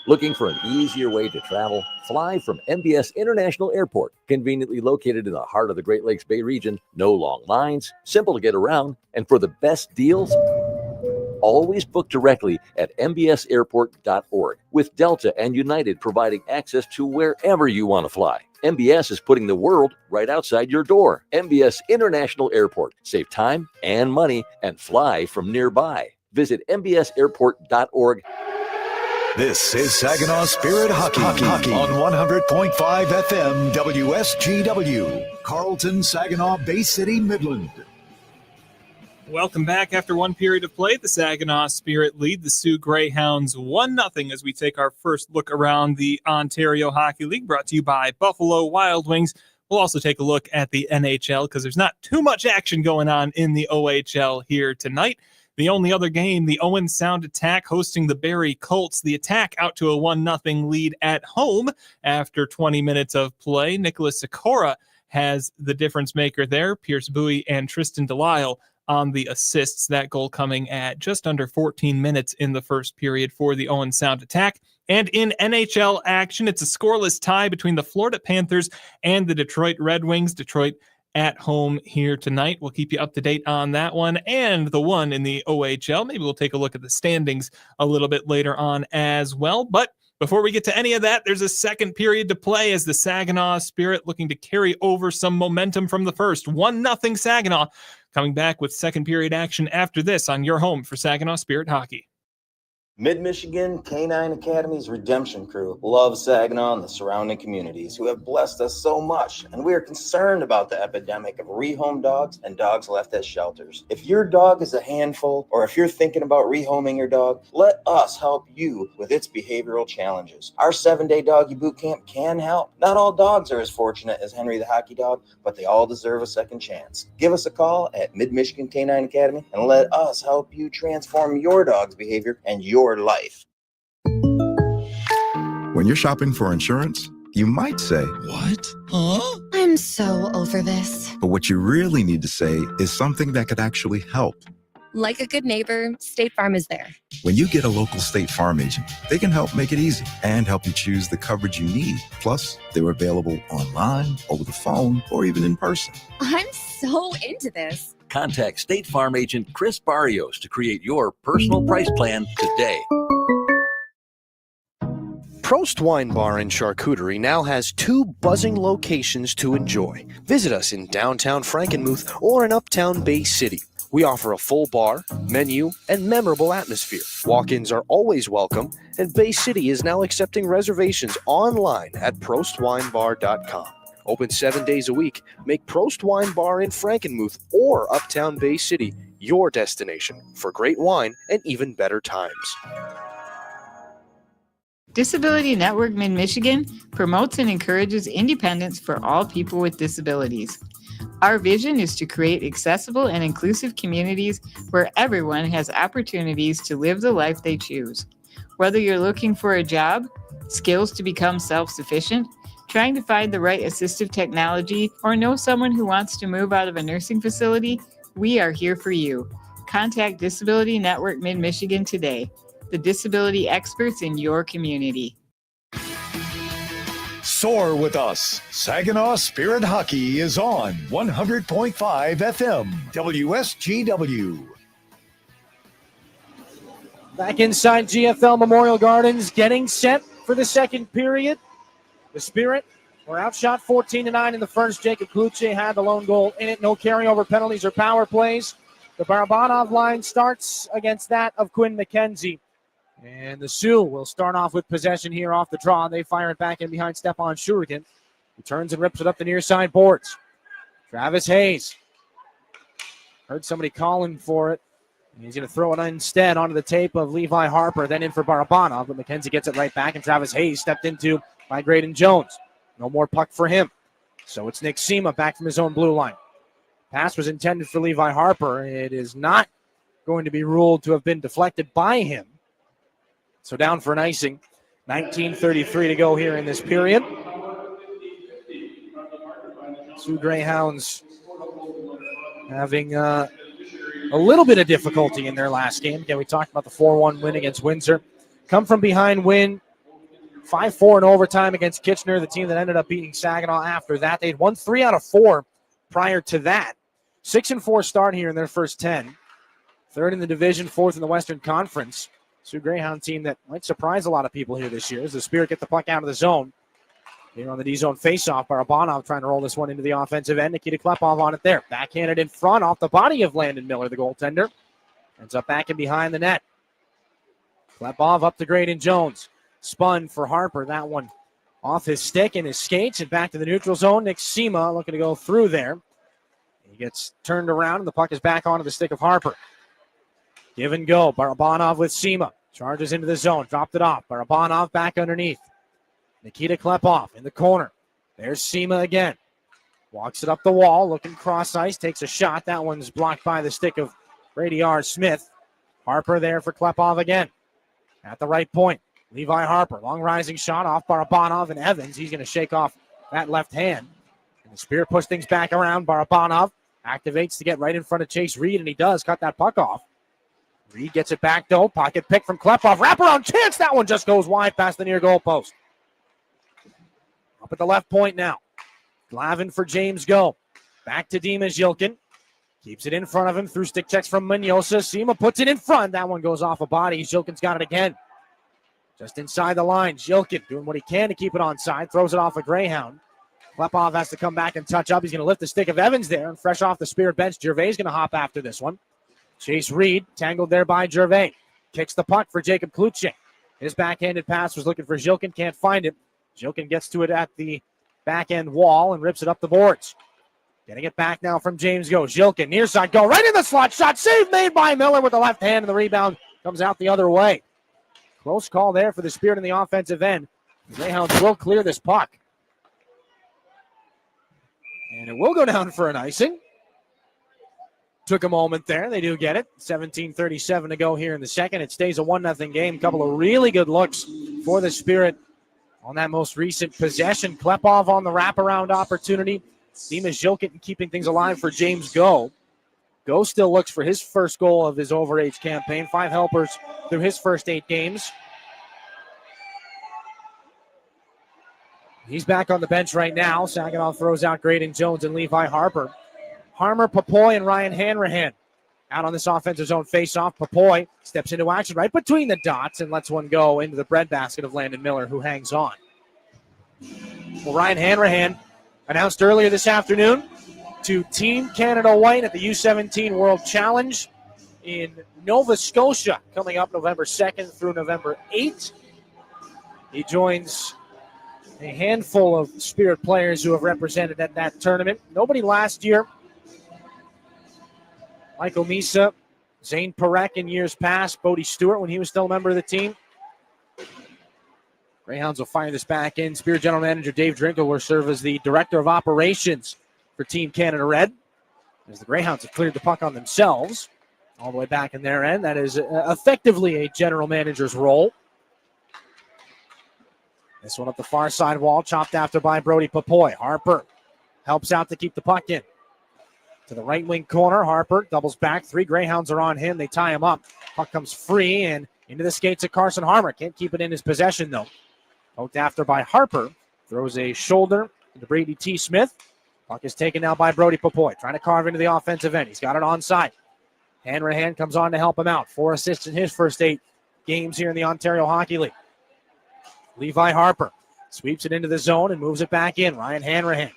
Looking for an easier way to travel? Fly from MBS International Airport, conveniently located in the heart of the Great Lakes Bay region. No long lines, simple to get around, and for the best deals, always book directly at mbsairport.org, with Delta and United providing access to wherever you want to fly. MBS is putting the world right outside your door. MBS International Airport. Save time and money and fly from nearby. Visit mbsairport.org.
This is Saginaw Spirit Hockey on 100.5 FM WSGW, Carlton, Saginaw, Bay City, Midland.
Welcome back. After one period of play, the Saginaw Spirit lead the Soo Greyhounds 1-0 as we take our first look around the Ontario Hockey League, brought to you by Buffalo Wild Wings. We'll also take a look at the NHL because there's not too much action going on in the OHL here tonight. The only other game, the Owen Sound Attack hosting the Barrie Colts. The Attack out to a 1-0 lead at home after 20 minutes of play. Nicholas Sikora has the difference maker there. Pierce Bowie and Tristan Delisle on the assists. That goal coming at just under 14 minutes in the first period for the Owen Sound Attack. And in NHL action, it's a scoreless tie between the Florida Panthers and the Detroit Red Wings. Detroit at home here tonight. We'll keep you up to date on that one and the one in the OHL. Maybe we'll take a look at the standings a little bit later on as well. But before we get to any of that, there's a second period to play as the Saginaw Spirit looking to carry over some momentum from the first. 1-0 Saginaw, coming back with second period action after this on your home for Saginaw Spirit Hockey.
Mid-Michigan Canine Academy's Redemption Crew loves Saginaw and the surrounding communities who have blessed us so much, and we are concerned about the epidemic of rehome dogs and dogs left at shelters. If your dog is a handful, or if you're thinking about rehoming your dog, let us help you with its behavioral challenges. Our 7-day doggy boot camp can help. Not all dogs are as fortunate as Henry the Hockey Dog, but they all deserve a second chance. Give us a call at Mid-Michigan Canine Academy and let us help you transform your dog's behavior and your life.
When you're shopping for insurance, you might say, "What? Huh?"
I'm so over this.
But what you really need to say is something that could actually help.
Like a good neighbor, State Farm is there.
When you get a local State Farm agent, they can help make it easy and help you choose the coverage you need. Plus, they're available online, over the phone, or even in person.
I'm so into this.
Contact State Farm agent Chris Barrios to create your personal price plan today.
Prost Wine Bar and Charcuterie now has 2 buzzing locations to enjoy. Visit us in downtown Frankenmuth or in uptown Bay City. We offer a full bar, menu, and memorable atmosphere. Walk-ins are always welcome, and Bay City is now accepting reservations online at prostwinebar.com. Open 7 days a week. Make Prost Wine Bar in Frankenmuth or uptown Bay City your destination for great wine and even better times.
Disability Network Mid-Michigan promotes and encourages independence for all people with disabilities. Our vision is to create accessible and inclusive communities where everyone has opportunities to live the life they choose. Whether you're looking for a job, skills to become self-sufficient, trying to find the right assistive technology, or know someone who wants to move out of a nursing facility, we are here for you. Contact Disability Network Mid-Michigan today, the disability experts in your community.
Soar with us. Saginaw Spirit Hockey is on 100.5 FM WSGW.
Back inside GFL Memorial Gardens, getting set for the second period. The Spirit were outshot 14-9 in the first. Jacob Kluche had the lone goal in it. No carryover penalties or power plays. The Barabanov line starts against that of Quinn McKenzie. And the Sioux will start off with possession here off the draw. They fire it back in behind Stepan Shurikin, who turns and rips it up the near side boards. Travis Hayes. Heard somebody calling for it. And he's going to throw it instead onto the tape of Levi Harper, then in for Barabanov. But McKenzie gets it right back, and Travis Hayes stepped into by Graydon Jones. No more puck for him. So it's Nick Sema back from his own blue line. Pass was intended for Levi Harper. It is not going to be ruled to have been deflected by him. So down for an icing. 19:33 to go here in this period. Soo Greyhounds having a little bit of difficulty in their last game. Again, we talked about the 4-1 win against Windsor. Come from behind win 5-4 in overtime against Kitchener, the team that ended up beating Saginaw after that. They'd won 3 out of 4 prior to that. 6-4 start here in their first 10. Third in the division, fourth in the Western Conference. Soo Greyhound team that might surprise a lot of people here this year as the Spirit get the puck out of the zone. Here on the D-zone faceoff, Barabanov trying to roll this one into the offensive end. Nikita Klepov on it there. Backhanded in front off the body of Landon Miller, the goaltender. Ends up back and behind the net. Klepov up to Graydon Jones. Spun for Harper. That one off his stick and his skates and back to the neutral zone. Nick Sema looking to go through there. He gets turned around and the puck is back onto the stick of Harper. Give and go. Barabanov with Sema. Charges into the zone. Dropped it off. Barabanov back underneath. Nikita Klepov in the corner. There's Sema again. Walks it up the wall. Looking cross ice. Takes a shot. That one's blocked by the stick of Brady R. Smith. Harper there for Klepov again. At the right point. Levi Harper. Long rising shot off Barabanov and Evans. He's going to shake off that left hand. And the Spirit push things back around. Barabanov activates to get right in front of Chase Reed, and he does cut that puck off. Reed gets it back, though. Pocket pick from Klepov. Wraparound chance. That one just goes wide past the near goal post. Up at the left point now. Glavin for James Go. Back to Dimas Yilkin. Keeps it in front of him through stick checks from Mignosa. Sema puts it in front. That one goes off a body. Yilkin's got it again. Just inside the line. Yilkin doing what he can to keep it onside. Throws it off a Greyhound. Klepov has to come back and touch up. He's going to lift the stick of Evans there. And fresh off the Spirit bench, Gervais is going to hop after this one. Chase Reed, tangled there by Gervais. Kicks the puck for Jacob Kluche. His backhanded pass was looking for Yilkin. Can't find it. Yilkin gets to it at the back end wall and rips it up the boards. Getting it back now from James Go. Yilkin, near side, go right in the slot. Shot save made by Miller with the left hand, and the rebound comes out the other way. Close call there for the Spirit in the offensive end. The Greyhounds will clear this puck. And it will go down for an icing. Took a moment there. They do get it. 17:37 to go here in the second. It stays a 1-0 game. Couple of really good looks for the Spirit on that most recent possession. Klepov on the wraparound opportunity. Dimas Yilkin keeping things alive for James Go. Go still looks for his first goal of his overage campaign. 5 helpers through his first 8 games. He's back on the bench right now. Saginaw throws out Graydon Jones and Levi Harper. Harmer, Papoy, and Ryan Hanrahan out on this offensive zone faceoff. Papoy steps into action right between the dots and lets one go into the breadbasket of Landon Miller, who hangs on. Well, Ryan Hanrahan announced earlier this afternoon to Team Canada White at the U17 World Challenge in Nova Scotia, coming up November 2nd through November 8th. He joins a handful of Spirit players who have represented at that tournament. Nobody last year. Michael Misa, Zane Parek in years past, Bodie Stewart when he was still a member of the team. Greyhounds will fire this back in. Spirit General Manager Dave Drinkel will serve as the Director of Operations for Team Canada Red, as the Greyhounds have cleared the puck on themselves all the way back in their end. That is effectively a general manager's role. This one up the far side wall, chopped after by Brody Papoy. Harper helps out to keep the puck in. To the right wing corner, Harper doubles back. 3 Greyhounds are on him. They tie him up. Puck comes free and into the skates of Carson Harmer. Can't keep it in his possession, though. Poked after by Harper. Throws a shoulder into Brady T. Smith. Puck is taken now by Brody Papoy. Trying to carve into the offensive end. He's got it onside. Hanrahan comes on to help him out. 4 assists in his first 8 games here in the Ontario Hockey League. Levi Harper sweeps it into the zone and moves it back in. Ryan Hanrahan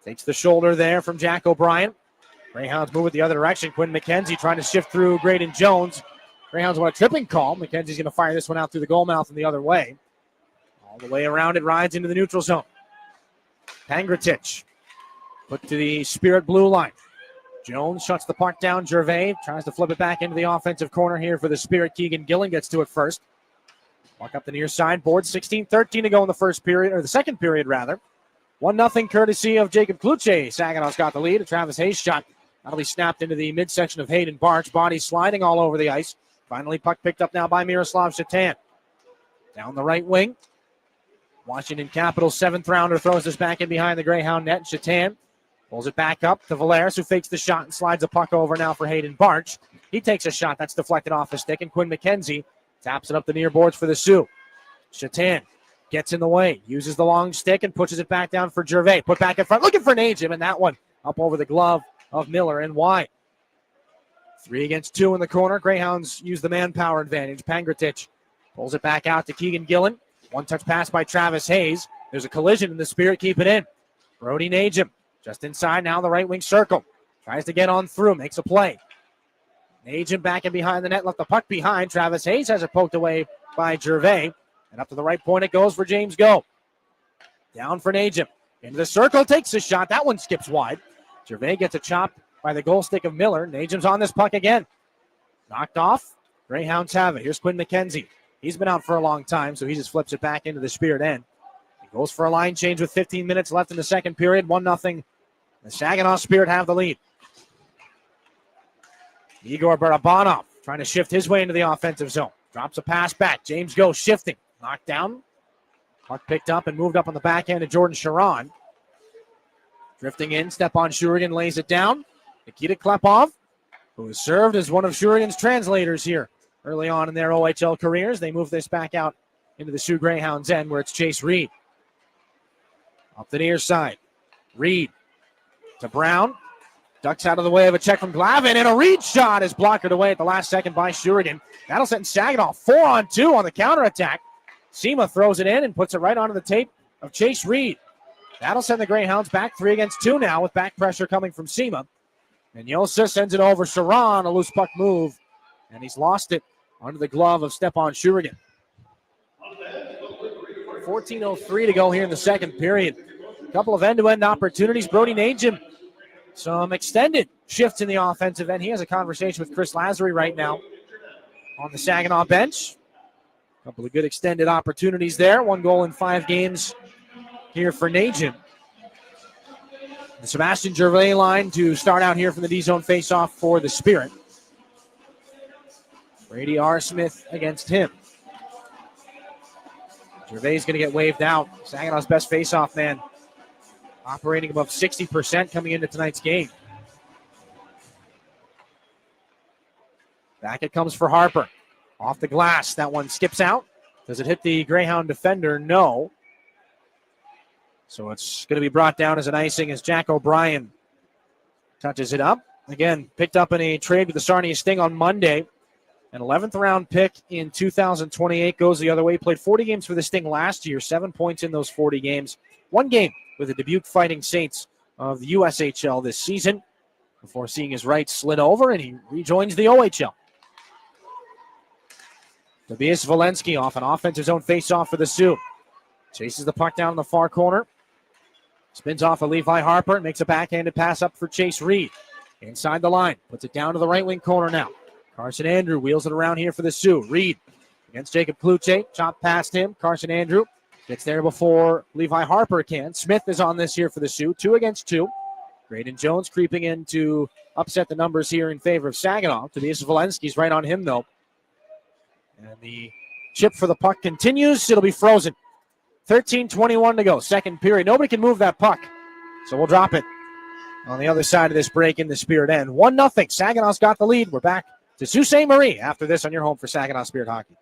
takes the shoulder there from Jack O'Brien. Greyhounds move it the other direction. Quinn McKenzie trying to shift through Graydon Jones. Greyhounds want a tripping call. McKenzie's going to fire this one out through the goal mouth and the other way. All the way around it, rides into the neutral zone. Pangratich put to the Spirit blue line. Jones shuts the puck down. Gervais tries to flip it back into the offensive corner here for the Spirit. Keegan Gillen gets to it first. Walk up the near side. Board 16-13 to go in the first period, or the second period rather. 1-0 courtesy of Jacob Kluche. Saginaw's got the lead. A Travis Hayes shot. That'll be snapped into the midsection of Hayden Barch. Body sliding all over the ice. Finally, puck picked up now by Miroslav Shatan. Down the right wing. Washington Capitals 7th rounder throws this back in behind the Greyhound net. Shatan pulls it back up to Valeris, who fakes the shot and slides a puck over now for Hayden Barch. He takes a shot. That's deflected off the stick, and Quinn McKenzie taps it up the near boards for the Sioux. Shatan gets in the way, uses the long stick and pushes it back down for Gervais. Put back in front, looking for Najim, and that one up over the glove of Miller and wide. 3 against 2 in the corner. Greyhounds use the manpower advantage. Pangratich pulls it back out to Keegan Gillen. One-touch pass by Travis Hayes. There's a collision in the Spirit. Keep it in. Brody Najim just inside now the right wing circle. Tries to get on through. Makes a play. Najim back in behind the net. Left the puck behind. Travis Hayes has it poked away by Gervais. And up to the right point it goes for James Go. Down for Najim. Into the circle. Takes a shot. That one skips wide. Gervais gets a chop by the goal stick of Miller. Najim's on this puck again. Knocked off. Greyhounds have it. Here's Quinn McKenzie. He's been out for a long time, so he just flips it back into the Spirit end. He goes for a line change with 15 minutes left in the second period. 1-0. The Saginaw Spirit have the lead. Igor Barabanov trying to shift his way into the offensive zone. Drops a pass back. James Go shifting. Knocked down. Puck picked up and moved up on the backhand of Jordan Sharon. Drifting in. Stepan Shurigan lays it down. Nikita Klepov, who has served as one of Shurigan's translators here early on in their OHL careers. They move this back out into the Soo Greyhounds end where it's Chase Reed. Up the near side. Reed to Brown. Ducks out of the way of a check from Glavin, and a Reed shot is blocked away at the last second by Shurigan. That'll send Saginaw 4-on-2 on the counterattack. Sema throws it in and puts it right onto the tape of Chase Reed. That'll send the Greyhounds back 3 against 2 now with back pressure coming from Sema. And Yosa sends it over. Sharon, a loose puck move, and he's lost it under the glove of Stepan Shurigan. 14:03 to go here in the second period. A couple of end-to-end opportunities. Brody Najim, some extended shifts in the offensive end. He has a conversation with Chris Lazary right now on the Saginaw bench. A couple of good extended opportunities there. 1 goal in 5 games here for Najim. The Sebastian Gervais line to start out here from the D-zone faceoff for the Spirit. Brady R. Smith against him. Gervais is going to get waved out. Saginaw's best faceoff man, operating above 60% coming into tonight's game. Back it comes for Harper. Off the glass. That one skips out. Does it hit the Greyhound defender? No. So it's going to be brought down as an icing as Jack O'Brien touches it up. Again, picked up in a trade with the Sarnia Sting on Monday. An 11th round pick in 2028 goes the other way. Played 40 games for the Sting last year. 7 points in those 40 games. 1 game with the Dubuque Fighting Saints of the USHL this season before seeing his rights slid over, and he rejoins the OHL. Tobias Valensky off an offensive zone faceoff for the Sioux. Chases the puck down in the far corner. Spins off of Levi Harper and makes a backhanded pass up for Chase Reed. Inside the line. Puts it down to the right wing corner now. Carson Andrew wheels it around here for the Sioux. Reed against Jacob Kluche. Chop past him. Carson Andrew gets there before Levi Harper can. Smith is on this here for the Sioux. 2 against 2. Graydon Jones creeping in to upset the numbers here in favor of Saginaw. Tobias Valensky's right on him, though. And the chip for the puck continues. It'll be frozen. 13:21 to go. Second period. Nobody can move that puck. So we'll drop it on the other side of this break in the Spirit end. 1-0. Saginaw's got the lead. We're back to Sault Ste. Marie after this on your home for Saginaw Spirit Hockey.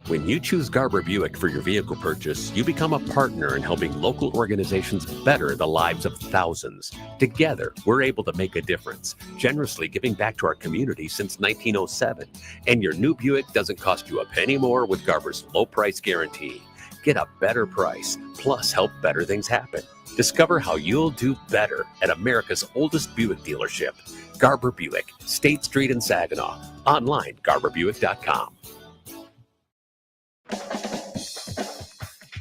When you choose Garber Buick for your vehicle purchase, you become a partner in helping local organizations better the lives of thousands. Together, we're able to make a difference, generously giving back to our community since 1907. And your new Buick doesn't cost you a penny more with Garber's low price guarantee. Get a better price, plus help better things happen. Discover how you'll do better at America's oldest Buick dealership, Garber Buick, State Street in Saginaw. Online, garberbuick.com.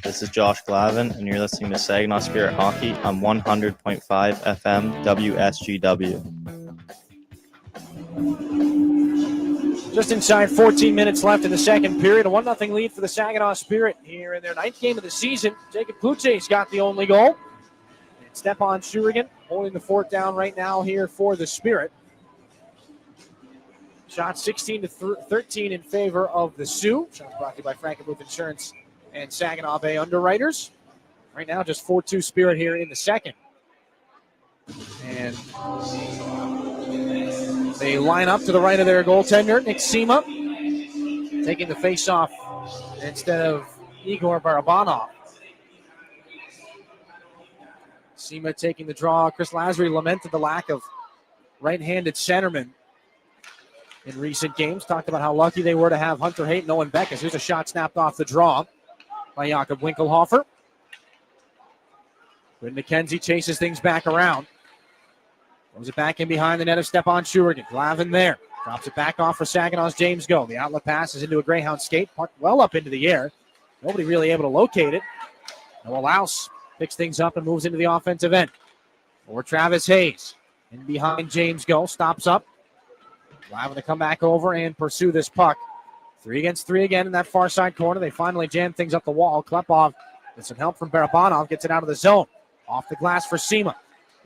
This is Josh Glavin, and you're listening to Saginaw Spirit Hockey on 100.5 FM WSGW.
Just inside 14 minutes left in the second period. A 1-0 lead for the Saginaw Spirit here in their 9th game of the season. Jacob Kluche's got the only goal. And Stepan Shurigan holding the fort down right now here for the Spirit. Shot 16-13 in favor of the Sioux. Shots brought to you by Frankenmuth Insurance and Saginaw Bay Underwriters. Right now, just 4-2 Spirit here in the second. And they line up to the right of their goaltender, Nick Sema, taking the face-off instead of Igor Barabanov. SEMA taking the draw. Chris Lazary lamented the lack of right-handed centermen in recent games. Talked about how lucky they were to have Hunter Haight and Owen Beckes. Here's a shot snapped off the draw by Jakob Winkelhofer. Quinn McKenzie chases things back around. Throws it back in behind the net of Stepan Shurigan. Glavin there. Drops it back off for Saginaw's James Go. The outlet pass is into a Greyhound skate. Puck well up into the air. Nobody really able to locate it. Noah Laus picks things up and moves into the offensive end. For Travis Hayes. In behind James Go. Stops up. Glavin to come back over and pursue this puck. 3 against 3 again in that far side corner. They finally jam things up the wall. Klepov with some help from Barabanov. Gets it out of the zone. Off the glass for SEMA.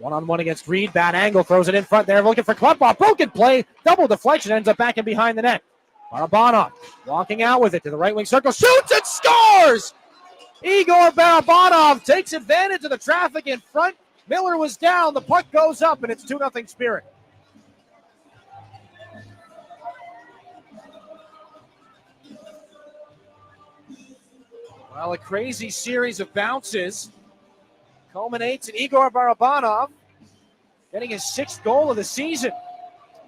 1-on-1 against Reed. Bad angle. Throws it in front there. Looking for Klepov. Broken play. Double deflection. Ends up back in behind the net. Barabanov walking out with it to the right wing circle. Shoots and scores! Igor Barabanov takes advantage of the traffic in front. Miller was down. The puck goes up, and it's 2-0 Spirit. Well, a crazy series of bounces culminates in Igor Barabanov getting his 6th goal of the season.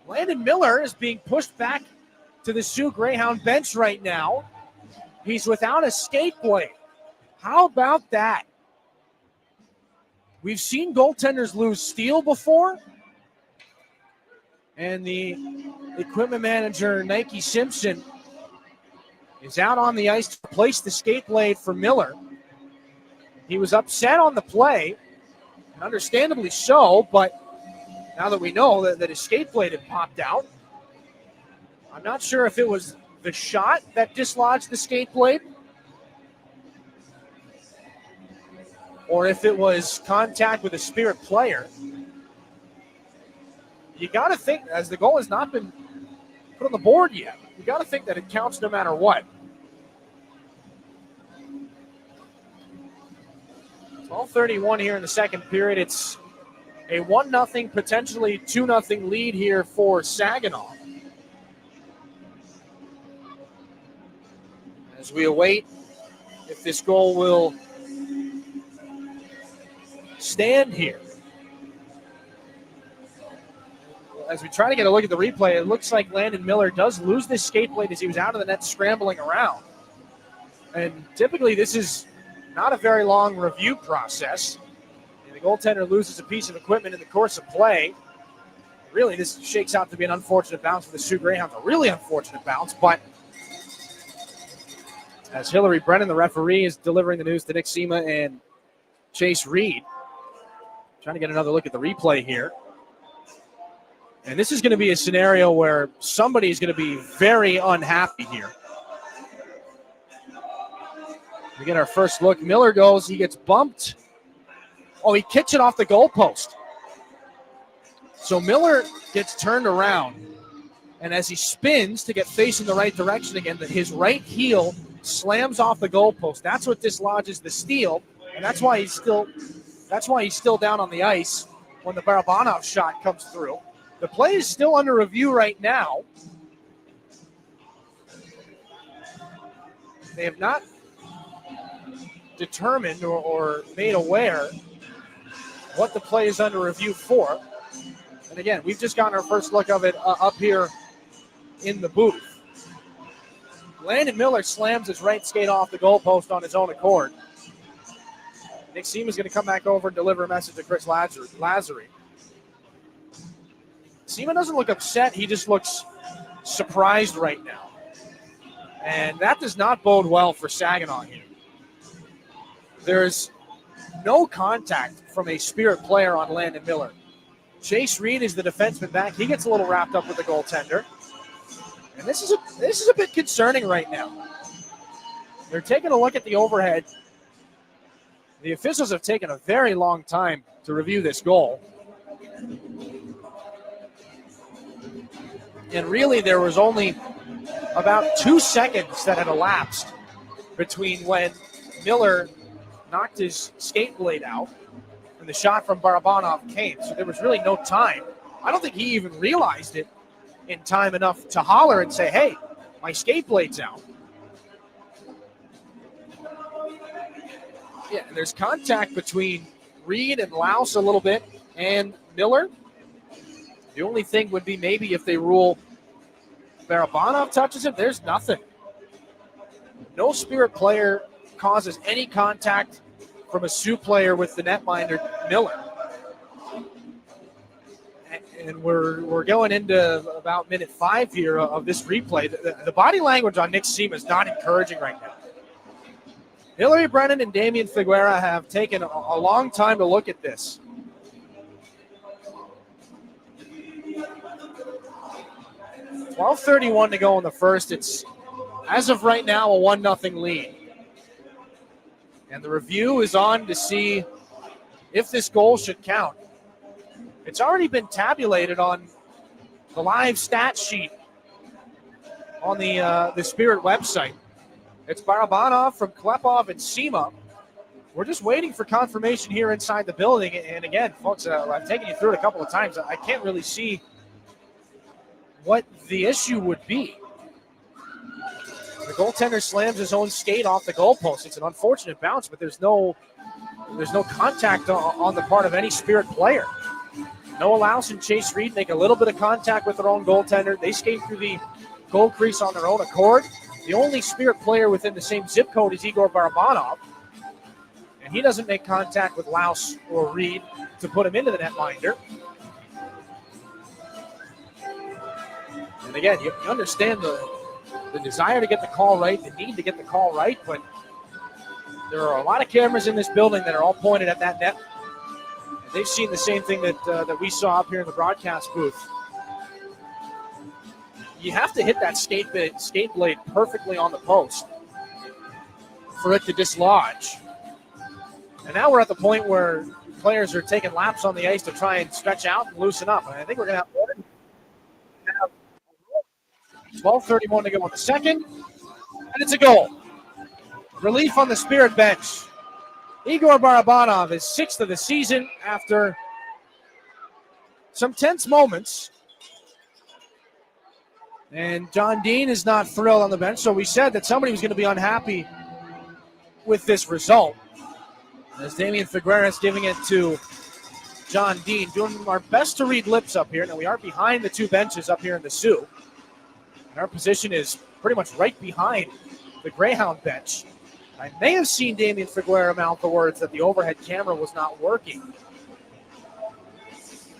Landon Miller is being pushed back to the Soo Greyhound bench right now. He's without a skate blade. How about that? We've seen goaltenders lose steel before. And the equipment manager, Nike Simpson, is out on the ice to replace the skate blade for Miller. He was upset on the play, and understandably so, but now that we know that his skate blade had popped out, I'm not sure if it was the shot that dislodged the skate blade or if it was contact with a Spirit player. You got to think, as the goal has not been put on the board yet, you got to think that it counts no matter what. 12:31 here in the second period. It's a 1-0, potentially 2-0 lead here for Saginaw. As we await if this goal will stand here. As we try to get a look at the replay, it looks like Landon Miller does lose this skate blade as he was out of the net scrambling around. And typically this is not a very long review process. And the goaltender loses a piece of equipment in the course of play. Really, this shakes out to be an unfortunate bounce for the Soo Greyhounds, a really unfortunate bounce. But as Hillary Brennan, the referee, is delivering the news to Nick SEMA and Chase Reed. Trying to get another look at the replay here. And this is going to be a scenario where somebody is going to be very unhappy here. We get our first look. Miller goes. He gets bumped. Oh, he kicks it off the goalpost. So Miller gets turned around. And as he spins to get facing the right direction again, his right heel slams off the goalpost. That's what dislodges the steal. And that's why he's still down on the ice when the Barabanov shot comes through. The play is still under review right now. They have not determined or made aware what the play is under review for. And again, we've just gotten our first look of it up here in the booth. Landon Miller slams his right skate off the goalpost on his own accord. Nick SEMA is going to come back over and deliver a message to Chris Lazary. SEMA doesn't look upset. He just looks surprised right now. And that does not bode well for Saginaw here. There's no contact from a Spirit player on Landon Miller. Chase Reed is the defenseman back. He gets a little wrapped up with the goaltender. And this is a bit concerning right now. They're taking a look at the overhead. The officials have taken a very long time to review this goal. And really, there was only about 2 seconds that had elapsed between when Miller knocked his skate blade out and the shot from Barabanov came. So there was really no time. I don't think he even realized it in time enough to holler and say, hey, my skate blade's out. Yeah, and there's contact between Reed and Louse a little bit, and Miller. The only thing would be maybe if they rule Barabanov touches him, there's nothing. No Spirit player causes any contact from a Sioux player with the netminder, Miller. And we're going into about minute 5 here of this replay. The body language on Nick Seema is not encouraging right now. Hillary Brennan and Damian Figuera have taken a long time to look at this. .12:31 to go in the first. It's, as of right now, a 1-0 lead. And the review is on to see if this goal should count. It's already been tabulated on the live stat sheet on the Spirit website. It's Barabanov from Klepov and Seema. We're just waiting for confirmation here inside the building. And again, folks, I've taken you through it a couple of times. I can't really see what the issue would be. The goaltender slams his own skate off the goalpost. It's an unfortunate bounce, but there's no contact on the part of any Spirit player. Noah Louse and Chase Reed make a little bit of contact with their own goaltender. They skate through the goal crease on their own accord. The only Spirit player within the same zip code is Igor Barabanov, and he doesn't make contact with Louse or Reed to put him into the netminder. And again, you understand the desire to get the call right, the need to get the call right, but there are a lot of cameras in this building that are all pointed at that net. And they've seen the same thing that we saw up here in the broadcast booth. You have to hit that skate blade perfectly on the post for it to dislodge. And now we're at the point where players are taking laps on the ice to try and stretch out and loosen up. And I think we're going to have 12:31 to go in the second, and it's a goal. Relief on the Spirit bench. Igor Barabanov is 6th of the season after some tense moments. And John Dean is not thrilled on the bench, so we said that somebody was going to be unhappy with this result. As Damian Figuera is giving it to John Dean, doing our best to read lips up here. Now, we are behind the two benches up here in the Sioux. And our position is pretty much right behind the Greyhound bench. I may have seen Damian Figuera mouth the words that the overhead camera was not working.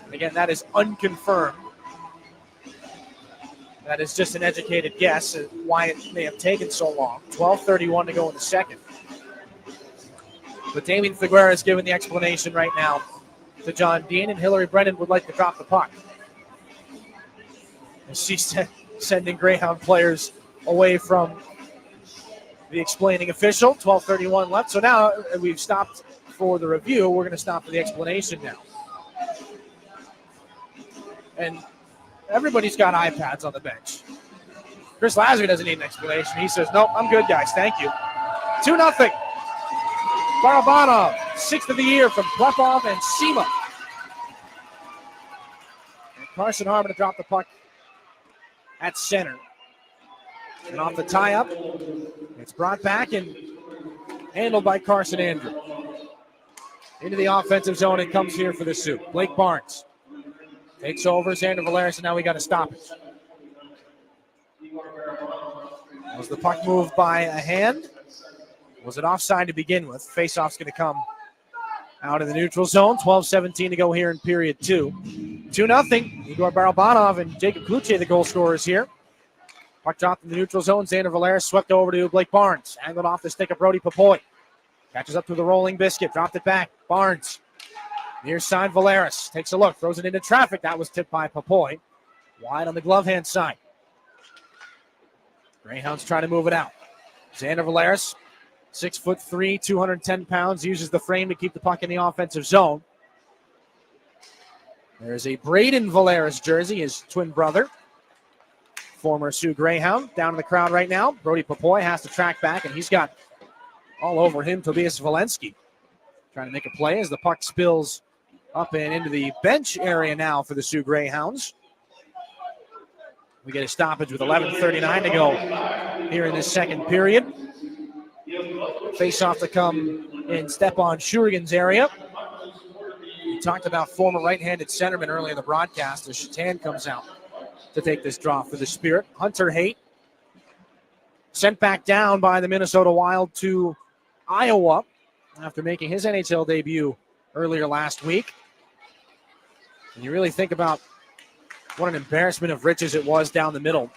And again, that is unconfirmed. That is just an educated guess at why it may have taken so long. 12:31 to go in the second. But Damian Figuera is giving the explanation right now to John Dean, and Hillary Brennan would like to drop the puck. And she's sending Greyhound players away from the explaining official. 12:31 left. So now we've stopped for the review. We're going to stop for the explanation now. And everybody's got iPads on the bench. Chris Lazary doesn't need an explanation. He says, nope, I'm good, guys. Thank you. 2-0. Barabanov, 6th of the year from Klepov and Seema. And Carson Harmon to drop the puck at center. And off the tie-up, it's brought back and handled by Carson Andrew. Into the offensive zone it comes here for the Sioux. Blake Barnes takes over. Xander Valeris, and now we got to stop it. Was the puck moved by a hand? Was it offside to begin with? Faceoff's going to come out of the neutral zone. 12:17 to go here in period 2. 2-0. Igor Barabanov and Jacob Cloutier, the goal scorers here. Puck dropped in the neutral zone. Xander Valeris swept over to Blake Barnes. Angled off the stick of Brody Papoy. Catches up to the rolling biscuit. Dropped it back. Barnes. Near side, Valeris. Takes a look. Throws it into traffic. That was tipped by Papoy. Wide on the glove hand side. Greyhounds trying to move it out. Xander Valeris, 6'3", 210 pounds, uses the frame to keep the puck in the offensive zone. There's a Braden Valeris jersey, his twin brother, former Soo Greyhound, down in the crowd right now. Brody Papoy has to track back, and he's got all over him Tobias Walensky trying to make a play as the puck spills up and into the bench area now for the Soo Greyhounds. We get a stoppage with 11:39 to go here in this second period. Face-off to come in Stepan Shurigan's area. We talked about former right-handed centerman earlier in the broadcast as Shatan comes out to take this draw for the Spirit. Hunter Haight sent back down by the Minnesota Wild to Iowa after making his NHL debut earlier last week. And you really think about what an embarrassment of riches it was down the middle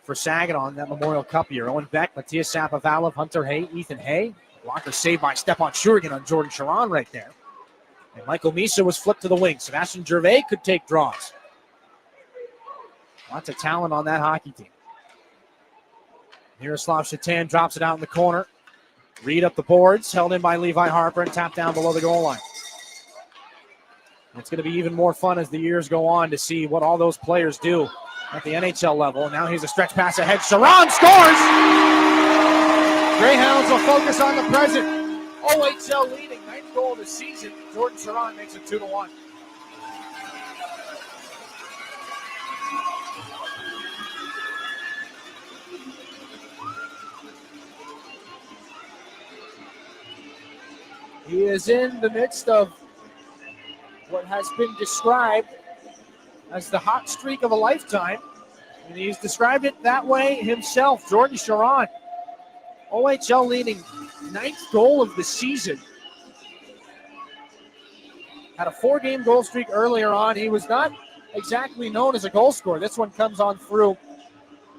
for Saginaw in that Memorial Cup year. Owen Beck, Matthias Sapovalov, Hunter Haight, Ethan Hay. Blocker saved by Stepan Shurigan on Jordan Sharon right there. And Michael Misa was flipped to the wing. Sebastian Gervais could take draws. Lots of talent on that hockey team. Miroslav Shatan drops it out in the corner. Reed up the boards, held in by Levi Harper and tapped down below the goal line. It's going to be even more fun as the years go on to see what all those players do at the NHL level. And now here's a stretch pass ahead. Sharon scores! Greyhounds will focus on the present. OHL leading, 9th goal of the season. Jordan Sharon makes it 2-1. He is in the midst of what has been described as the hot streak of a lifetime. And he's described it that way himself. Jordan Sharon, OHL leading, 9th goal of the season. Had a 4-game goal streak earlier on. He was not exactly known as a goal scorer. This one comes on through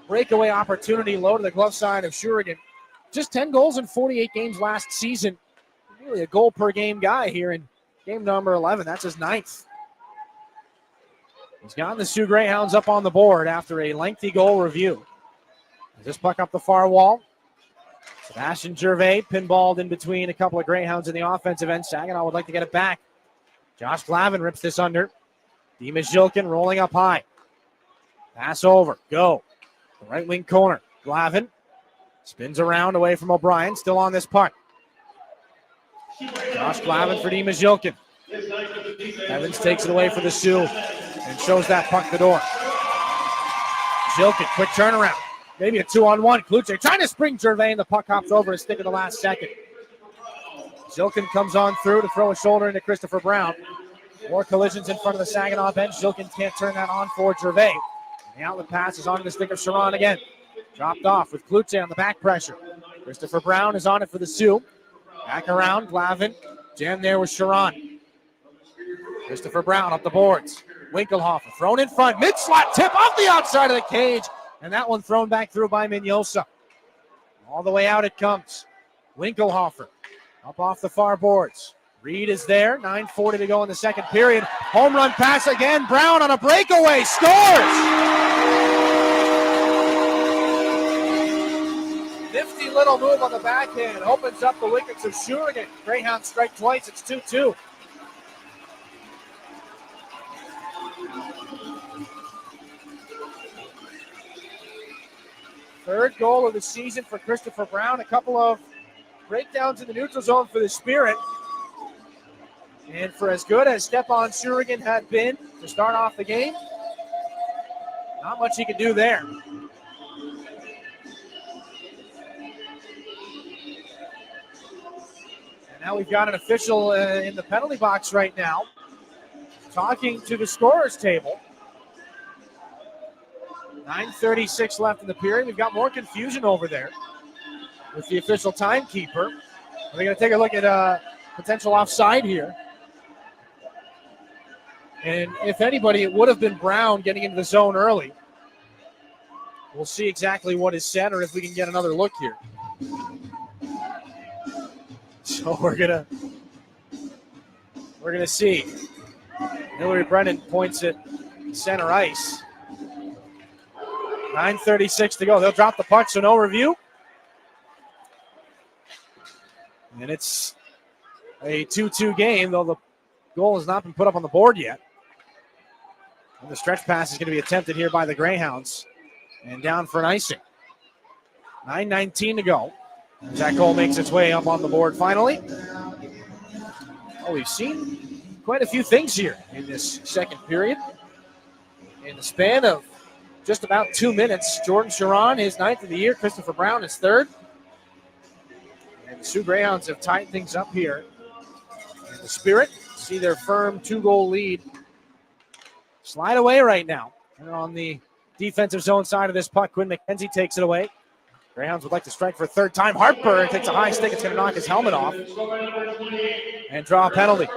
breakaway opportunity, low to the glove side of Shurigan. Just 10 goals in 48 games last season. Really a goal per game guy here in game number 11. That's his 9th. He's gotten the Soo Greyhounds up on the board after a lengthy goal review. This puck up the far wall. Sebastian Gervais pinballed in between a couple of Greyhounds in the offensive end. Saginaw would like to get it back. Josh Glavin rips this under. Dima Zhilkin rolling up high. Pass over. Go. The right wing corner. Glavin spins around away from O'Brien. Still on this puck. Josh Glavin for Dima Zhilkin. Evans takes it away for the Sioux and shows that puck the door. Zhilkin, quick turnaround. Maybe a 2-on-1. Kluche trying to spring Gervais, and the puck hops over his stick in the last second. Zhilkin comes on through to throw a shoulder into Christopher Brown. More collisions in front of the Saginaw bench. Zhilkin can't turn that on for Gervais. The outlet pass is onto the stick of Sharon again. Dropped off with Kluche on the back pressure. Christopher Brown is on it for the Sioux. Back around, Glavin. Jammed there with Sharon. Christopher Brown up the boards. Winkelhofer thrown in front. Mid-slot tip off the outside of the cage. And that one thrown back through by Mignosa. All the way out it comes. Winkelhofer up off the far boards. Reed is there. 9:40 to go in the second period. Home run pass again. Brown on a breakaway. Scores! Nifty little move on the backhand. Opens up the wickets of Shurigan. Greyhounds strike twice. It's 2-2. Third goal of the season for Christopher Brown. A couple of breakdowns in the neutral zone for the Spirit. And for as good as Stepan Shurigan had been to start off the game, not much he could do there. And now we've got an official in the penalty box right now, talking to the scorer's table. 9:36 left in the period. We've got more confusion over there with the official timekeeper. We're going to take a look at potential offside here. And if anybody, it would have been Brown getting into the zone early. We'll see exactly what is said or if we can get another look here. So we're gonna see. Hillary Brennan points at center ice. 9:36 to go. They'll drop the puck, so no review. And it's a 2-2 game, though the goal has not been put up on the board yet. And the stretch pass is going to be attempted here by the Greyhounds. And down for an icing. 9:19 to go. As that goal makes its way up on the board finally. Oh, we've seen quite a few things here in this second period. In the span of just about 2 minutes, Jordan Sharon, his 9th of the year. Christopher Brown, his 3rd. And The Soo Greyhounds have tied things up here. And the Spirit see their firm 2-goal lead slide away right now. They're on the defensive zone side of this puck. Quinn McKenzie takes it away. Greyhounds would like to strike for a third time. Harper takes a high stick. It's going to knock his helmet off and draw a penalty.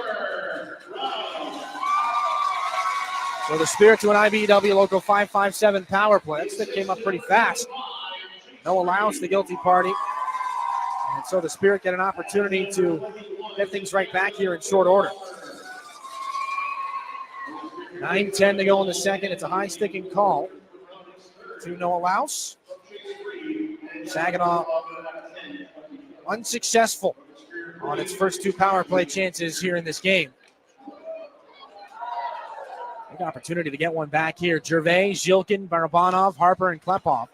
So the Spirit to an IBEW Local 557 power play. That stick came up pretty fast. No allowance to the guilty party. And so the Spirit get an opportunity to get things right back here in short order. 9:10 to go in the second. It's a high-sticking call to Noah Louse. Saginaw unsuccessful on its first 2 power play chances here in this game. Big opportunity to get one back here. Gervais, Zhilkin, Barabanov, Harper, and Klepov.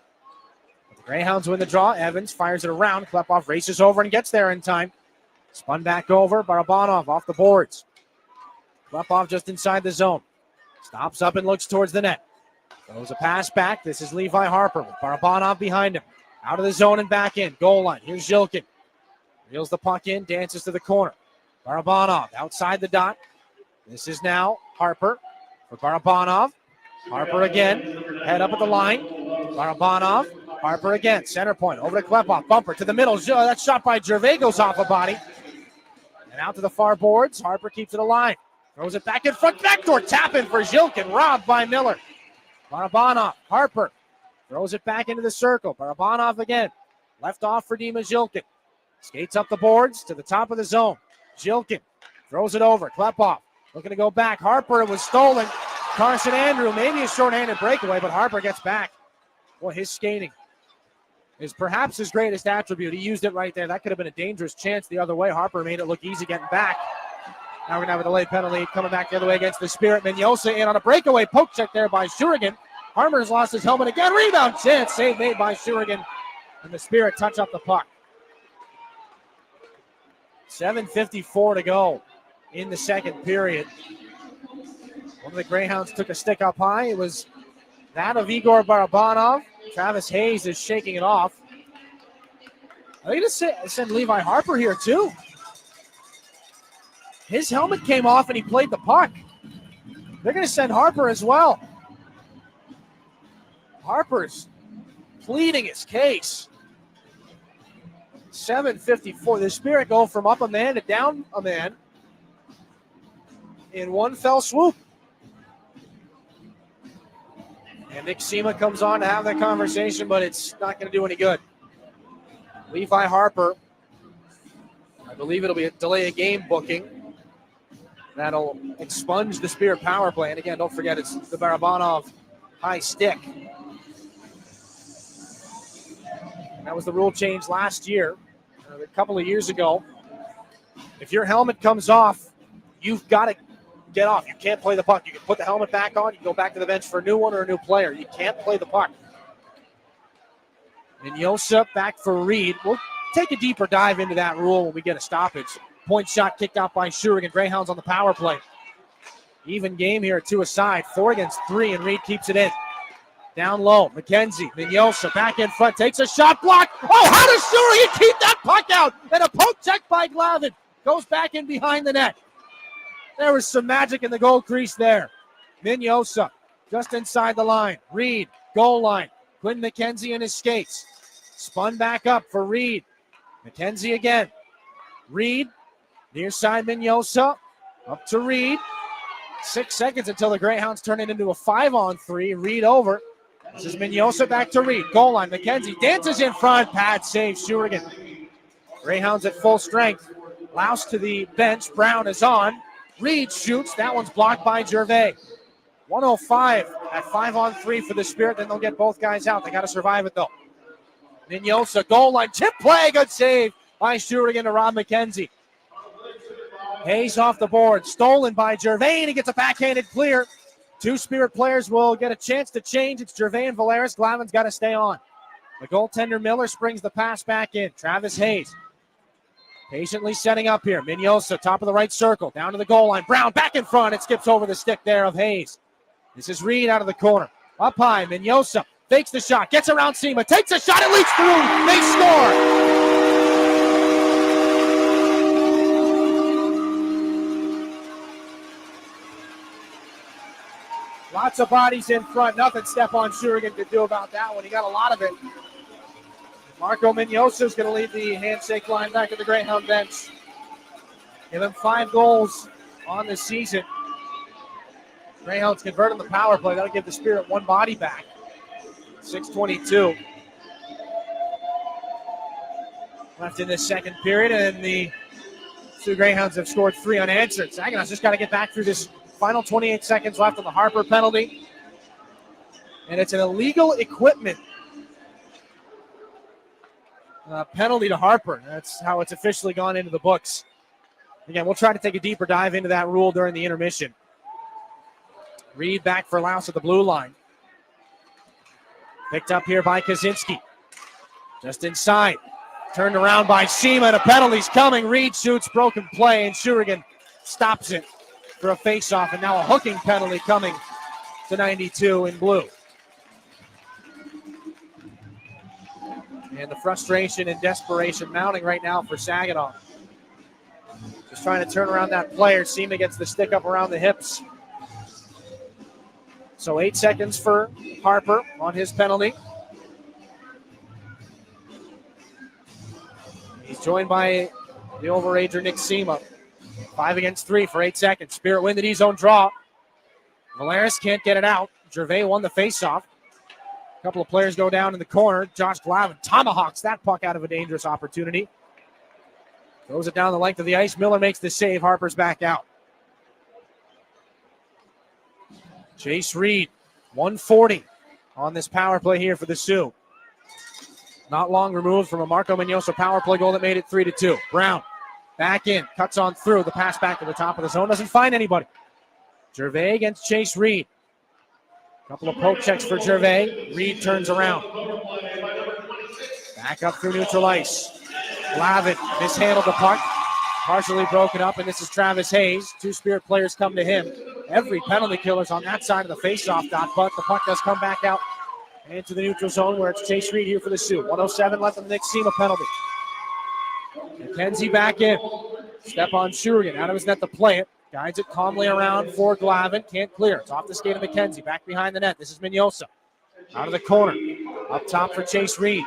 The Greyhounds win the draw. Evans fires it around. Klepov races over and gets there in time. Spun back over. Barabanov off the boards. Klepov just inside the zone. Stops up and looks towards the net. Throws a pass back. This is Levi Harper with Barabanov behind him. Out of the zone and back in. Goal line. Here's Zhilkin. Reels the puck in. Dances to the corner. Barabanov outside the dot. This is now Harper for Barabanov. Harper again. Head up at the line. Barabanov. Harper again. Center point. Over to Klepov. Bumper to the middle. That shot by Gervais goes off a body. And out to the far boards. Harper keeps it alive. Throws it back in front. Backdoor tap in for Zhilkin. Robbed by Miller. Barabanov. Harper. Throws it back into the circle. Barabanov again. Left off for Dima Zhilkin. Skates up the boards to the top of the zone. Zhilkin throws it over. Klepov looking to go back. Harper, it was stolen. Carson Andrew, maybe a shorthanded breakaway, but Harper gets back. Boy, his skating is perhaps his greatest attribute. He used it right there. That could have been a dangerous chance the other way. Harper made it look easy getting back. Now we're going to have a delayed penalty coming back the other way against the Spirit. Mignosa in on a breakaway. Poke check there by Shurigan. Harmer's lost his helmet again. Rebound chance. Save made by Shurigan. And the Spirit touch up the puck. 7:54 to go in the second period. One of the Greyhounds took a stick up high. It was that of Igor Barabanov. Travis Hayes is shaking it off. Are they going to send Levi Harper here too? His helmet came off and he played the puck. They're going to send Harper as well. Harper's pleading his case. 7:54. The Spirit go from up a man to down a man in one fell swoop. And Nick Sema comes on to have that conversation, but it's not going to do any good. Levi Harper, I believe it'll be a delay of game booking. That'll expunge the Spirit power play. And again, don't forget, it's the Barabanov high stick. And that was the rule change last year, a couple of years ago. If your helmet comes off, you've got to get off. You can't play the puck. You can put the helmet back on. You go back to the bench for a new one or a new player. You can't play the puck. Mignosa back for Reed. We'll take a deeper dive into that rule when we get a stoppage. Point shot kicked out by Shurigan. Greyhounds on the power play. Even game here at 2 aside. 4 against 3, and Reed keeps it in. Down low, McKenzie, Mignosa back in front, takes a shot, blocked. Oh, how does Shurigan keep that puck out? And a poke check by Glavin. Goes back in behind the net. There was some magic in the goal crease there. Mignosa just inside the line. Reed, goal line. Quinn McKenzie in his skates. Spun back up for Reed. McKenzie again. Reed, near side Mignosa. Up to Reed. 6 seconds until the Greyhounds turn it into a 5-on-3. Reed over. This is Mignosa back to Reed. Goal line. McKenzie dances in front. Pad saves Shurigan. Greyhounds at full strength. Louse to the bench. Brown is on. Reed shoots. That one's blocked by Gervais. 105 at 5-on-3 for the Spirit. Then they'll get both guys out. They got to survive it, though. Mignosa, goal line. Chip play. Good save by Shurigan to Rob McKenzie. Hayes off the board. Stolen by Gervais. He gets a backhanded clear. 2 Spirit players will get a chance to change. It's Gervais and Valeris. Glavin's got to stay on. The goaltender Miller springs the pass back in. Travis Hayes patiently setting up here. Mignosa, top of the right circle, down to the goal line. Brown back in front. It skips over the stick there of Hayes. This is Reed out of the corner. Up high, Mignosa fakes the shot, gets around Sema, takes a shot, it leaks through. They score. Lots of bodies in front. Nothing Stephon Shurigan could do about that one. He got a lot of it. Marco Mignosa is going to lead the handshake line back at the Greyhound bench. Give him 5 goals on the season. Greyhounds convert on the power play. That'll give the Spirit 1 body back. 6:22 left in this second period, and the Soo Greyhounds have scored 3 unanswered. Saginaw's just got to get back through this final 28 seconds left on the Harper penalty. And it's an illegal equipment penalty to Harper. That's how it's officially gone into the books. Again, we'll try to take a deeper dive into that rule during the intermission. Reed back for Laus at the blue line. Picked up here by Kaczynski. Just inside. Turned around by Seema, and a penalty's coming. Reed shoots, broken play, and Shurigan stops it for a face-off, and now a hooking penalty coming to 92 in blue. And the frustration and desperation mounting right now for Saginaw. Just trying to turn around that player. Seema gets the stick up around the hips. So 8 seconds for Harper on his penalty. He's joined by the overager Nick Seema. 5 against 3 for 8 seconds. Spirit win the D-zone draw. Valeris can't get it out. Gervais won the faceoff. A couple of players go down in the corner. Josh Glavin tomahawks that puck out of a dangerous opportunity. Throws it down the length of the ice. Miller makes the save. Harper's back out. Chase Reed, 140 on this power play here for the Sioux. Not long removed from a Marco Mignosa power play goal that made it 3-2. Brown back in, cuts on through. The pass back to the top of the zone. Doesn't find anybody. Gervais against Chase Reed. Couple of poke checks for Gervais. Reed turns around. Back up through neutral ice. Glavin mishandled the puck. Partially broken up, and this is Travis Hayes. 2 Spirit players come to him. Every penalty killer's on that side of the faceoff dot, but the puck does come back out into the neutral zone where it's Chase Reed here for the Sioux. 1:07 left on the Nick Seema penalty. McKenzie back in. Stephon Shurigan out of his net to play it. Guides it calmly around for Glavin. Can't clear. It's off the skate of McKenzie. Back behind the net. This is Mignosa. Out of the corner. Up top for Chase Reed.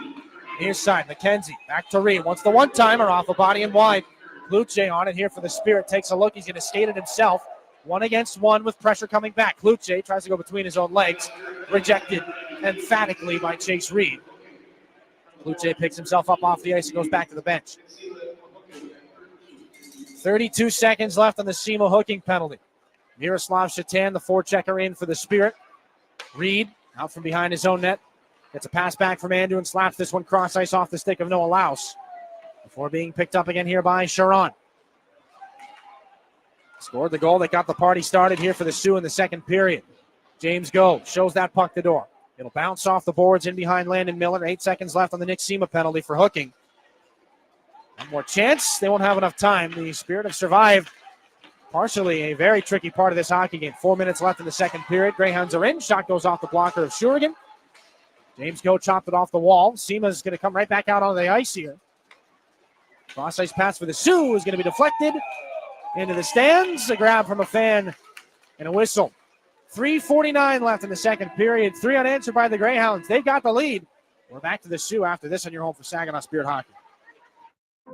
Near side. McKenzie. Back to Reed. Wants the one-timer off a body and wide. Kluche on it here for the Spirit. Takes a look. He's going to skate it himself. 1 against 1 with pressure coming back. Kluche tries to go between his own legs. Rejected emphatically by Chase Reed. Kluche picks himself up off the ice and goes back to the bench. 32 seconds left on the Seema hooking penalty. Miroslav Shatan, the forechecker, in for the Spirit. Reed out from behind his own net. Gets a pass back from Andu and slaps this one cross ice off the stick of Noah Laus. Before being picked up again here by Sharon. Scored the goal that got the party started here for the Sioux in the second period. James Go shows that puck the door. It'll bounce off the boards in behind Landon Miller. 8 seconds left on the Nick Seema penalty for hooking. One more chance. They won't have enough time. The Spirit have survived partially a very tricky part of this hockey game. 4 minutes left in the second period. Greyhounds are in. Shot goes off the blocker of Shurigan. James Go chopped it off the wall. Seema's going to come right back out on the ice here. Cross ice pass for the Sioux is going to be deflected into the stands. A grab from a fan and a whistle. 3:49 left in the second period. 3 unanswered by the Greyhounds. They've got the lead. We're back to the Sioux after this on your home for Saginaw Spirit Hockey.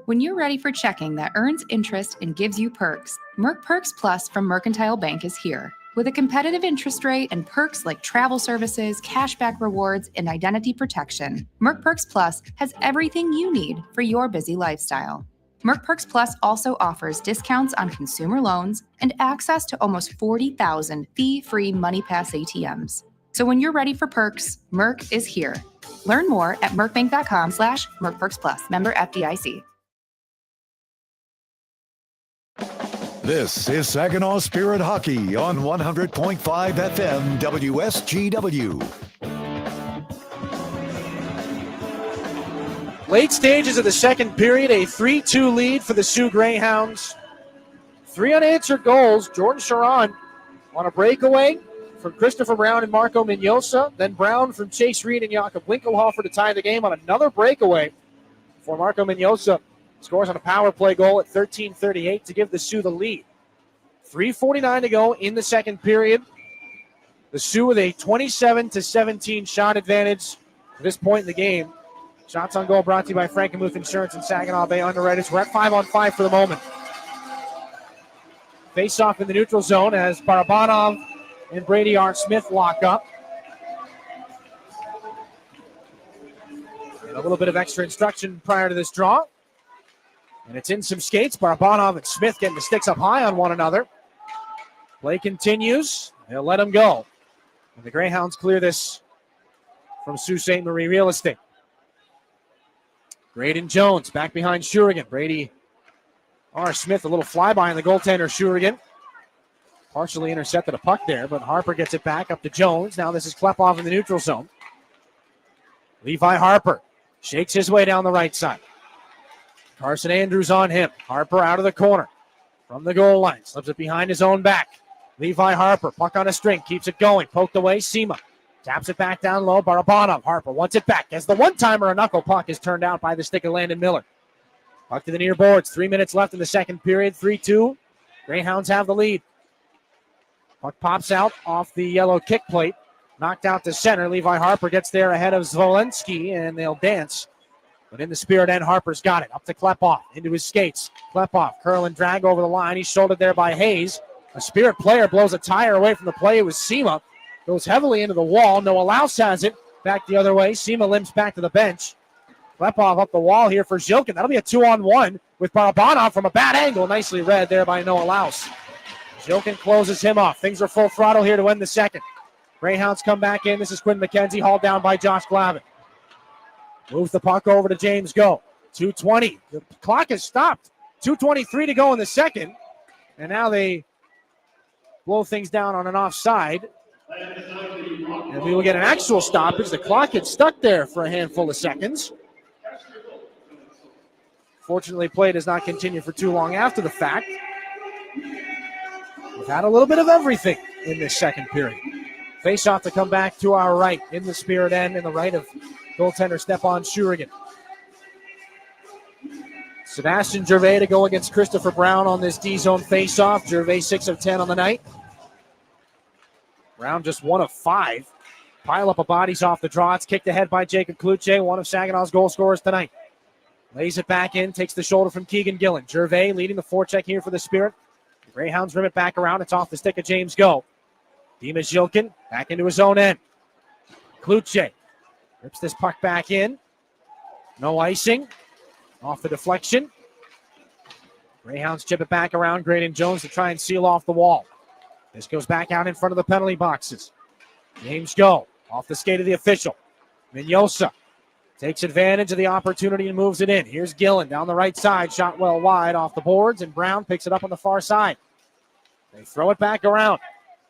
When you're ready for checking that earns interest and gives you perks, Merc Perks Plus from Mercantile Bank is here. With a competitive interest rate and perks like travel services, cashback rewards, and identity protection, Merc Perks Plus has everything you need for your busy lifestyle. Merc Perks Plus also offers discounts on consumer loans and access to almost 40,000 fee-free MoneyPass ATMs. So when you're ready for perks, Merc is here. Learn more at mercbank.com/mercperksplus. Member FDIC.
This is Saginaw Spirit Hockey on 100.5 FM WSGW.
Late stages of the second period, a 3-2 lead for the Soo Greyhounds. 3 unanswered goals. Jordan Sharon on a breakaway from Christopher Brown and Marco Mignosa. Then Brown from Chase Reed and Jakob Winkelhofer to tie the game on another breakaway for Marco Mignosa. Scores on a power play goal at 13:38 to give the Sioux the lead. 3:49 to go in the second period. The The Sioux with a 27-17 shot advantage at this point in the game. Shots on goal brought to you by Frankenmuth Insurance and Saginaw Bay Underwriters. We're at 5-on-5 for the moment. Face off in the neutral zone as Barabanov and Brady R. Smith lock up. And a little bit of extra instruction prior to this draw. And it's in some skates. Barabanov and Smith getting the sticks up high on one another. Play continues. They'll let him go. And the Greyhounds clear this from Sault Ste. Marie Real Estate. Graydon Jones back behind Shurigan. Brady R. Smith, a little flyby on the goaltender, Shurigan. Partially intercepted a puck there, but Harper gets it back up to Jones. Now this is Klepov in the neutral zone. Levi Harper shakes his way down the right side. Carson Andrews on him. Harper out of the corner from the goal line. Slips it behind his own back. Levi Harper, puck on a string, keeps it going. Poked away, Sema. Taps it back down low. Barabanov. Harper wants it back. As the one-timer, a knuckle puck is turned out by the stick of Landon Miller. Puck to the near boards. 3 minutes left in the second period. 3-2. Greyhounds have the lead. Puck pops out off the yellow kick plate. Knocked out to center. Levi Harper gets there ahead of Zvolensky, and they'll dance. But in the Spirit end, Harper's got it. Up to Klepov. Into his skates. Klepov, curl and drag over the line. He's shouldered there by Hayes. A Spirit player blows a tire away from the play. It was Sema. Goes heavily into the wall. Noah Laus has it. Back the other way. Sema limps back to the bench. Klepov up the wall here for Zilkin. That'll be a 2-on-1 with Barabanov from a bad angle. Nicely read there by Noah Laus. Zilkin closes him off. Things are full throttle here to end the second. Greyhounds come back in. This is Quinn McKenzie, hauled down by Josh Glavin. Moves the puck over to James Go. 2:20. The clock has stopped. 2:23 to go in the second. And now they blow things down on an offside. And we will get an actual stoppage. The clock had stuck there for a handful of seconds. Fortunately, play does not continue for too long after the fact. We've had a little bit of everything in this second period. Face-off to come back to our right in the Spirit end, in the right of goaltender Stepan Shurigan. Sebastian Gervais to go against Christopher Brown on this D-zone face-off. Gervais 6 of 10 on the night. Brown just 1 of 5. Pile up of bodies off the draw. It's kicked ahead by Jacob Kluche, one of Saginaw's goal scorers tonight. Lays it back in, takes the shoulder from Keegan Gillen. Gervais leading the forecheck here for the Spirit. The Greyhounds rim it back around. It's off the stick of James Go. Dima Zilkin back into his own end. Kluche rips this puck back in. No icing. Off the deflection. Greyhounds chip it back around. Graydon Jones to try and seal off the wall. This goes back out in front of the penalty boxes. James Go off the skate of the official. Mignosa takes advantage of the opportunity and moves it in. Here's Gillen down the right side. Shot well wide off the boards, and Brown picks it up on the far side. They throw it back around.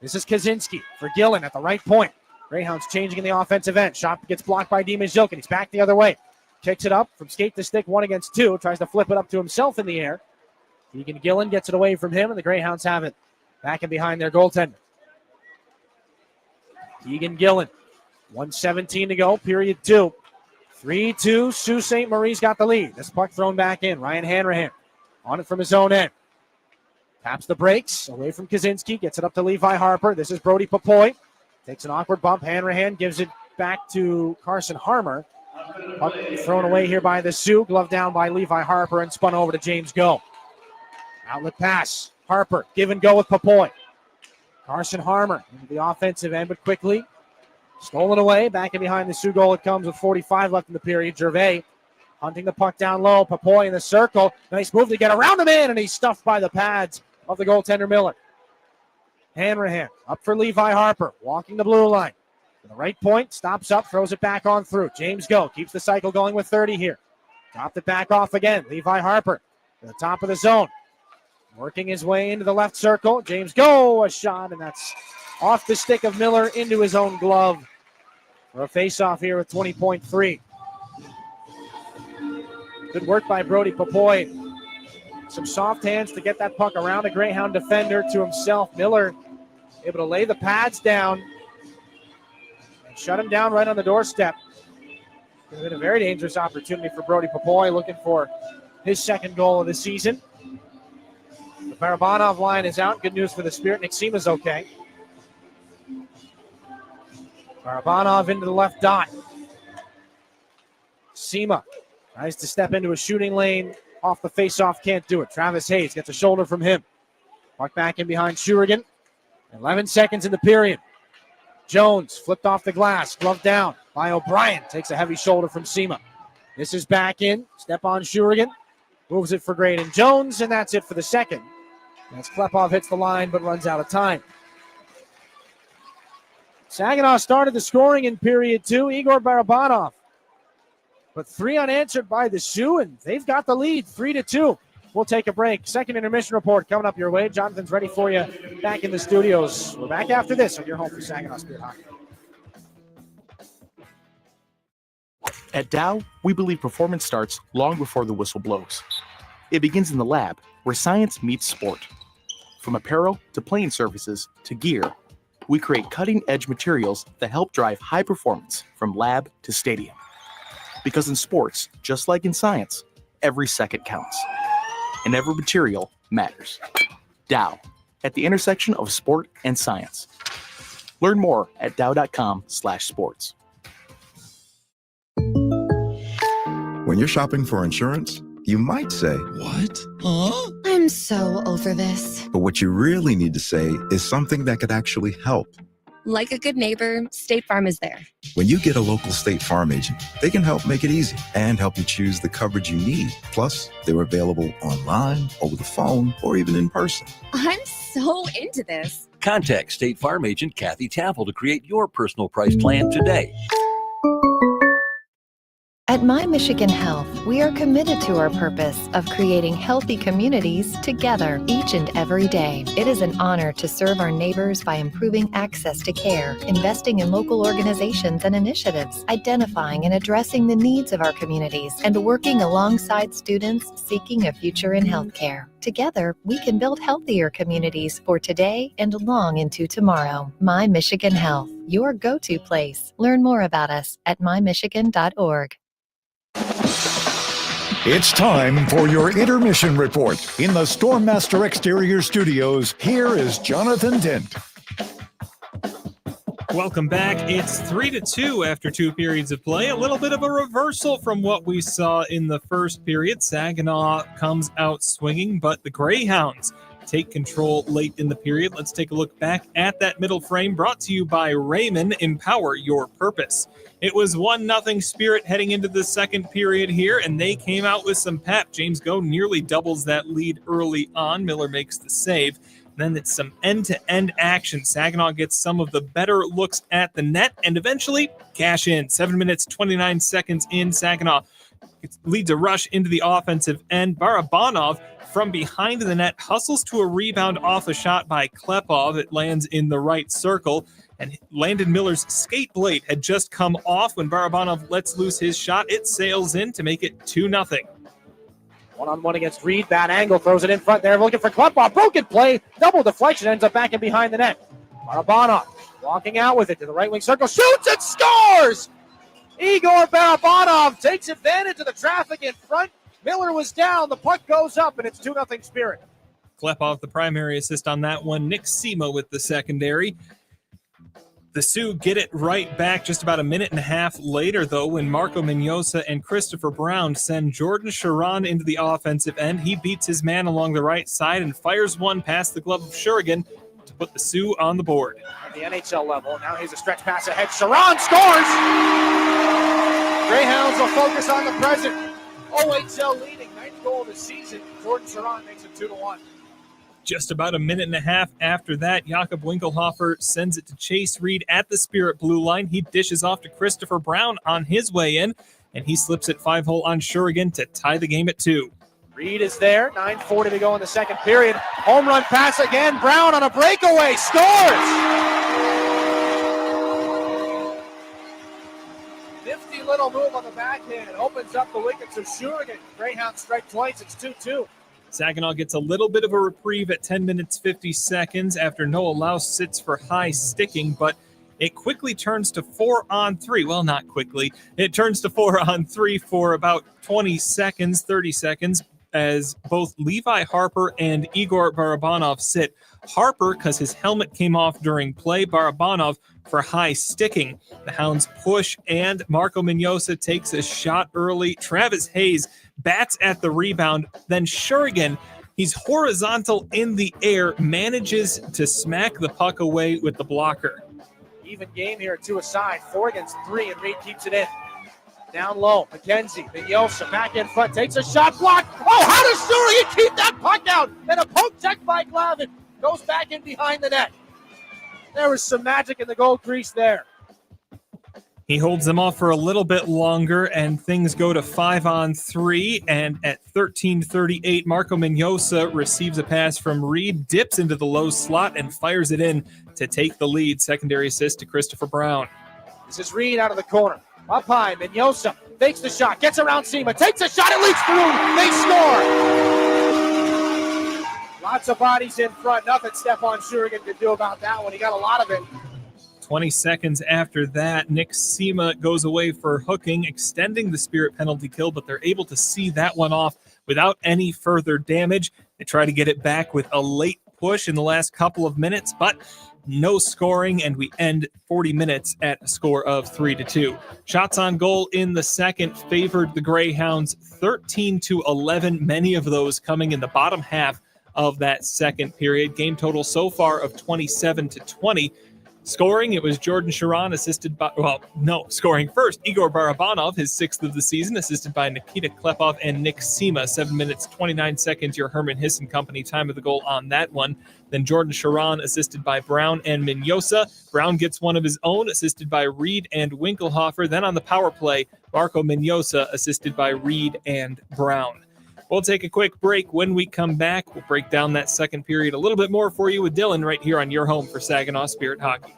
This is Kaczynski for Gillen at the right point. Greyhounds changing in the offensive end. Shot gets blocked by Dima Zilkin. He's back the other way. Kicks it up from skate to stick, 1 against 2. Tries to flip it up to himself in the air. Keegan Gillen gets it away from him, and the Greyhounds have it back and behind their goaltender. Keegan Gillen. 1:17 to go, period 2. 3-2, Sault Ste. Marie's got the lead. This puck thrown back in. Ryan Hanrahan on it from his own end. Taps the brakes away from Kaczynski. Gets it up to Levi Harper. This is Brody Papoy. Takes an awkward bump. Hanrahan gives it back to Carson Harmer. Puck thrown away here by the Sioux. Glove down by Levi Harper and spun over to James Go. Outlet pass. Harper, give and go with Papoy. Carson Harmer into the offensive end, but quickly stolen away. Back in behind the Sioux goal it comes with 45 left in the period. Gervais hunting the puck down low. Papoy in the circle. Nice move to get around him in, and he's stuffed by the pads of the goaltender Miller. Hanrahan up for Levi Harper, walking the blue line. To the right point, stops up, throws it back on through. James Go keeps the cycle going with 30 here. Dropped it back off again. Levi Harper to the top of the zone. Working his way into the left circle. James Go, a shot, and that's off the stick of Miller into his own glove for a face-off here with 20.3. Good work by Brody Papoy. Some soft hands to get that puck around a Greyhound defender to himself. Miller able to lay the pads down and shut him down right on the doorstep. It's been a very dangerous opportunity for Brody Papoy, looking for his second goal of the season. The Barabanov line is out. Good news for the Spirit. Nick Sema's okay. Barabanov into the left dot. Sema tries to step into a shooting lane. Off the face-off, can't do it. Travis Hayes gets a shoulder from him. Puck back in behind Shurigan. 11 seconds in the period. Jones flipped off the glass. Glove down by O'Brien. Takes a heavy shoulder from Sema. This is back in. Step on Shurigan. Moves it for Graydon Jones, and that's it for the second. As Klepov hits the line but runs out of time. Saginaw started the scoring in period 2. Igor Barabanov. But 3 unanswered by the Sioux, and they've got the lead, 3-2. We'll take a break. Second intermission report coming up your way. Jonathan's ready for you back in the studios. We're back after this on your home for Saginaw Spirit Hockey.
At Dow, we believe performance starts long before the whistle blows. It begins in the lab, where science meets sport. From apparel to playing surfaces to gear, we create cutting-edge materials that help drive high performance from lab to stadium. Because in sports, just like in science, every second counts. And every material matters. Dow, at the intersection of sport and science. Learn more at dow.com/sports.
When you're shopping for insurance, you might say, "What? Huh?"
I'm so over this.
But what you really need to say is something that could actually help.
Like a good neighbor, State Farm is there.
When you get a local State Farm agent, they can help make it easy and help you choose the coverage you need. Plus, they're available online, over the phone, or even in person.
I'm so into this.
Contact State Farm agent Kathy Taffel to create your personal price plan today.
At My Michigan Health, we are committed to our purpose of creating healthy communities together each and every day. It is an honor to serve our neighbors by improving access to care, investing in local organizations and initiatives, identifying and addressing the needs of our communities, and working alongside students seeking a future in healthcare. Together, we can build healthier communities for today and long into tomorrow. My Michigan Health, your go-to place. Learn more about us at mymichigan.org.
It's time for your intermission report. In the Stormmaster Exterior Studios, here is Jonathan Dent.
Welcome back. It's 3-2 after 2 periods of play. A little bit of a reversal from what we saw in the first period. Saginaw comes out swinging, but the Greyhounds take control late in the period. Let's take a look back at that middle frame, brought to you by Raymond. Empower your purpose. It was 1-0 Spirit heading into the second period here, and they came out with some pep. James Go nearly doubles that lead early on. Miller makes the save. Then it's some end-to-end action. Saginaw gets some of the better looks at the net and eventually cash in. 7 minutes, 29 seconds in. Saginaw leads a rush into the offensive end. Barabanov from behind the net hustles to a rebound off a shot by Klepov. It lands in the right circle. And Landon Miller's skate blade had just come off when Barabanov lets loose his shot. It sails in to make it 2-0.
One-on-one against Reed. Bad angle. Throws it in front there. Looking for Klepov. Broken play. Double deflection. Ends up back and behind the net. Barabanov walking out with it to the right wing circle. Shoots and scores! Igor Barabanov takes advantage of the traffic in front. Miller was down. The puck goes up, and it's 2-0 Spirit.
Klepov, the primary assist on that one. Nick Sema with the secondary. The Sioux get it right back just about a minute and a half later, though, when Marco Mignosa and Christopher Brown send Jordan Sharon into the offensive end. He beats his man along the right side and fires one past the glove of Shurigan to put the Sioux on the board.
At the NHL level, now here's a stretch pass ahead. Sharon scores! Greyhounds will focus on the present. OHL leading, 9th goal of the season. Jordan Sharon makes it 2-1.
Just about a minute and a half after that, Jakob Winkelhofer sends it to Chase Reed at the Spirit blue line. He dishes off to Christopher Brown on his way in, and he slips it 5-hole on Shurigan to tie the game at 2.
Reed is there. 9:40 to go in the second period. Home run pass again. Brown on a breakaway. Scores! Nifty little move on the backhand. Opens up the wickets of Shurigan. Greyhounds strike twice. It's 2-2.
Saginaw gets a little bit of a reprieve at 10 minutes 50 seconds after Noah Laus sits for high sticking, but it quickly turns to 4-on-3. Well, not quickly. It turns to 4-on-3 for about 20 seconds, 30 seconds. as both Levi Harper and Igor Barabanov sit. Harper, because his helmet came off during play. Barabanov for high sticking. The Hounds push, and Marco Mignosa takes a shot early. Travis Hayes bats at the rebound. Then Shurigan, he's horizontal in the air, manages to smack the puck away with the blocker.
Even game here at 2 aside. 4 against 3, and Reed keeps it in. Down low, McKenzie, Vignosa back in front, takes a shot, blocked. Oh, how does Shurigan keep that puck out? And a poke check by Glavin goes back in behind the net. There was some magic in the goal crease there.
He holds them off for a little bit longer, and things go to 5-on-3. And at 13:38, Marco Mignosa receives a pass from Reed, dips into the low slot, and fires it in to take the lead. Secondary assist to Christopher Brown.
This is Reed out of the corner. Up high, Mignosa fakes the shot, gets around Sema, takes a shot, it leaks through. They score. Lots of bodies in front. Nothing Stephon Shurigan could do about that one. He got a lot of it.
20 seconds after that, Nick Sema goes away for hooking, extending the Spirit penalty kill, but they're able to see that one off without any further damage. They try to get it back with a late push in the last couple of minutes, but no scoring, and we end 40 minutes at a score of 3-2. Shots on goal in the second favored the Greyhounds 13-11, many of those coming in the bottom half of that second period. Game total so far of 27-20. Scoring, it was Jordan Sharon scoring first. Igor Barabanov, his 6th of the season, assisted by Nikita Klepov and Nick Sema. 7 minutes, 29 seconds, your Herman Hissen Company time of the goal on that one. Then Jordan Sharon, assisted by Brown and Mignosa. Brown gets one of his own, assisted by Reed and Winkelhofer. Then on the power play, Marco Mignosa, assisted by Reed and Brown. We'll take a quick break. When we come back, we'll break down that second period a little bit more for you with Dylan right here on your home for Saginaw Spirit Hockey.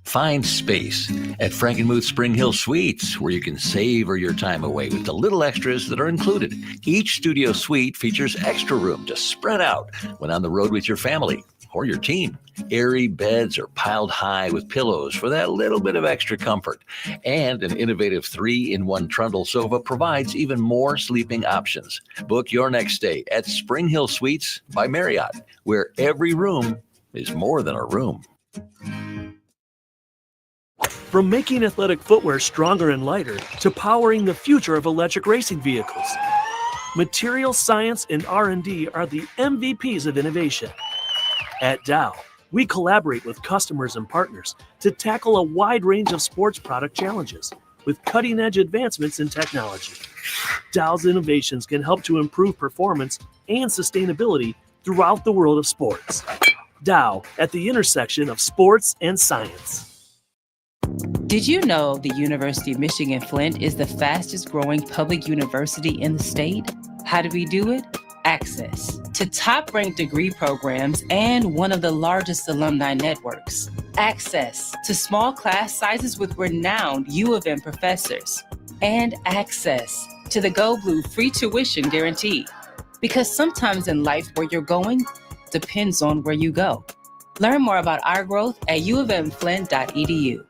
Find space at Frankenmuth Spring Hill Suites, where you can savor your time away with the little extras that are included. Each studio suite features extra room to spread out when on the road with your family or your team. Airy beds are piled high with pillows for that little bit of extra comfort. And an innovative 3-in-1 trundle sofa provides even more sleeping options. Book your next stay at Spring Hill Suites by Marriott, where every room is more than a room.
From making athletic footwear stronger and lighter to powering the future of electric racing vehicles, material science and R&D are the MVPs of innovation. At Dow, we collaborate with customers and partners to tackle a wide range of sports product challenges with cutting-edge advancements in technology. Dow's innovations can help to improve performance and sustainability throughout the world of sports. Dow, at the intersection of sports and science.
Did you know the University of Michigan Flint is the fastest growing public university in the state? How do we do it? Access to top-ranked degree programs and one of the largest alumni networks. Access to small class sizes with renowned U of M professors. And access to the Go Blue free tuition guarantee. Because sometimes in life where you're going depends on where you go. Learn more about our growth at uofmflint.edu.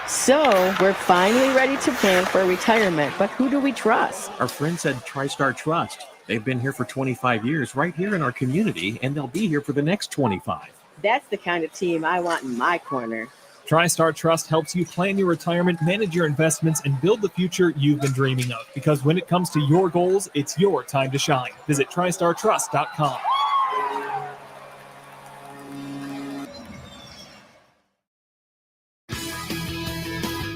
So, we're finally ready to plan for retirement, but who do we trust?
Our friends at TriStar Trust. They've been here for 25 years right here in our community, and they'll be here for the next 25.
That's the kind of team I want in my corner.
TriStar Trust helps you plan your retirement, manage your investments, and build the future you've been dreaming of. Because when it comes to your goals, it's your time to shine. Visit TriStarTrust.com.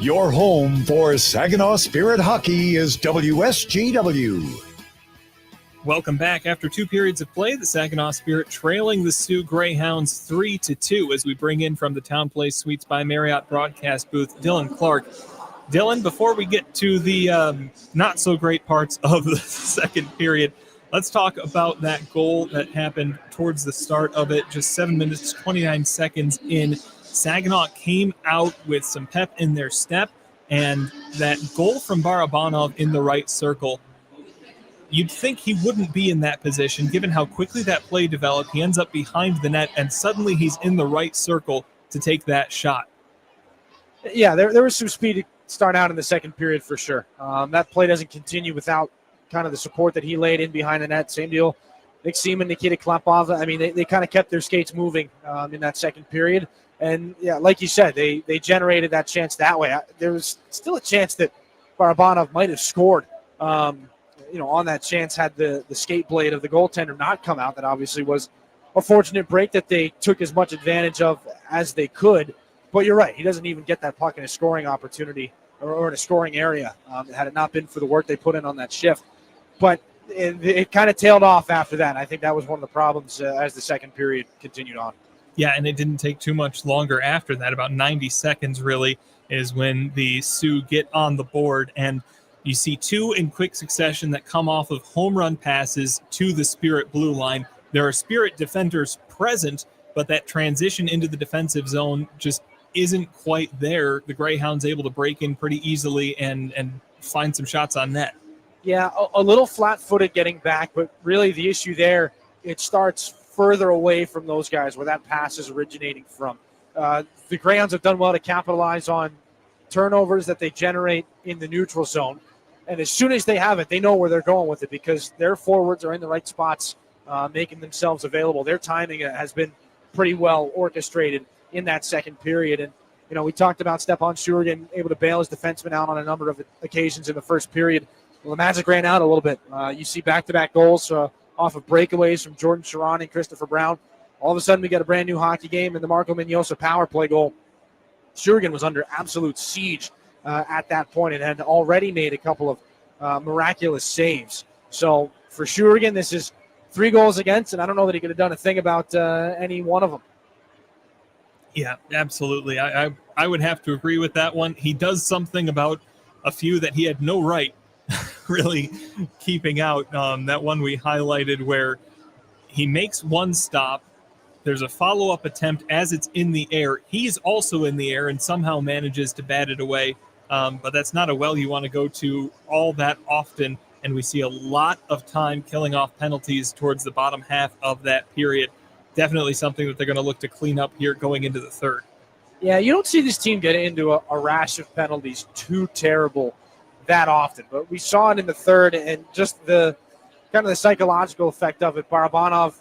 Your home for Saginaw Spirit Hockey is WSGW.
Welcome back. After 2 periods of play, the Saginaw Spirit trailing the Soo Greyhounds 3-2 as we bring in from the Town Place Suites by Marriott broadcast booth, Dylan Clark. Dylan, before we get to the not-so-great parts of the second period, let's talk about that goal that happened towards the start of it, just 7 minutes, 29 seconds in. Saginaw came out with some pep in their step, and that goal from Barabanov in the right circle, you'd think he wouldn't be in that position given how quickly that play developed. He ends up behind the net, and suddenly he's in the right circle to take that shot.
Yeah, there was some speed start out in the second period for sure. That play doesn't continue without kind of the support that he laid in behind the net. Same deal. Nick Seaman, Nikita Klepov. I mean, they kind of kept their skates moving in that second period. And, yeah, like you said, they generated that chance that way. There was still a chance that Barabanov might have scored, on that chance had the skate blade of the goaltender not come out. That obviously was a fortunate break that they took as much advantage of as they could. But you're right. He doesn't even get that puck in a scoring opportunity or in a scoring area had it not been for the work they put in on that shift. But it kind of tailed off after that. I think that was one of the problems as the second period continued on.
Yeah, and it didn't take too much longer after that. About 90 seconds, really, is when the Sioux get on the board. And you see two in quick succession that come off of home run passes to the Spirit blue line. There are Spirit defenders present, but that transition into the defensive zone just isn't quite there. The Greyhounds able to break in pretty easily and find some shots on net. Yeah,
a little flat-footed getting back, but really the issue there, it starts further away from those guys where that pass is originating from. The Greyhounds have done well to capitalize on turnovers that they generate in the neutral zone. And as soon as they have it, they know where they're going with it because their forwards are in the right spots, making themselves available. Their timing has been pretty well orchestrated in that second period. And, we talked about Stepan Shurigan able to bail his defenseman out on a number of occasions in the first period. Well, the Magic ran out a little bit. You see back-to-back goals off of breakaways from Jordan Chiron and Christopher Brown. All of a sudden, we got a brand-new hockey game and the Marco Mignosa power play goal. Shurigan was under absolute siege at that point and had already made a couple of miraculous saves. So for Shurigan, this is 3 goals against, and I don't know that he could have done a thing about any one of them.
Yeah, absolutely. I would have to agree with that one. He does something about a few that he had no right really keeping out. That one we highlighted where he makes one stop. There's a follow-up attempt as it's in the air. He's also in the air and somehow manages to bat it away. But that's not a well you want to go to all that often. And we see a lot of time killing off penalties towards the bottom half of that period. Definitely something that they're going to look to clean up here going into the third.
Yeah, you don't see this team get into a rash of penalties too terrible that often. But we saw it in the third, and just the kind of the psychological effect of it. Barabanov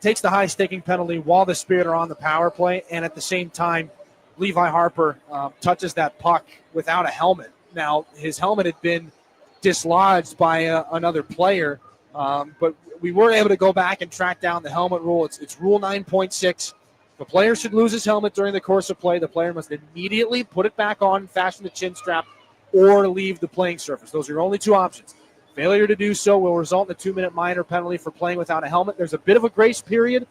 takes the high-sticking penalty while the Spirit are on the power play, and at the same time, Levi Harper touches that puck without a helmet. Now, his helmet had been dislodged by another player, but we were able to go back and track down the helmet rule. It's Rule 9.6. The player should lose his helmet during the course of play. The player must immediately put it back on, fasten the chin strap, or leave the playing surface. Those are your only two options. Failure to do so will result in a 2-minute minor penalty for playing without a helmet. There's a bit of a grace period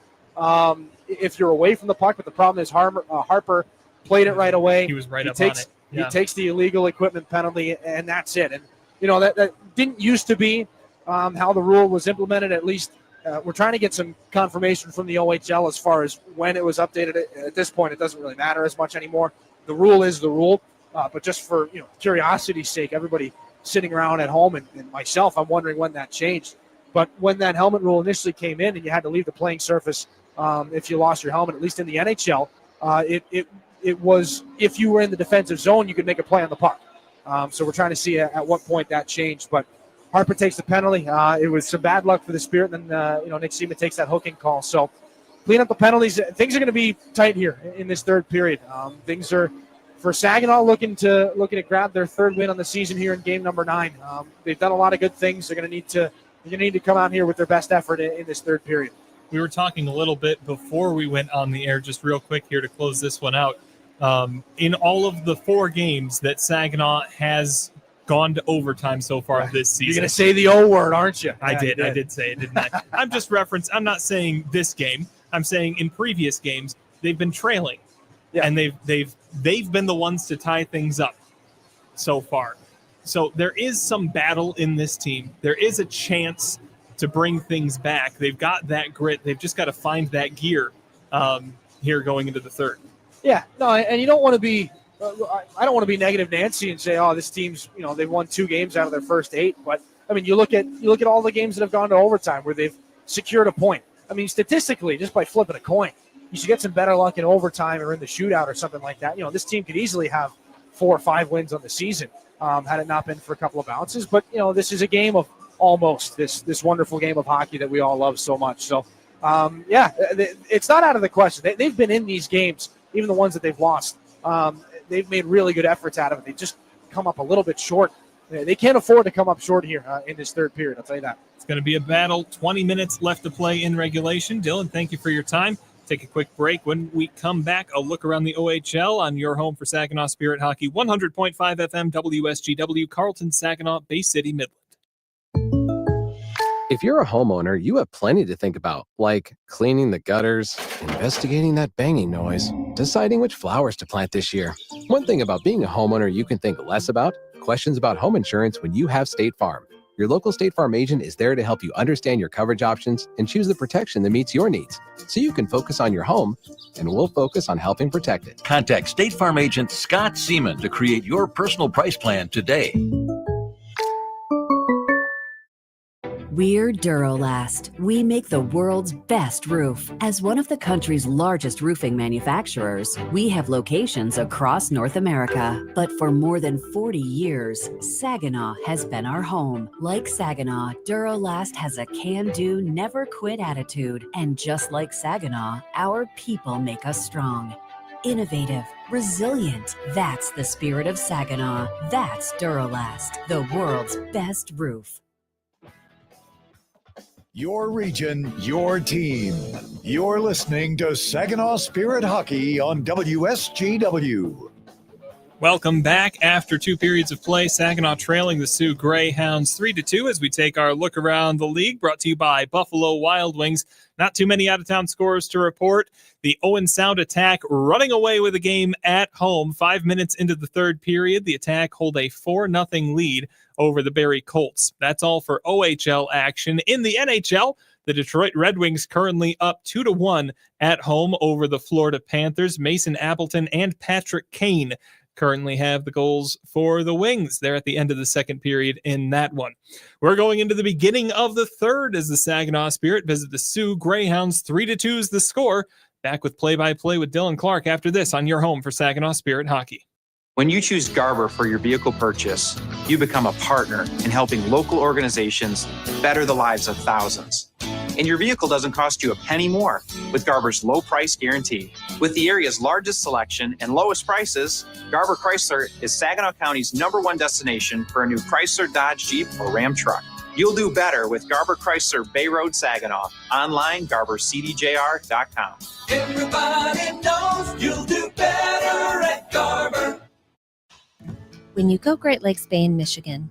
if you're away from the puck, but the problem is Harper played it right away.
He was right up on it. Yeah.
He takes the illegal equipment penalty, and that's it. And, that didn't used to be how the rule was implemented. At least we're trying to get some confirmation from the OHL as far as when it was updated. At this point, it doesn't really matter as much anymore. The rule is the rule. But just for curiosity's sake, everybody sitting around at home and myself, I'm wondering when that changed. But when that helmet rule initially came in and you had to leave the playing surface if you lost your helmet, at least in the NHL, it was if you were in the defensive zone, you could make a play on the puck. So we're trying to see at what point that changed. But Harper takes the penalty. It was some bad luck for the Spirit. And then, Nick Seaman takes that hooking call. So clean up the penalties. Things are going to be tight here in this third period. Things are for Saginaw looking to grab their third win on the season here in game number 9. They've done a lot of good things. They're going to need to come out here with their best effort in this third period.
We were talking a little bit before we went on the air, just real quick here to close this one out. In all of the 4 games that Saginaw has gone to overtime so far this season.
You're going to say the O word, aren't you?
I did say it, didn't I? I'm not saying this game. I'm saying in previous games, they've been trailing. Yeah. And they've been the ones to tie things up so far. So there is some battle in this team. There is a chance to bring things back. They've got that grit. They've just got to find that gear here going into the third.
Yeah, no, and you don't want to be I don't want to be negative Nancy and say, oh, this team's, they've won 2 games out of their first 8. But, I mean, you look at all the games that have gone to overtime where they've secured a point. I mean, statistically, just by flipping a coin, you should get some better luck in overtime or in the shootout or something like that. This team could easily have 4 or 5 wins on the season had it not been for a couple of bounces. But, this is a game of almost this wonderful game of hockey that we all love so much. So, it's not out of the question. They've been in these games, even the ones that they've lost. They've made really good efforts out of it. They just come up a little bit short. They can't afford to come up short here in this third period, I'll tell you that.
It's going to be a battle. 20 minutes left to play in regulation. Dylan, thank you for your time. Take a quick break. When we come back, a look around the OHL on your home for Saginaw Spirit Hockey, 100.5 FM WSGW, Carleton, Saginaw, Bay City, Midland.
If you're a homeowner, you have plenty to think about, like cleaning the gutters, investigating that banging noise, deciding which flowers to plant this year. One thing about being a homeowner you can think less about, questions about home insurance when you have State Farm. Your local State Farm agent is there to help you understand your coverage options and choose the protection that meets your needs, so you can focus on your home, and we'll focus on helping protect it.
Contact State Farm agent Scott Seaman to create your personal price plan today.
We're Durolast. We make the world's best roof. As one of the country's largest roofing manufacturers, we have locations across North America. But for more than 40 years, Saginaw has been our home. Like Saginaw, Durolast has a can-do, never-quit attitude. And just like Saginaw, our people make us strong. Innovative, resilient. That's the spirit of Saginaw. That's Durolast, the world's best roof.
Your region, your team. You're listening to Saginaw Spirit Hockey on WSGW.
Welcome back. After 2 periods of play, Saginaw trailing the Soo Greyhounds 3-2 as we take our look around the league, brought to you by Buffalo Wild Wings. Not too many out-of-town scores to report. The Owen Sound Attack running away with a game at home. 5 minutes into the third period, the Attack hold a 4-0 lead over the Barrie Colts. That's all for OHL action. In the NHL, the Detroit Red Wings currently up 2-1 at home over the Florida Panthers. Mason Appleton and Patrick Kane currently have the goals for the Wings. They're at the end of the second period in that one. We're going into the beginning of the third as the Saginaw Spirit visit the Soo Greyhounds. 3-2 is the score. Back with play-by-play with Dylan Clark after this on your home for Saginaw Spirit Hockey.
When you choose Garber for your vehicle purchase, you become a partner in helping local organizations better the lives of thousands. And your vehicle doesn't cost you a penny more with Garber's low price guarantee. With the area's largest selection and lowest prices, Garber Chrysler is Saginaw County's #1 destination for a new Chrysler, Dodge, Jeep, or Ram truck. You'll do better with Garber Chrysler Bay Road, Saginaw. Online, GarberCDJR.com.
Everybody knows you'll do better at Garber.
When you go Great Lakes Bay in Michigan,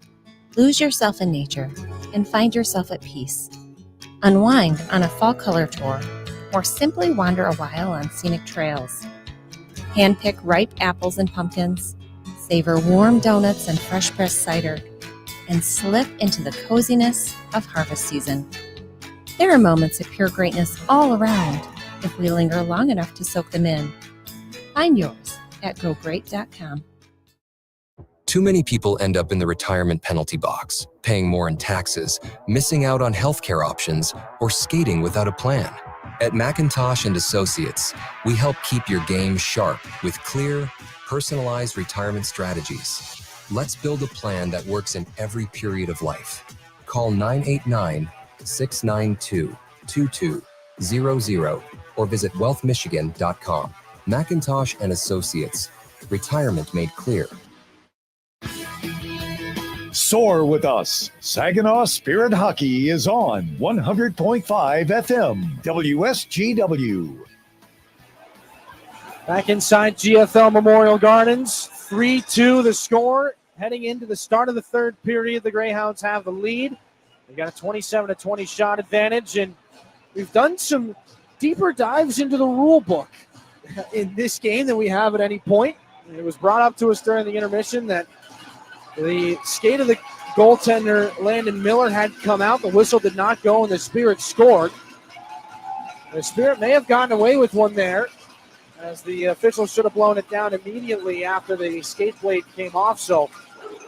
lose yourself in nature and find yourself at peace. Unwind on a fall color tour or simply wander a while on scenic trails. Handpick ripe apples and pumpkins, savor warm donuts and fresh pressed cider, and slip into the coziness of harvest season. There are moments of pure greatness all around if we linger long enough to soak them in. Find yours at gogreat.com.
Too many people end up in the retirement penalty box, paying more in taxes, missing out on healthcare options, or skating without a plan. At McIntosh & Associates, we help keep your game sharp with clear, personalized retirement strategies. Let's build a plan that works in every period of life. Call 989-692-2200 or visit wealthmichigan.com. McIntosh & Associates. Retirement made clear.
Soar with us. Saginaw Spirit Hockey is on 100.5 FM WSGW.
Back inside GFL Memorial Gardens, 3-2 the score. Heading into the start of the third period, the Greyhounds have the lead. They got a 27-20 shot advantage, and we've done some deeper dives into the rule book in this game than we have at any point. It was brought up to us during the intermission that the skate of the goaltender, Landon Miller, had come out. The whistle did not go, and the Spirit scored. The Spirit may have gotten away with one there, as the officials should have blown it down immediately after the skate blade came off, so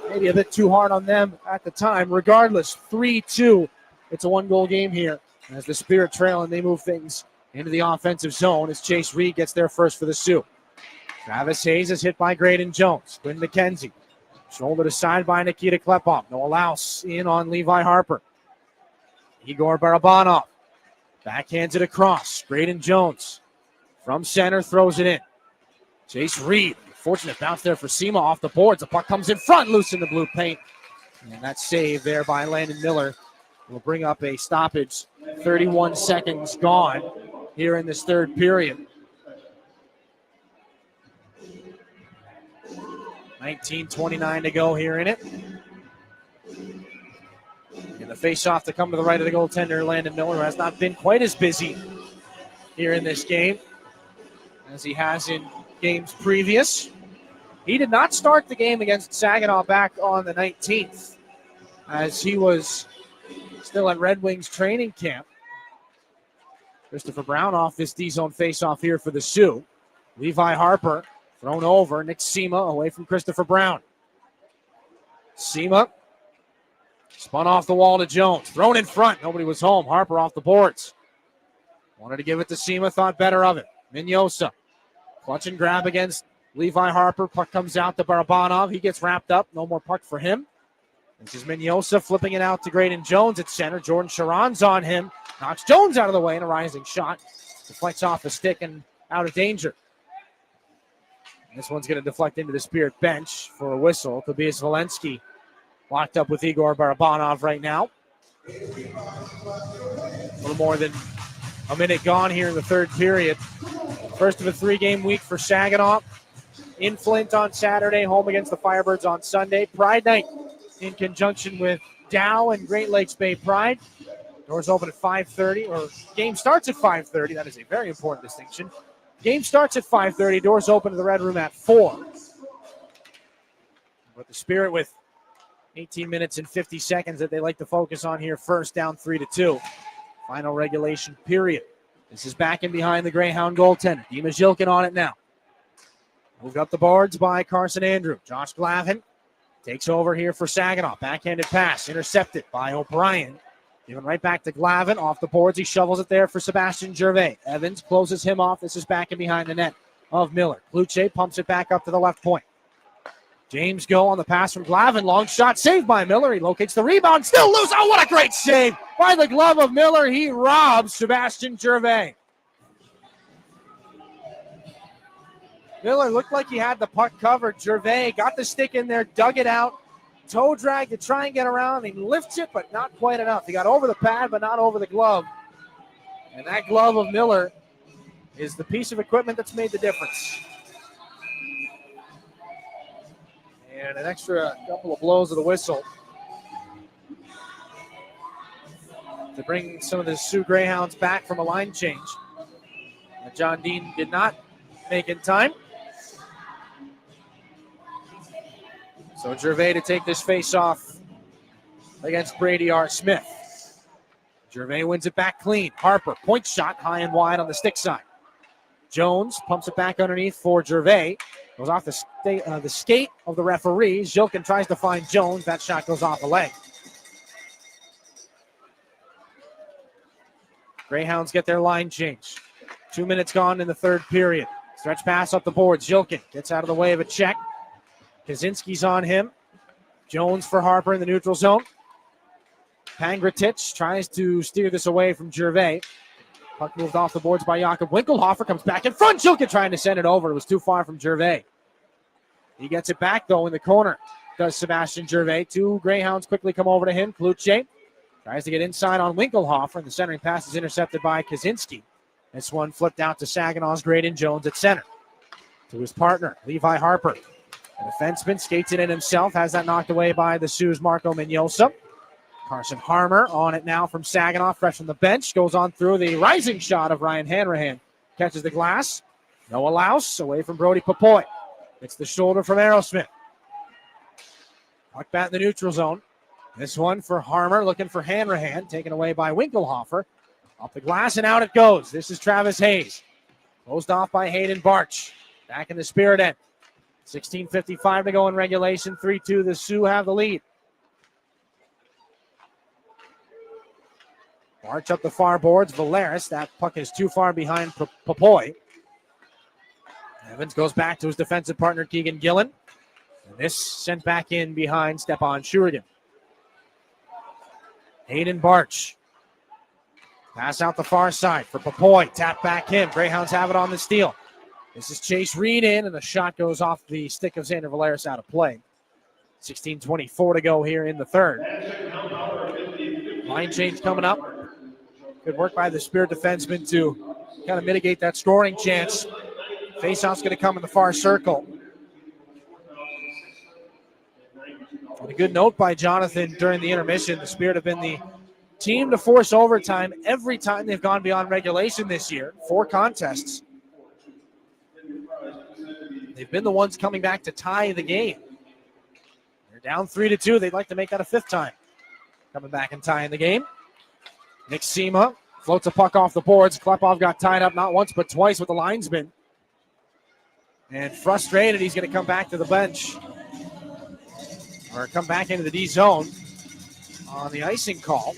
maybe a bit too hard on them at the time. Regardless, 3-2. It's a one-goal game here. As the Spirit trail and they move things into the offensive zone as Chase Reed gets there first for the Sioux. Travis Hayes is hit by Graydon Jones. Quinn McKenzie. Shouldered aside by Nikita Klepov. Noah Laus in on Levi Harper. Igor Barabanov. Backhands it across. Graydon Jones from center throws it in. Chase Reed. Fortunate bounce there for Sema off the boards. The puck comes in front, loose in the blue paint. And that save there by Landon Miller will bring up a stoppage. 31 seconds gone here in this third period. 19:29 to go here in it. And the face-off to come to the right of the goaltender, Landon Miller, who has not been quite as busy here in this game as he has in games previous. He did not start the game against Saginaw back on the 19th, as he was still at Red Wings training camp. Christopher Brown off this D-zone face-off here for the Sioux. Levi Harper thrown over. Nick Sema away from Christopher Brown. Sema spun off the wall to Jones. Thrown in front. Nobody was home. Harper off the boards. Wanted to give it to Sema. Thought better of it. Minyosa. Clutch and grab against Levi Harper. Puck comes out to Barabanov. He gets wrapped up. No more puck for him. This is Minyosa flipping it out to Graydon Jones at center. Jordan Sharon's on him. Knocks Jones out of the way in a rising shot. Deflects off the stick and out of danger. This one's going to deflect into the Spirit bench for a whistle. Tobias Walensky locked up with Igor Barabanov right now. A little more than a minute gone here in the third period. First of a 3-game week for Saginaw. In Flint on Saturday, home against the Firebirds on Sunday. Pride Night in conjunction with Dow and Great Lakes Bay Pride. Doors open at 5:30, or game starts at 5:30. That is a very important distinction. Game starts at 5:30. Doors open to the Red Room at 4. But the Spirit with 18 minutes and 50 seconds that they like to focus on here first, down 3-2. Final regulation period. This is back in behind the Greyhound goaltender. Dima Zhilkin on it now. Moved up the boards by Carson Andrew. Josh Glavin takes over here for Saginaw. Backhanded pass intercepted by O'Brien. Given right back to Glavin. Off the boards. He shovels it there for Sebastian Gervais. Evans closes him off. This is back in behind the net of Miller. Kluche pumps it back up to the left point. James Go on the pass from Glavin. Long shot saved by Miller. He locates the rebound. Still loose. Oh, what a great save by the glove of Miller. He robs Sebastian Gervais. Miller looked like he had the puck covered. Gervais got the stick in there, dug it out. Toe drag to try and get around. He lifts it, but not quite enough. He got over the pad, but not over the glove. And that glove of Miller is the piece of equipment that's made the difference. And an extra couple of blows of the whistle to bring some of the Soo Greyhounds back from a line change. And John Dean did not make in time. So Gervais to take this face-off against Brady R. Smith. Gervais wins it back clean. Harper, point shot, high and wide on the stick side. Jones pumps it back underneath for Gervais. Goes off the skate of the referee. Zhilkin tries to find Jones. That shot goes off the leg. Greyhounds get their line change. 2 minutes gone in the third period. Stretch pass up the board. Zhilkin gets out of the way of a check. Kaczynski's on him. Jones for Harper in the neutral zone. Pangratich tries to steer this away from Gervais. Puck moved off the boards by Jakob Winkelhofer. Comes back in front. Zhilkin trying to send it over. It was too far from Gervais. He gets it back, though, in the corner. Does Sebastian Gervais. 2 Greyhounds quickly come over to him. Kluche tries to get inside on Winkelhofer, and the centering pass is intercepted by Kaczynski. This one flipped out to Saginaw's Graydon Jones at center. To his partner, Levi Harper. The defenseman skates it in himself. Has that knocked away by the Sioux's Marco Minyosa. Carson Harmer on it now from Saginaw, fresh from the bench. Goes on through the rising shot of Ryan Hanrahan. Catches the glass. Noah Laus away from Brody Papoy. It's the shoulder from Aerosmith. Puck back in the neutral zone. This one for Harmer, looking for Hanrahan. Taken away by Winkelhofer. Off the glass and out it goes. This is Travis Hayes. Closed off by Hayden Barch. Back in the Spirit end. 16:55 to go in regulation. 3-2. The Sioux have the lead. March up the far boards. Valeris. That puck is too far behind Papoy. Evans goes back to his defensive partner, Keegan Gillen. And this sent back in behind Stepan Shurigan. Hayden Barch. Pass out the far side for Papoy. Tap back him. Greyhounds have it on the steal. This is Chase Reed in, and the shot goes off the stick of Xander Valeris out of play. 16:24 to go here in the third. Line change coming up. Good work by the Spirit defenseman to kind of mitigate that scoring chance. Faceoff's going to come in the far circle. And a good note by Jonathan during the intermission. The Spirit have been the team to force overtime every time they've gone beyond regulation this year. 4 contests. They've been the ones coming back to tie the game. They're down 3-2. They'd like to make that a 5th time. Coming back and tying the game. Nick Sema floats a puck off the boards. Klepov got tied up not once but twice with the linesman. And frustrated, he's going to come back to the bench. Or come back into the D zone on the icing call.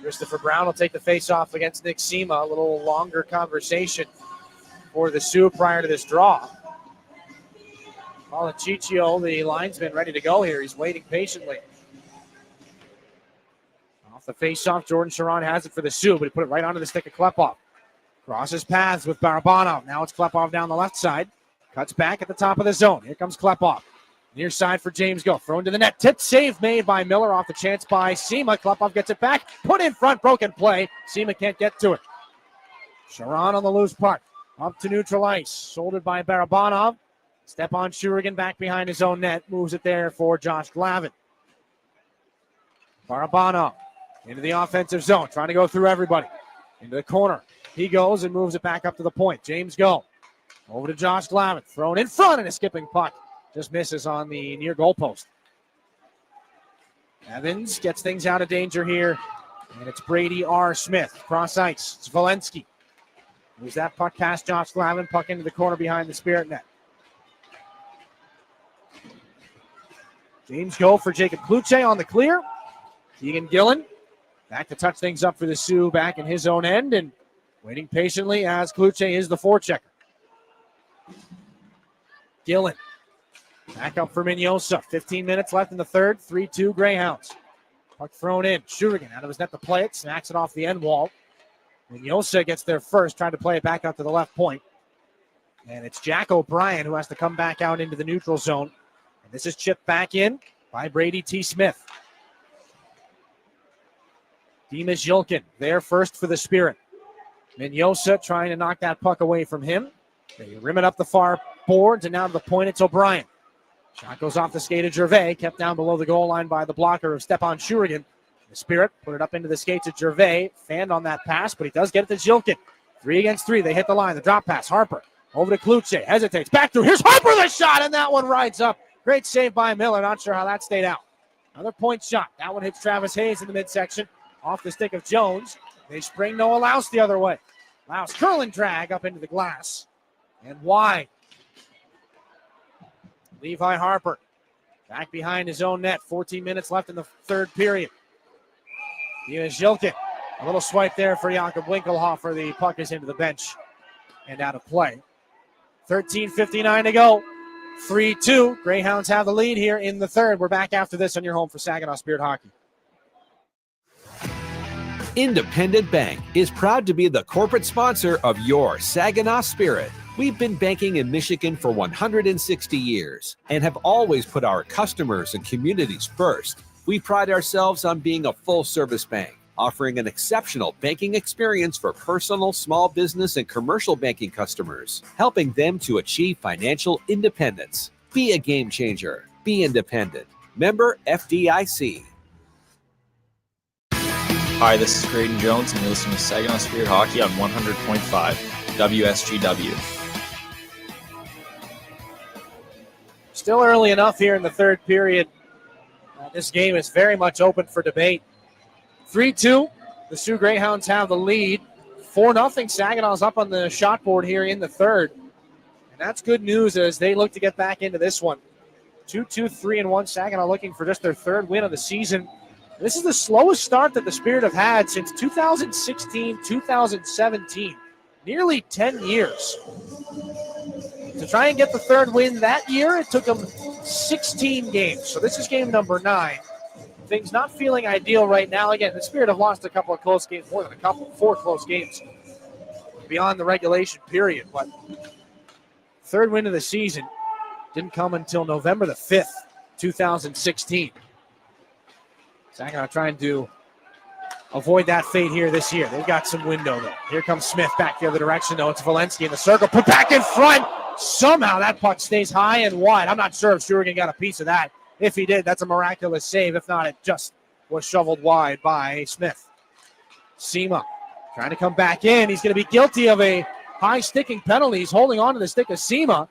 Christopher Brown will take the face-off against Nick Sema. A little longer conversation for the Sioux prior to this draw. Colin Ciccio, the linesman, ready to go here. He's waiting patiently. Off the face-off, Jordan Sharon has it for the Sioux, but he put it right onto the stick of Klepov. Crosses paths with Barabanov. Now it's Klepov down the left side. Cuts back at the top of the zone. Here comes Klepov. Near side for James Go. Thrown to the net. Tip save made by Miller off the chance by Sema. Klepov gets it back. Put in front. Broken play. Sema can't get to it. Sharon on the loose puck. Up to neutral ice. Shouldered by Barabanov. Stepan Shurigan back behind his own net. Moves it there for Josh Glavin. Barabanov into the offensive zone. Trying to go through everybody. Into the corner. He goes and moves it back up to the point. James Go. Over to Josh Glavin. Thrown in front and a skipping puck. Just misses on the near goal post. Evans gets things out of danger here. And it's Brady R. Smith. Cross ice. It's Valensky. Moves that puck past Josh Glavin. Puck into the corner behind the Spirit net. James Go for Jacob Kluche on the clear. Keegan Gillen back to touch things up for the Sioux back in his own end. And waiting patiently as Kluche is the forechecker. Gillen. Back up for Mignosa. 15 minutes left in the third. 3-2 Greyhounds. Puck thrown in. Shurigan out of his net to play it. Smacks it off the end wall. Mignosa gets there first, trying to play it back out to the left point. And it's Jack O'Brien who has to come back out into the neutral zone. And this is chipped back in by Brady T. Smith. Dimas Yulkin there first for the Spirit. Mignosa trying to knock that puck away from him. They rim it up the far boards, and now to the point, it's O'Brien. Shot goes off the skate of Gervais, kept down below the goal line by the blocker of Stepan Shurigan. The Spirit put it up into the skates of Gervais, fanned on that pass, but he does get it to Jilkin. 3 against 3, they hit the line, the drop pass, Harper. Over to Kluche, hesitates, back through, here's Harper, the shot, and that one rides up. Great save by Miller, not sure how that stayed out. Another point shot, that one hits Travis Hayes in the midsection, off the stick of Jones. They spring Noah Louse the other way. Louse curl and drag up into the glass, and wide. Levi Harper back behind his own net. 14 minutes left in the third period. Here's Jilkin. A little swipe there for Jakob Winkelhofer. The puck is into the bench and out of play. 13:59 to go. 3-2. Greyhounds have the lead here in the third. We're back after this on your home for Saginaw Spirit Hockey.
Independent Bank is proud to be the corporate sponsor of your Saginaw Spirit. We've been banking in Michigan for 160 years and have always put our customers and communities first. We pride ourselves on being a full-service bank, offering an exceptional banking experience for personal, small business, and commercial banking customers, helping them to achieve financial independence. Be a game changer. Be independent. Member FDIC.
Hi, this is Graydon Jones, and you're listening to Saginaw Spirit Hockey on 100.5 WSGW.
Still early enough here in the third period. This game is very much open for debate. 3-2, the Soo Greyhounds have the lead. 4-0, Saginaw's up on the shot board here in the third. And that's good news as they look to get back into this one. 2-2-3-1. Saginaw looking for just their third win of the season. This is the slowest start that the Spirit have had since 2016-2017. Nearly 10 years. To try and get the third win that year, it took them 16 games. So this is game number 9. Things not feeling ideal right now. Again, the Spirit have lost a couple of close games, more than a couple, 4 close games beyond the regulation period. But third win of the season didn't come until November the 5th, 2016. Saginaw trying to avoid that fate here this year. They've got some window, though. Here comes Smith back the other direction, though. It's Walensky in the circle. Put back in front. Somehow that puck stays high and wide. I'm not sure if Shurigan got a piece of that. If he did, that's a miraculous save. If not, it just was shoveled wide by Smith. Sema trying to come back in. He's going to be guilty of a high sticking penalty. He's holding on to the stick of Sema.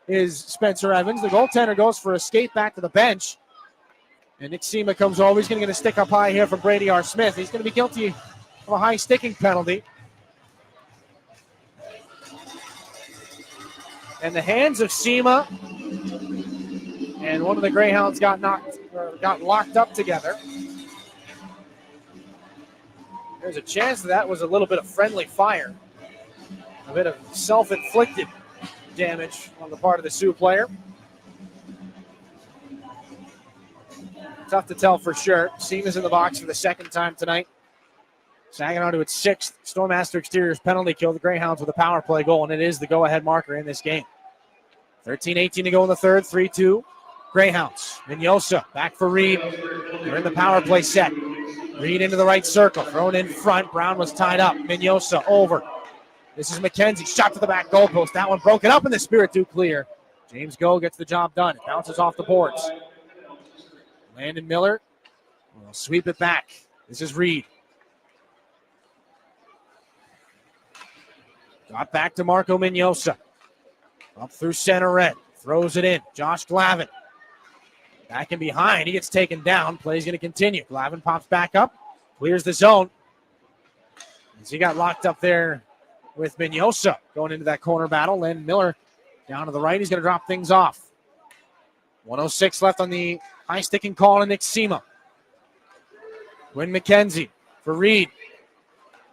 Is Spencer Evans. The goaltender goes for a skate back to the bench. And Nick Sema comes over. He's going to get a stick up high here from Brady R. Smith. He's going to be guilty of a high sticking penalty. And the hands of Sema and one of the Greyhounds got locked up together. There's a chance that was a little bit of friendly fire. A bit of self-inflicted damage on the part of the Sioux player. Tough to tell for sure. Sema's in the box for the second time tonight. Saginaw to its 6th Stormmaster Exteriors penalty kill. The Greyhounds with a power play goal, and it is the go-ahead marker in this game. 13-18 to go in the third. 3-2 Greyhounds. Vignosa back for Reed. They're in the power play set. Reed into the right circle. Thrown in front. Brown was tied up. Vignosa over. This is McKenzie. Shot to the back goalpost. That one broken up, and the Spirit do clear. James Go gets the job done. It bounces off the boards. Landon Miller will sweep it back. This is Reed. Got back to Marco Vignosa. Up through center red. Throws it in. Josh Glavin. Back and behind. He gets taken down. Play's going to continue. Glavin pops back up. Clears the zone. As he got locked up there with Vignosa going into that corner battle. Landon Miller down to the right. He's going to drop things off. 1:06 left on the high sticking call to Nick Sema. Quinn McKenzie for Reed.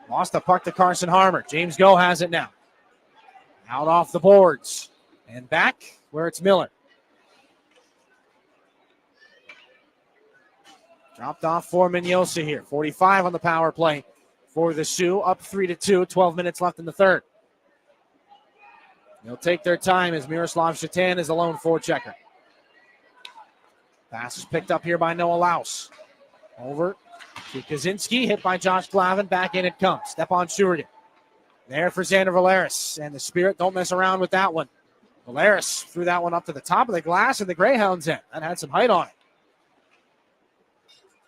Lost the puck to Carson Harmer. James Go has it now. Out off the boards. And back where it's Miller. Dropped off for Vignosa here. 45 on the power play for the Sioux. Up 3-2. 12 minutes left in the third. They'll take their time as Miroslav Shatan is the lone forechecker. Pass is picked up here by Noah Laus. Over to Kaczynski, hit by Josh Glavin. Back in it comes. Stepan Shurigan. There for Xander Valeris. And the Spirit don't mess around with that one. Valeris threw that one up to the top of the glass and the Greyhounds end. That had some height on it.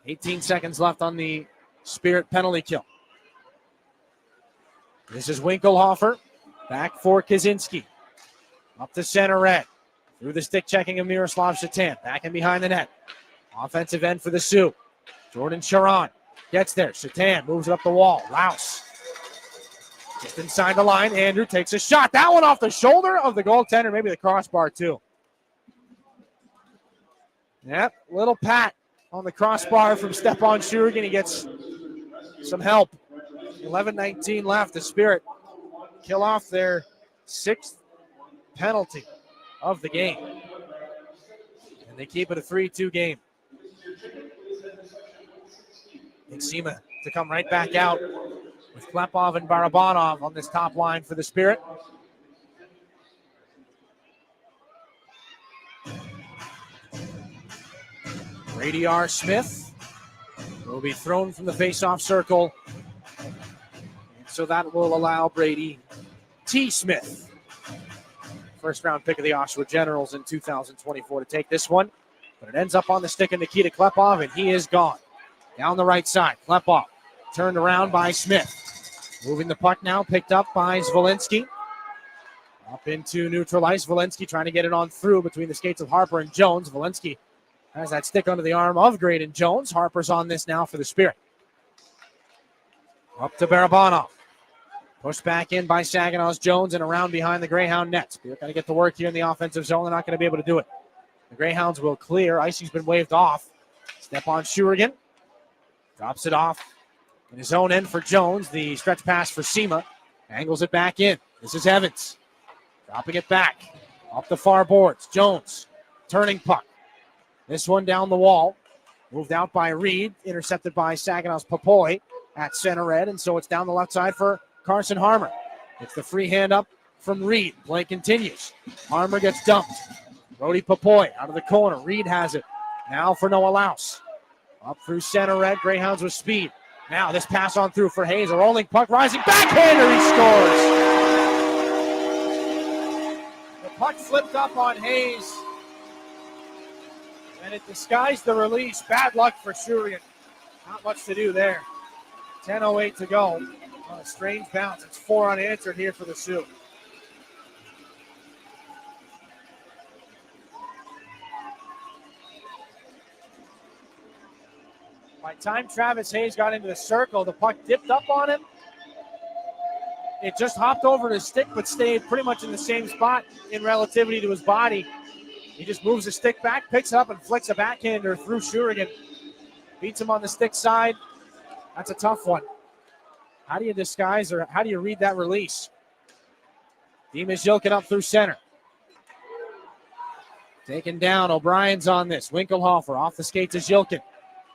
18 seconds left on the Spirit penalty kill. This is Winkelhofer. Back for Kaczynski. Up to center red. Through the stick checking of Miroslav Shatan. Back and behind the net. Offensive end for the Sioux. Jordan Sharon gets there. Shatan moves it up the wall. Laus. Just inside the line. Andrew takes a shot. That one off the shoulder of the goaltender. Maybe the crossbar too. Yep. Little pat on the crossbar from Stepan Shurigan. He gets some help. 11:19 left. The Spirit kill off their 6th penalty of the game. And they keep it a 3-2 game. And Sema to come right back out with Klepov and Barabanov on this top line for the Spirit. Brady R. Smith will be thrown from the face-off circle. And so that will allow Brady T. Smith, first-round pick of the Oshawa Generals in 2024, to take this one. But it ends up on the stick of Nikita Klepov, and he is gone. Down the right side, Klepov turned around by Smith. Moving the puck now, picked up by Zvolinski. Up into neutral ice. Zvolinski trying to get it on through between the skates of Harper and Jones. Zvolinski has that stick under the arm of Graydon Jones. Harper's on this now for the Spirit. Up to Barabanov. Pushed back in by Saginaw's Jones and around behind the Greyhound nets. Spirit got to get to work here in the offensive zone. They're not going to be able to do it. The Greyhounds will clear. Icing's been waved off. Step on Shurigan. Drops it off in his own end for Jones. The stretch pass for Sema. Angles it back in. This is Evans. Dropping it back. Off the far boards. Jones. Turning puck. This one down the wall. Moved out by Reed. Intercepted by Saginaw's Papoy at center red. And so it's down the left side for Carson Harmer. It's the free hand up from Reed. Play continues. Harmer gets dumped. Brody Papoy out of the corner. Reed has it. Now for Noah Louse. Up through center red. Greyhounds with speed. Now this pass on through for Hayes. A rolling puck. Rising backhander. He scores. The puck flipped up on Hayes. And it disguised the release. Bad luck for Shurian. Not much to do there. 10:08 to go. A strange bounce. It's 4 unanswered here for the Sioux. By the time Travis Hayes got into the circle, the puck dipped up on him. It just hopped over his stick, but stayed pretty much in the same spot in relativity to his body. He just moves the stick back, picks it up, and flicks a backhander through Shurigan. Beats him on the stick side. That's a tough one. How do you disguise or how do you read that release? Dimas Yilkin up through center. Taken down. O'Brien's on this. Winkelhofer off the skates is Yilkin.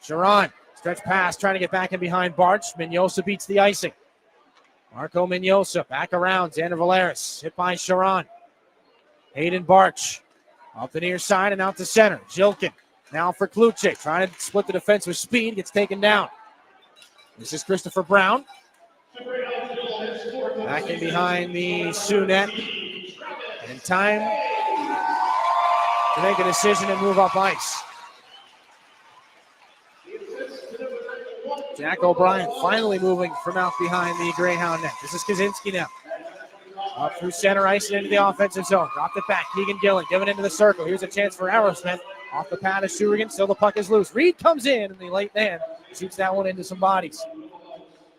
Sharon, stretch pass, trying to get back in behind Barch. Mignosa beats the icing. Marco Mignosa back around. Xander Valeris hit by Sharon. Hayden Barch up the near side and out to center. Yilkin now for Kluche. Trying to split the defense with speed. Gets taken down. This is Christopher Brown. Back in behind the Sioux net. And time to make a decision and move up ice. Jack O'Brien finally moving from out behind the Greyhound net. This is Kaczynski now. Up through center ice and into the offensive zone. Dropped it back. Keegan Gillen giving into the circle. Here's a chance for Aerosmith. Off the pad of Shurigan. Still the puck is loose. Reed comes in and the late man shoots that one into some bodies.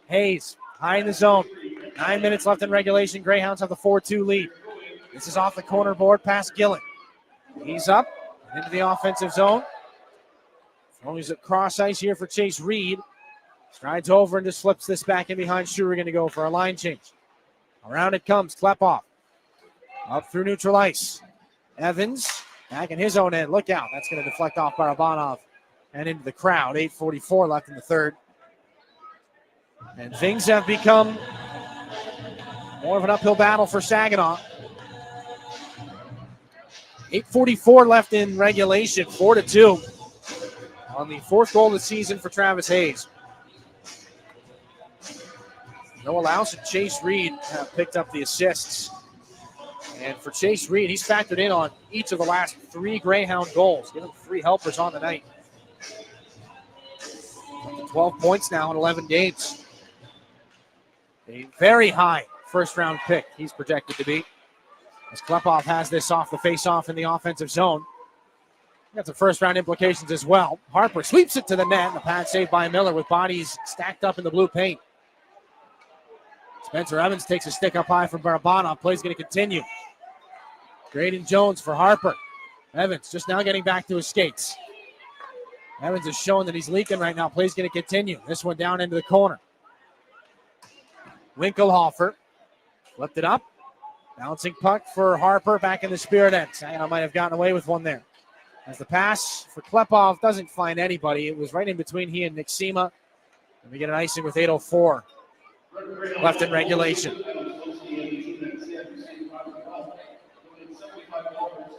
Hayes high in the zone. 9 minutes left in regulation. Greyhounds have the 4-2 lead. This is off the corner board past Gillen. He's up into the offensive zone. Always across ice here for Chase Reed. Strides over and just flips this back in behind Shurigan to go for a line change. Around it comes Klepov. Up through neutral ice. Evans back in his own end. Look out. That's going to deflect off Barabanov and into the crowd. 8:44 left in the third. And things have become more of an uphill battle for Saginaw. 8:44 left in regulation. 4-2 on the fourth goal of the season for Travis Hayes. Noah Louse and Chase Reed have picked up the assists. And for Chase Reed, he's factored in on each of the last 3 Greyhound goals. Give him 3 helpers on the night. 12 points now in 11 games. A very high first-round pick he's projected to be. As Klepov has this off the face-off in the offensive zone. Got some first-round implications as well. Harper sweeps it to the net. And the pad saved by Miller with bodies stacked up in the blue paint. Spencer Evans takes a stick up high from Barabanov. Play's going to continue. Graydon Jones for Harper. Evans just now getting back to his skates. Evans is showing that he's leaking right now. Play's going to continue. This one down into the corner. Winkelhofer flipped it up. Bouncing puck for Harper back in the Spirit end. Saginaw might have gotten away with one there. As the pass for Klepov doesn't find anybody. It was right in between he and Nick Sema. And we get an icing with 8:04 left in regulation.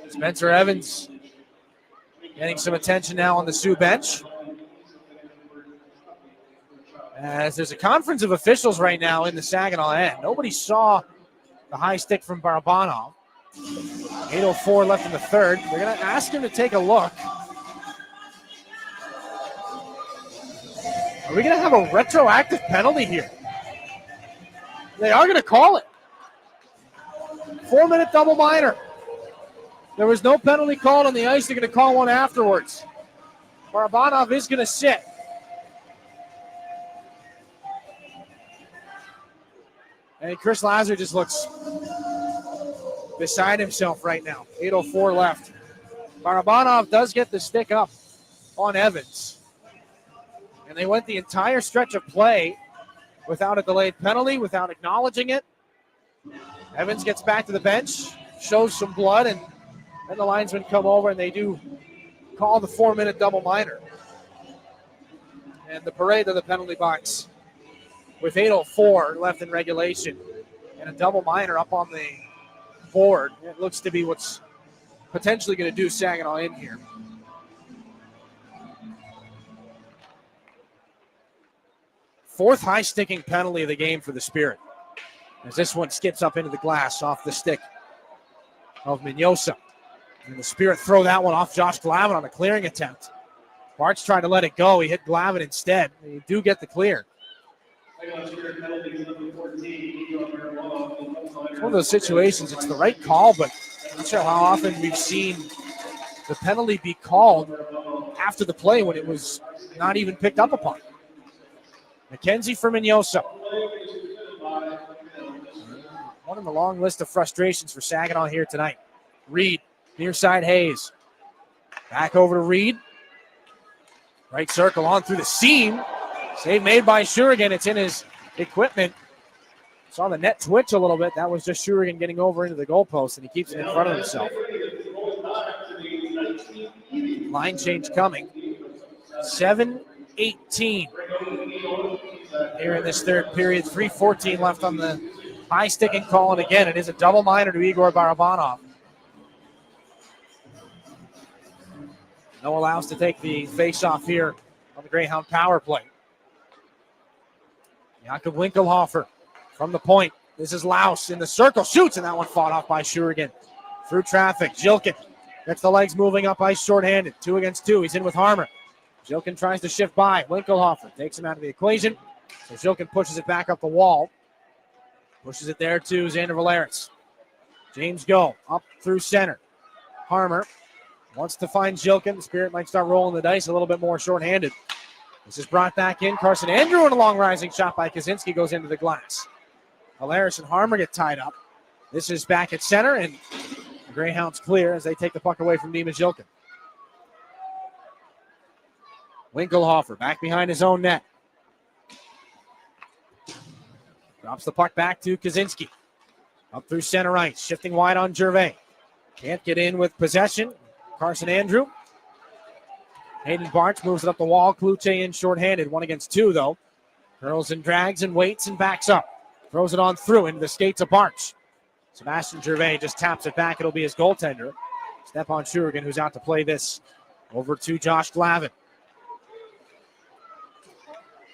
Spencer Evans getting some attention now on the Sioux bench. As there's a conference of officials right now in the Saginaw end. Nobody saw the high stick from Barabanov. 8:04 left in the third. They're going to ask him to take a look. Are we going to have a retroactive penalty here? They are going to call it. 4-minute double minor. There was no penalty called on the ice. They're going to call one afterwards. Barabanov is going to sit. And Chris Lazar just looks beside himself right now. 8:04 left. Barabanov does get the stick up on Evans. And they went the entire stretch of play without a delayed penalty, without acknowledging it. Evans gets back to the bench, shows some blood, and then the linesmen come over and they do call the 4-minute double minor. And the parade of the penalty box with 8:04 left in regulation and a double minor up on the board. It looks to be what's potentially going to do Saginaw in here. Fourth high-sticking penalty of the game for the Spirit, as this one skips up into the glass off the stick of Mignosa. And the Spirit throw that one off Josh Glavin on a clearing attempt. Bart's trying to let it go. He hit Glavin instead. And you do get the clear. It's one of those situations, it's the right call, but I'm not sure how often we've seen the penalty be called after the play when it was not even picked up upon. McKenzie for Mignosa. One in the long list of frustrations for Saginaw here tonight. Reed, near side Hayes. Back over to Reed. Right circle on through the seam. Save made by Shurigan. It's in his equipment. Saw the net twitch a little bit. That was just Shurigan getting over into the goalpost, and he keeps it in front of himself. Line change coming. 7:18 here in this third period. 3:14 left on the high sticking call, and again, it is a double minor to Igor Barabanov. No allows to take the face-off here on the Greyhound power play. Jakob Winkelhofer from the point. This is Laus in the circle. Shoots, and that one fought off by Shurigan. Through traffic. Jilkin gets the legs moving up ice shorthanded. 2 against 2. He's in with Harmer. Jilkin tries to shift by. Winkelhofer takes him out of the equation. So Jilkin pushes it back up the wall. Pushes it there to Xander Valeris. James Go up through center. Harmer wants to find Jilkin. The Spirit might start rolling the dice a little bit more shorthanded. This is brought back in. Carson Andrew and a long rising shot by Kaczynski goes into the glass. Valeris and Harmer get tied up. This is back at center, and the Greyhounds clear as they take the puck away from Nima Jilkin. Winkelhofer back behind his own net. Drops the puck back to Kaczynski. Up through center ice, shifting wide on Gervais. Can't get in with possession. Carson Andrew. Hayden Barch moves it up the wall. Kluche in shorthanded. 1 against 2, though. Curls and drags and waits and backs up. Throws it on through into the skates of Barch. Sebastian Gervais just taps it back. It'll be his goaltender, Stepan Shurigan, who's out to play this over to Josh Glavin.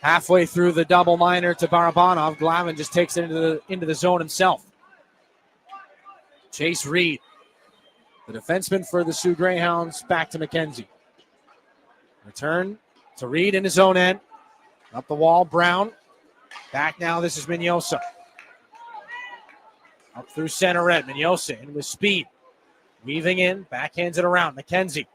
Halfway through the double minor to Barabanov. Glavin just takes it into the zone himself. Chase Reed, the defenseman for the Soo Greyhounds, back to McKenzie. Return to Reed in his own end. Up the wall, Brown. Back now, this is Mignosa. Up through center red, Mignosa in with speed. Weaving in, backhands it around. McKenzie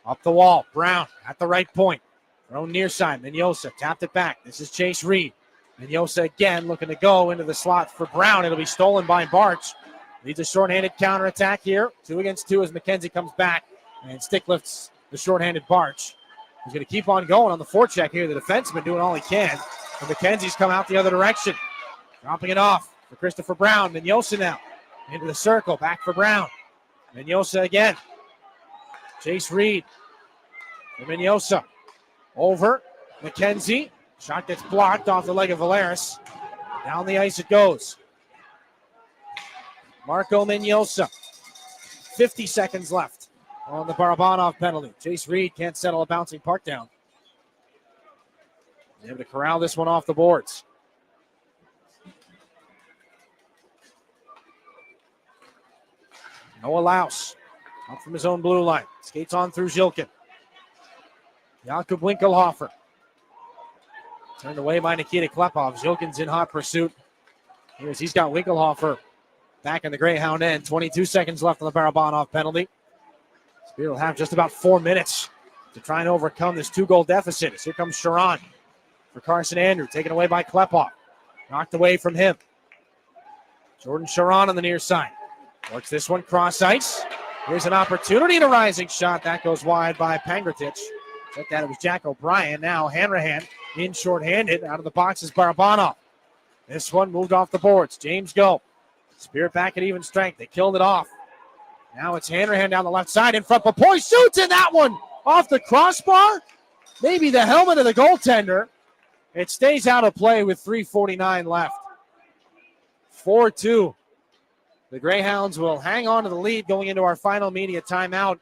up the wall, Brown at the right point. Thrown near side, Mignosa tapped it back. This is Chase Reed. Mignosa again looking to go into the slot for Brown. It'll be stolen by Barch. Leads a shorthanded counterattack here. 2 against 2 as McKenzie comes back and stick lifts the shorthanded Barch. He's going to keep on going on the forecheck here. The defenseman doing all he can. And McKenzie's come out the other direction. Dropping it off for Christopher Brown. Mignosa now into the circle. Back for Brown. Mignosa again. Chase Reed for Mignosa. Over. McKenzie. Shot gets blocked off the leg of Valeris. Down the ice it goes. Marco Mignosa. 50 seconds left on the Barabanov penalty. Chase Reed can't settle a bouncing puck down. He's able to corral this one off the boards. Noah Laus up from his own blue line. Skates on through Jilkin. Jakob Winkelhofer. Turned away by Nikita Klepov. Jilkin's in hot pursuit. He's got Winkelhofer back in the Greyhound end. 22 seconds left on the Barabanov penalty. Spirit will have just about 4 minutes to try and overcome this 2-goal deficit. As here comes Sharon for Carson Andrew, taken away by Klepov. Knocked away from him. Jordan Sharon on the near side. Works this one cross ice. Here's an opportunity to rising shot. That goes wide by Pangratich. Check that, it was Jack O'Brien. Now Hanrahan in shorthanded. Out of the box is Barabanov. This one moved off the boards. James Go. Spirit back at even strength. They killed it off. Now it's Hanrahan down the left side in front. Papoy shoots in that one off the crossbar. Maybe the helmet of the goaltender. It stays out of play with 3:49 left. 4-2. The Greyhounds will hang on to the lead going into our final media timeout.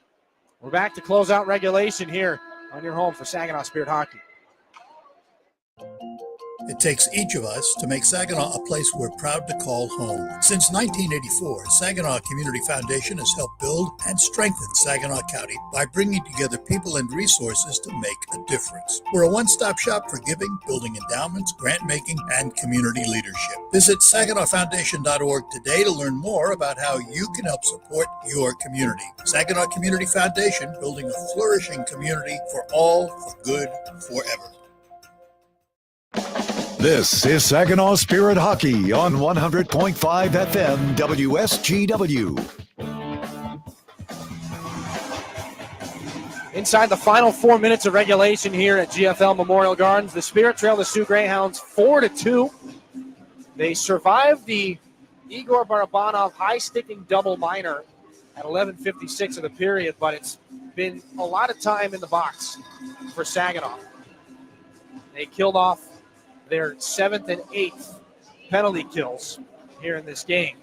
We're back to close out regulation here on your home for Saginaw Spirit Hockey.
It takes each of us to make Saginaw a place we're proud to call home. Since 1984, Saginaw Community Foundation has helped build and strengthen Saginaw County by bringing together people and resources to make a difference. We're a one-stop shop for giving, building endowments, grant-making, and community leadership. Visit SaginawFoundation.org today to learn more about how you can help support your community. Saginaw Community Foundation, building a flourishing community for all, for good, forever.
This is Saginaw Spirit Hockey on 100.5 FM WSGW.
Inside the final 4 minutes of regulation here at GFL Memorial Gardens, the Spirit trail the Soo Greyhounds 4-2. They survived the Igor Barabanov high-sticking double minor at 11:56 of the period, but it's been a lot of time in the box for Saginaw. They killed off their 7th and 8th penalty kills here in this game.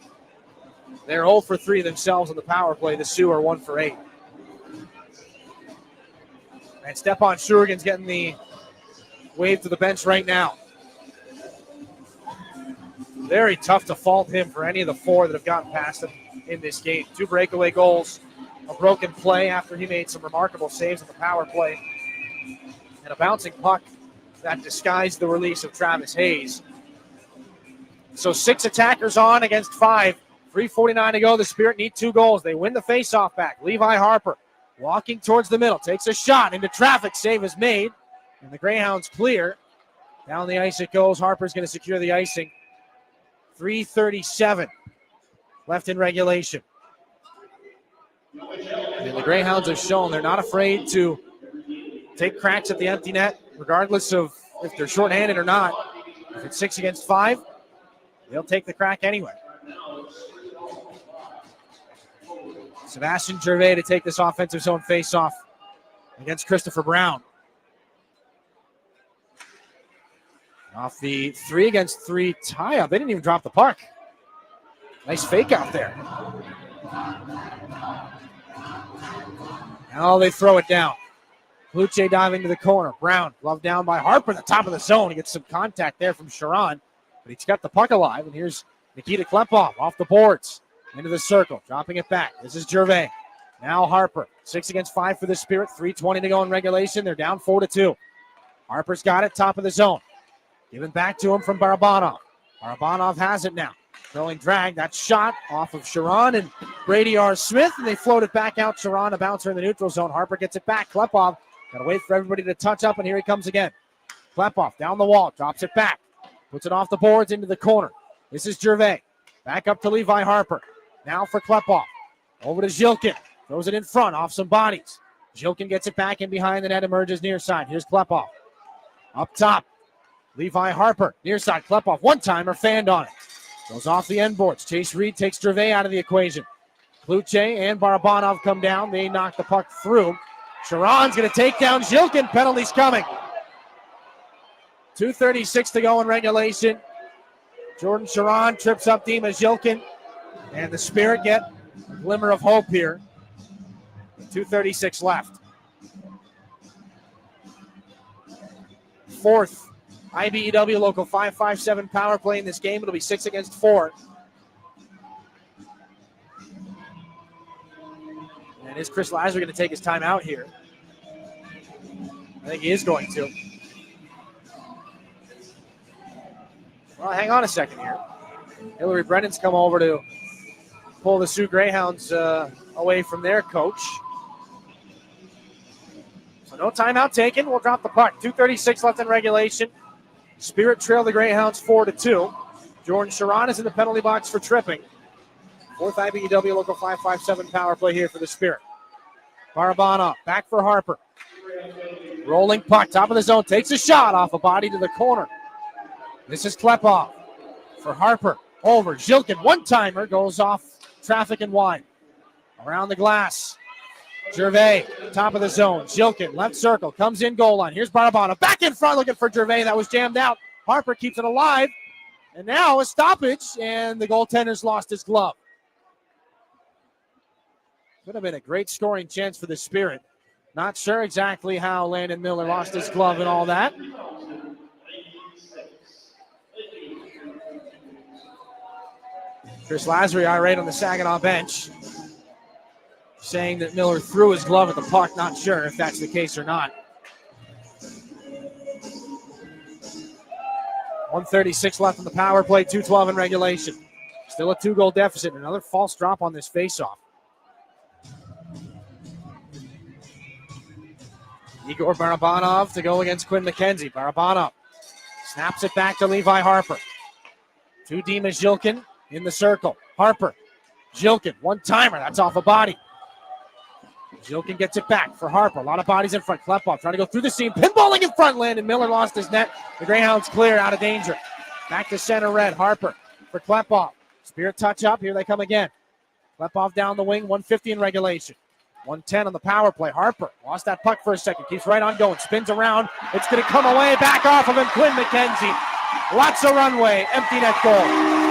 They're 0 for 3 themselves on the power play. The Sioux are 1 for 8. And Stepan Shurigan's getting the wave to the bench right now. Very tough to fault him for any of the 4 that have gotten past him in this game. 2 breakaway goals, a broken play after he made some remarkable saves on the power play, and a bouncing puck that disguised the release of Travis Hayes. So 6 attackers on against 5. 3:49 to go. The Spirit need 2 goals. They win the faceoff back. Levi Harper walking towards the middle. Takes a shot into traffic. Save is made. And the Greyhounds clear. Down the ice it goes. Harper's going to secure the icing. 3:37 left in regulation. And the Greyhounds have shown they're not afraid to take cracks at the empty net, regardless of if they're shorthanded or not. If it's 6 against 5, they'll take the crack anyway. Sebastian Gervais to take this offensive zone faceoff against Christopher Brown. Off the 3 against 3 tie-up. They didn't even drop the puck. Nice fake out there. Now they throw it down. Luce diving to the corner. Brown, glove down by Harper at the top of the zone. He gets some contact there from Sharon, but he's got the puck alive. And here's Nikita Klepov off the boards. Into the circle, dropping it back. This is Gervais. Now Harper. 6 against 5 for the Spirit. 3:20 to go in regulation. They're down 4-2. Harper's got it, top of the zone. Given back to him from Barabanov. Barabanov has it now. Throwing drag. That shot off of Sharon and Brady R. Smith, and they float it back out. Sharon, a bouncer in the neutral zone. Harper gets it back. Klepov got to wait for everybody to touch up, and here he comes again. Klepov down the wall, drops it back. Puts it off the boards into the corner. This is Gervais. Back up to Levi Harper. Now for Klepov. Over to Zhilkin. Throws it in front, off some bodies. Zhilkin gets it back in behind the net, emerges near side. Here's Klepov. Up top. Levi Harper, near side. Klepov, one-timer, fanned on it. Goes off the end boards. Chase Reed takes Gervais out of the equation. Kluche and Barabanov come down. They knock the puck through. Sharon's going to take down Zhilkin. Penalties coming. 2:36 to go in regulation. Jordan Sharon trips up Dima Zhilkin. And the Spirit get a glimmer of hope here. 2:36 left. 4th IBEW Local 557 power play in this game. It'll be 6 against 4. And is Chris Lazar going to take his time out here? I think he is going to. Well, hang on a second here. Hillary Brennan's come over to pull the Soo Greyhounds away from their coach. So no timeout taken. We'll drop the puck. 2:36 left in regulation. Spirit trail the Greyhounds 4-2. Jordan Sharon is in the penalty box for tripping. Fourth IBEW Local 557 power play here for the Spirit. Barabanov back for Harper. Rolling puck, top of the zone, takes a shot off a body to the corner. This is Klepov for Harper. Over, Zhilkin, one-timer, goes off traffic and wide. Around the glass, Gervais, top of the zone. Zhilkin, left circle, comes in goal line. Here's Barabanov, back in front looking for Gervais. That was jammed out. Harper keeps it alive. And now a stoppage, and the goaltender's lost his glove. Could have been a great scoring chance for the Spirit. Not sure exactly how Landon Miller lost his glove and all that. Chris Lazary irate on the Saginaw bench, saying that Miller threw his glove at the puck. Not sure if that's the case or not. 1:36 left in the power play, 2:12 in regulation. Still a 2-goal deficit. Another false drop on this faceoff. Igor Barabanov to go against Quinn McKenzie. Barabanov snaps it back to Levi Harper. To Dima Zhilkin in the circle. Harper, Zhilkin, one-timer. That's off a body. Zhilkin gets it back for Harper. A lot of bodies in front. Klepov trying to go through the seam. Pinballing in front. Landon Miller lost his net. The Greyhounds clear, out of danger. Back to center red. Harper for Klepov. Spirit touch up. Here they come again. Klepov down the wing. 150 in regulation. 110 on the power play. Harper lost that puck for a second. Keeps right on going. Spins around. It's going to come away. Back off of him. Quinn McKenzie. Lots of runway. Empty net goal.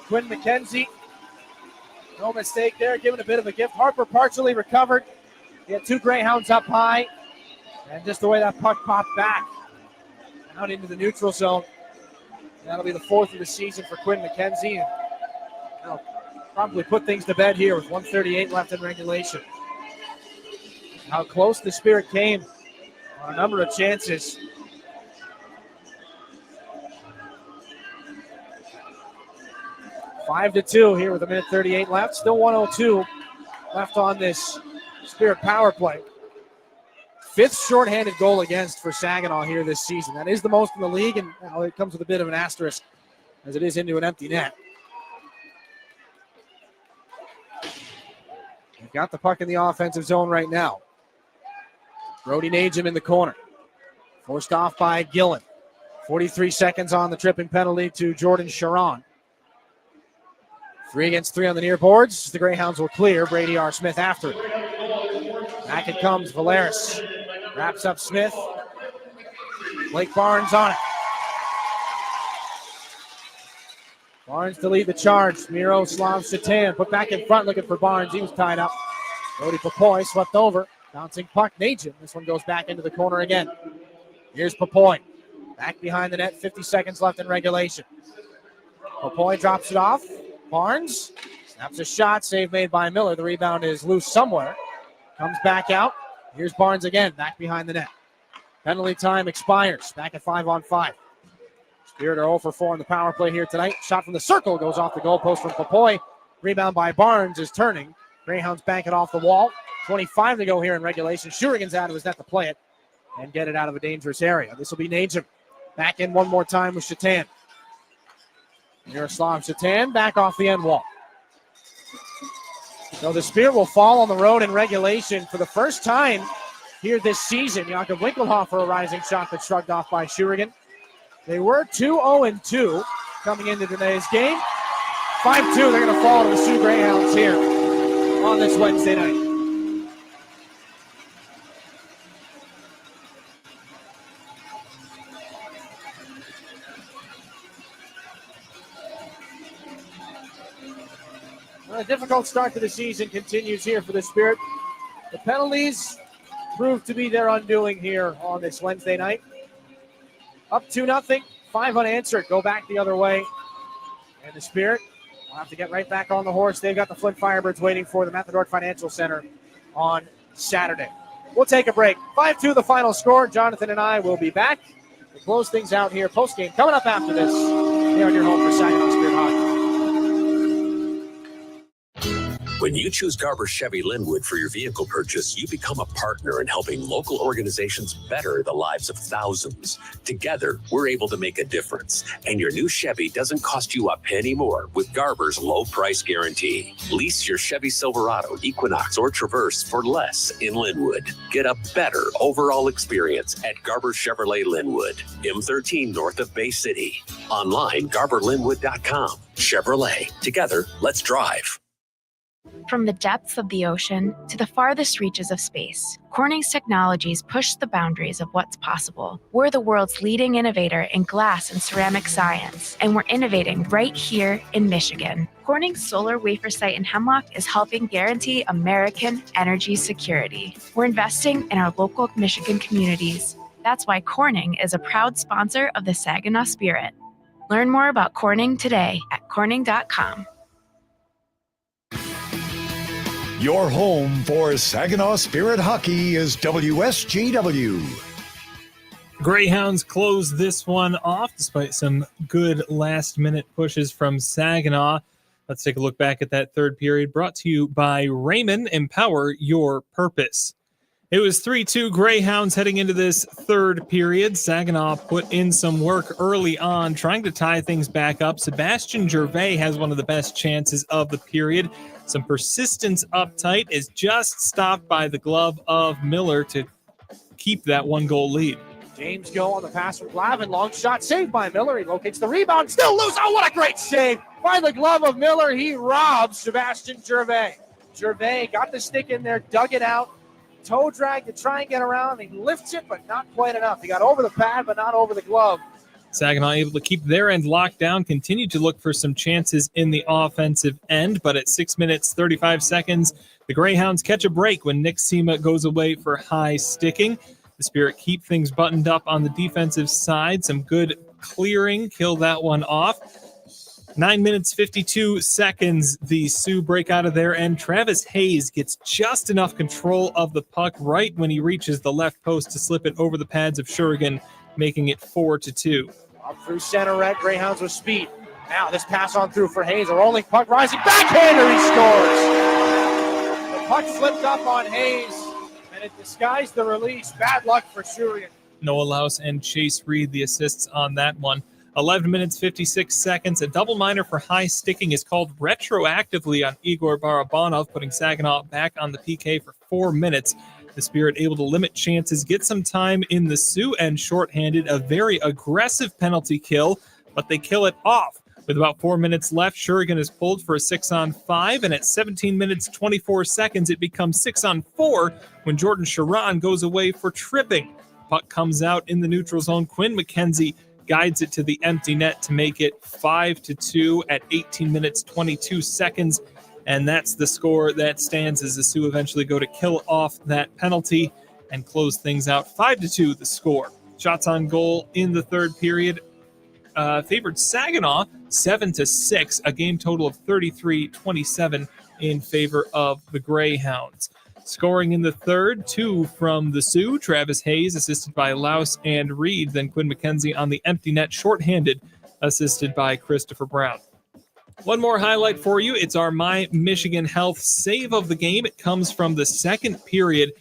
Quinn McKenzie, no mistake there, giving a bit of a gift. Harper partially recovered. He had two Greyhounds up high, and just the way that puck popped back out into the neutral zone. That'll be the fourth of the season for Quinn McKenzie, and that'll probably put things to bed here with 1:38 left in regulation. How close the Spirit came on a number of chances. 5-2 here with 1:38 left. Still 1:02 left on this Spirit power play. Fifth shorthanded goal against for Saginaw here this season. That is the most in the league, and it comes with a bit of an asterisk as it is into an empty net. They've got the puck in the offensive zone right now. Brody Najim in the corner. Forced off by Gillen. 43 seconds on the tripping penalty to Jordan Sharon. 3 against 3 on the near boards. The Greyhounds will clear. Brady R. Smith after it. Back it comes. Valeris wraps up Smith. Blake Barnes on it. Barnes to lead the charge. Miroslav Satan put back in front looking for Barnes. He was tied up. Brody Popoy swept over. Bouncing puck. Najin. This one goes back into the corner again. Here's Popoy. Back behind the net. 50 seconds left in regulation. Popoy drops it off. Barnes snaps a shot, save made by Miller. The rebound is loose somewhere. Comes back out. Here's Barnes again, back behind the net. Penalty time expires. Back at 5-on-5. Spirit are 0 for 4 on the power play here tonight. Shot from the circle goes off the goalpost from Popoy. Rebound by Barnes is turning. Greyhounds bank it off the wall. 25 to go here in regulation. Shurigan's out of his net to play it and get it out of a dangerous area. This will be Najim. Back in one more time with Shatan. Miroslav Satan back off the end wall. So the Spirit will fall on the road in regulation for the first time here this season. Jakob Winkelhofer, a rising shot that's shrugged off by Shurigan. They were 2-0-2 coming into today's game. 5-2, they're going to fall to the Soo Greyhounds here on this Wednesday night. A difficult start to the season continues here for the Spirit. The penalties prove to be their undoing here on this Wednesday night. Up 2-0, 5 unanswered. Go back the other way. And the Spirit will have to get right back on the horse. They've got the Flint Firebirds waiting for them at the North Financial Center on Saturday. We'll take a break. 5-2 the final score. Jonathan and I will be back to close things out here. Post-game coming up after this here on your home for Saginaw Spirit Hockey.
When you choose Garber Chevy Linwood for your vehicle purchase, you become a partner in helping local organizations better the lives of thousands. Together, we're able to make a difference. And your new Chevy doesn't cost you a penny more with Garber's low price guarantee. Lease your Chevy Silverado, Equinox, or Traverse for less in Linwood. Get a better overall experience at Garber Chevrolet Linwood, M13 north of Bay City. Online, GarberLinwood.com. Chevrolet. Together, let's drive.
From the depths of the ocean to the farthest reaches of space, Corning's technologies push the boundaries of what's possible. We're the world's leading innovator in glass and ceramic science, and we're innovating right here in Michigan. Corning's solar wafer site in Hemlock is helping guarantee American energy security. We're investing in our local Michigan communities. That's why Corning is a proud sponsor of the Saginaw Spirit. Learn more about Corning today at corning.com.
Your home for Saginaw Spirit hockey is WSGW.
Greyhounds close this one off despite some good last-minute pushes from Saginaw. Let's take a look back at that third period, brought to you by Raymond. Empower your purpose. It was 3-2 Greyhounds heading into this third period. Saginaw put in some work early on, trying to tie things back up. Sebastian Gervais has one of the best chances of the period. Some persistence up tight is just stopped by the glove of Miller to keep that one-goal lead.
James Go on the pass from Glavin. Long shot saved by Miller. He locates the rebound. Still loose. Oh, what a great save by the glove of Miller. He robs Sebastian Gervais. Gervais got the stick in there, dug it out. Toe drag to try and get around. He lifts it, but not quite enough. He got over the pad, but not over the glove.
Saginaw able to keep their end locked down, continued to look for some chances in the offensive end, but at 6 minutes, 35 seconds, the Greyhounds catch a break when Nick Sema goes away for high sticking. The Spirit keep things buttoned up on the defensive side. Some good clearing, kill that one off. 9 minutes, 52 seconds, the Sioux break out of there, and Travis Hayes gets just enough control of the puck right when he reaches the left post to slip it over the pads of Shurigan, making it 4-2.
Up through center red, Greyhounds with speed. Now this pass on through for Hayes, a rolling puck rising, backhander, he scores! The puck flipped up on Hayes, and it disguised the release. Bad luck for Shurigan.
Noah Laus and Chase Reed, the assists on that one. 11 minutes, 56 seconds. A double minor for high sticking is called retroactively on Igor Barabanov, putting Saginaw back on the PK for 4 minutes. The Spirit able to limit chances, get some time in the Sioux end shorthanded. A very aggressive penalty kill, but they kill it off. With about 4 minutes left, Shurigan is pulled for a 6-on-5, and at 17 minutes, 24 seconds, it becomes 6-on-4 when Jordan Sharon goes away for tripping. Puck comes out in the neutral zone. Quinn McKenzie guides it to the empty net to make it 5-2 at 18 minutes, 22 seconds. And that's the score that stands as the Sioux eventually go to kill off that penalty and close things out. 5-2 the score. Shots on goal in the third period favored Saginaw 7-6, a game total of 33-27 in favor of the Greyhounds. Scoring in the third, 2 from the Sioux. Travis Hayes, assisted by Laus and Reed. Then Quinn McKenzie on the empty net, shorthanded, assisted by Christopher Brown. One more highlight for you. It's our My Michigan Health save of the game. It comes from the second period.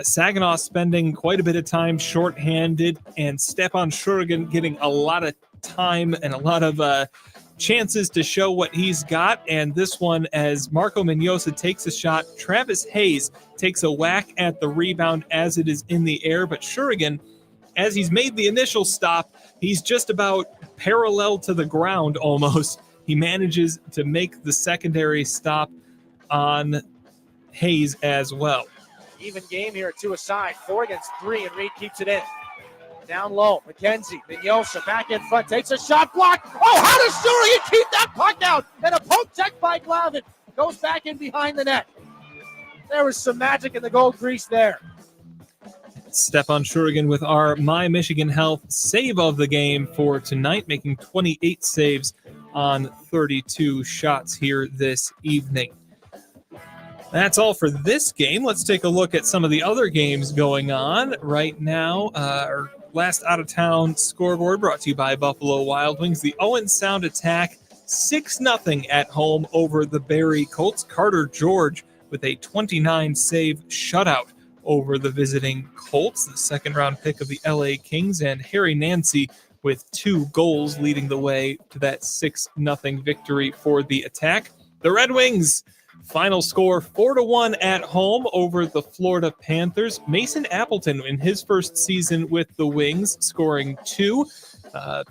Saginaw spending quite a bit of time shorthanded, and Stepan Shurigan getting a lot of time and a lot of chances to show what he's got. And this one, as Marco Mignosa takes a shot, Travis Hayes takes a whack at the rebound as it is in the air. But Shurigan, as he's made the initial stop, he's just about parallel to the ground almost. He manages to make the secondary stop on Hayes as well.
Even game here at 2 aside, 4 against 3, and Reed keeps it in. Down low, McKenzie, Vignosa back in front, takes a shot, blocked. Oh, how does Shurigan keep that puck out? And a poke check by Glavin goes back in behind the net. There was some magic in the gold crease there.
Stepan Shurigan with our My Michigan Health save of the game for tonight, making 28 saves on 32 shots here this evening. That's all for this game. Let's take a look at some of the other games going on right now. Our last out-of-town scoreboard brought to you by Buffalo Wild Wings. The Owen Sound Attack 6-0 at home over the Barrie Colts. Carter George with a 29-save shutout over the visiting Colts, the second-round pick of the LA Kings, and Harry Nancy with 2 goals leading the way to that 6-0 victory for the Attack. The Red Wings, final score 4-1 at home over the Florida Panthers. Mason Appleton in his first season with the Wings scoring 2.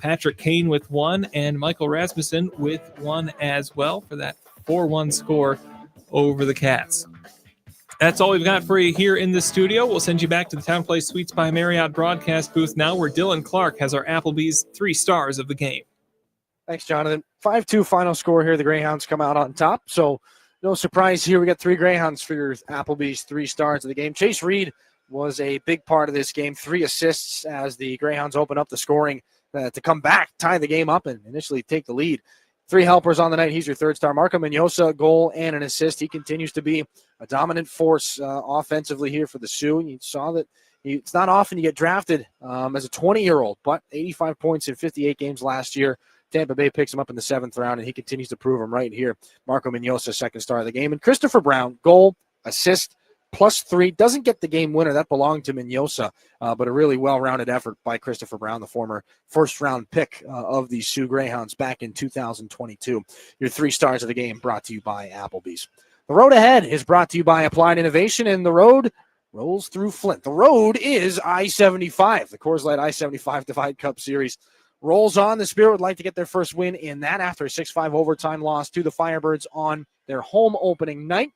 Patrick Kane with 1 and Michael Rasmussen with 1 as well for that 4-1 score over the Cats. That's all we've got for you here in the studio. We'll send you back to the Town Place Suites by Marriott broadcast booth now, where Dylan Clark has our Applebee's 3 stars of the game.
Thanks, Jonathan. 5-2 final score here. The Greyhounds come out on top. So no surprise here. We got 3 Greyhounds for your Applebee's 3 stars of the game. Chase Reed was a big part of this game. 3 assists as the Greyhounds open up the scoring to come back, tie the game up, and initially take the lead. 3 helpers on the night. He's your 3rd star. Marco Mignosa, goal and an assist. He continues to be a dominant force offensively here for the Sioux. You saw that it's not often you get drafted as a 20-year-old, but 85 points in 58 games last year. Tampa Bay picks him up in the 7th round, and he continues to prove him right here. Marco Mignosa, 2nd star of the game. And Christopher Brown, goal, assist, +3. Doesn't get the game winner. That belonged to Mignosa, but a really well-rounded effort by Christopher Brown, the former first-round pick of the Soo Greyhounds back in 2022. Your 3 stars of the game brought to you by Applebee's. The road ahead is brought to you by Applied Innovation, and the road rolls through Flint. The road is I-75. The Coors Light I-75 Divide Cup Series rolls on. The Spirit would like to get their first win in that after a 6-5 overtime loss to the Firebirds on their home opening night.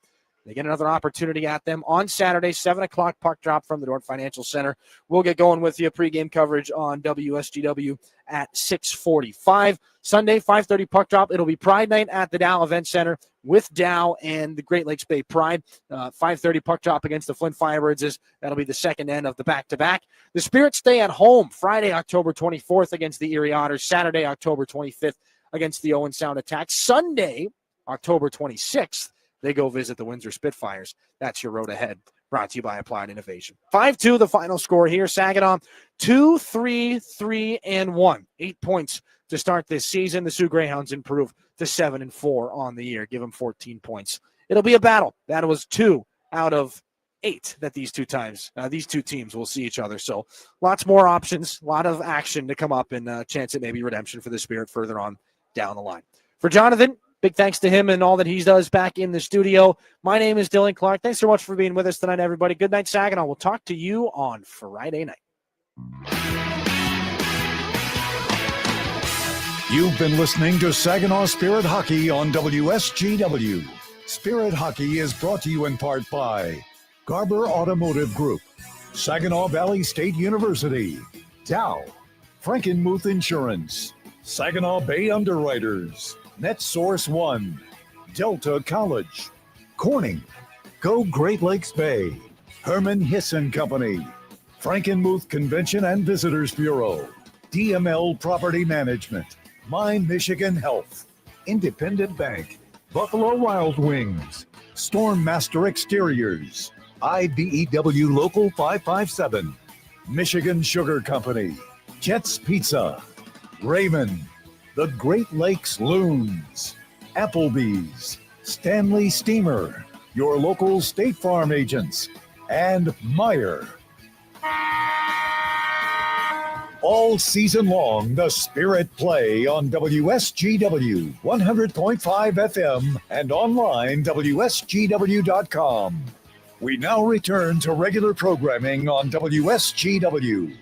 They get another opportunity at them on Saturday, 7 o'clock puck drop from the Dordt Financial Center. We'll get going with you pregame coverage on WSGW at 6:45. Sunday, 5:30 puck drop. It'll be Pride Night at the Dow Event Center with Dow and the Great Lakes Bay Pride. 5:30 puck drop against the Flint Firebirds. That'll be the second end of the back-to-back. The Spirit stay at home Friday, October 24th against the Erie Otters. Saturday, October 25th against the Owen Sound Attack. Sunday, October 26th. They go visit the Windsor Spitfires. That's your road ahead, brought to you by Applied Innovation. 5-2, the final score here. Saginaw, 2-3-3-1. 8 points to start this season. The Soo Greyhounds improve to 7-4 on the year. Give them 14 points. It'll be a battle. That was 2 out of 8 that these two teams will see each other. So lots more options, a lot of action to come up, and a chance at maybe redemption for the Spirit further on down the line. For Jonathan, big thanks to him and all that he does back in the studio. My name is Dylan Clark. Thanks so much for being with us tonight, everybody. Good night, Saginaw. We'll talk to you on Friday night.
You've been listening to Saginaw Spirit Hockey on WSGW. Spirit Hockey is brought to you in part by Garber Automotive Group, Saginaw Valley State University, Dow, Frankenmuth Insurance, Saginaw Bay Underwriters, NetSource One, Delta College, Corning, Go Great Lakes Bay, Herman Hisson Company, Frankenmuth Convention and Visitors Bureau, DML Property Management, My Michigan Health, Independent Bank, Buffalo Wild Wings, Stormmaster Exteriors, IBEW Local 557, Michigan Sugar Company, Jets Pizza, Raymond, the Great Lakes Loons, Applebee's, Stanley Steamer, your local State Farm agents, and Meyer. All season long, the Spirit play on WSGW 100.5 FM and online WSGW.com. We now return to regular programming on WSGW.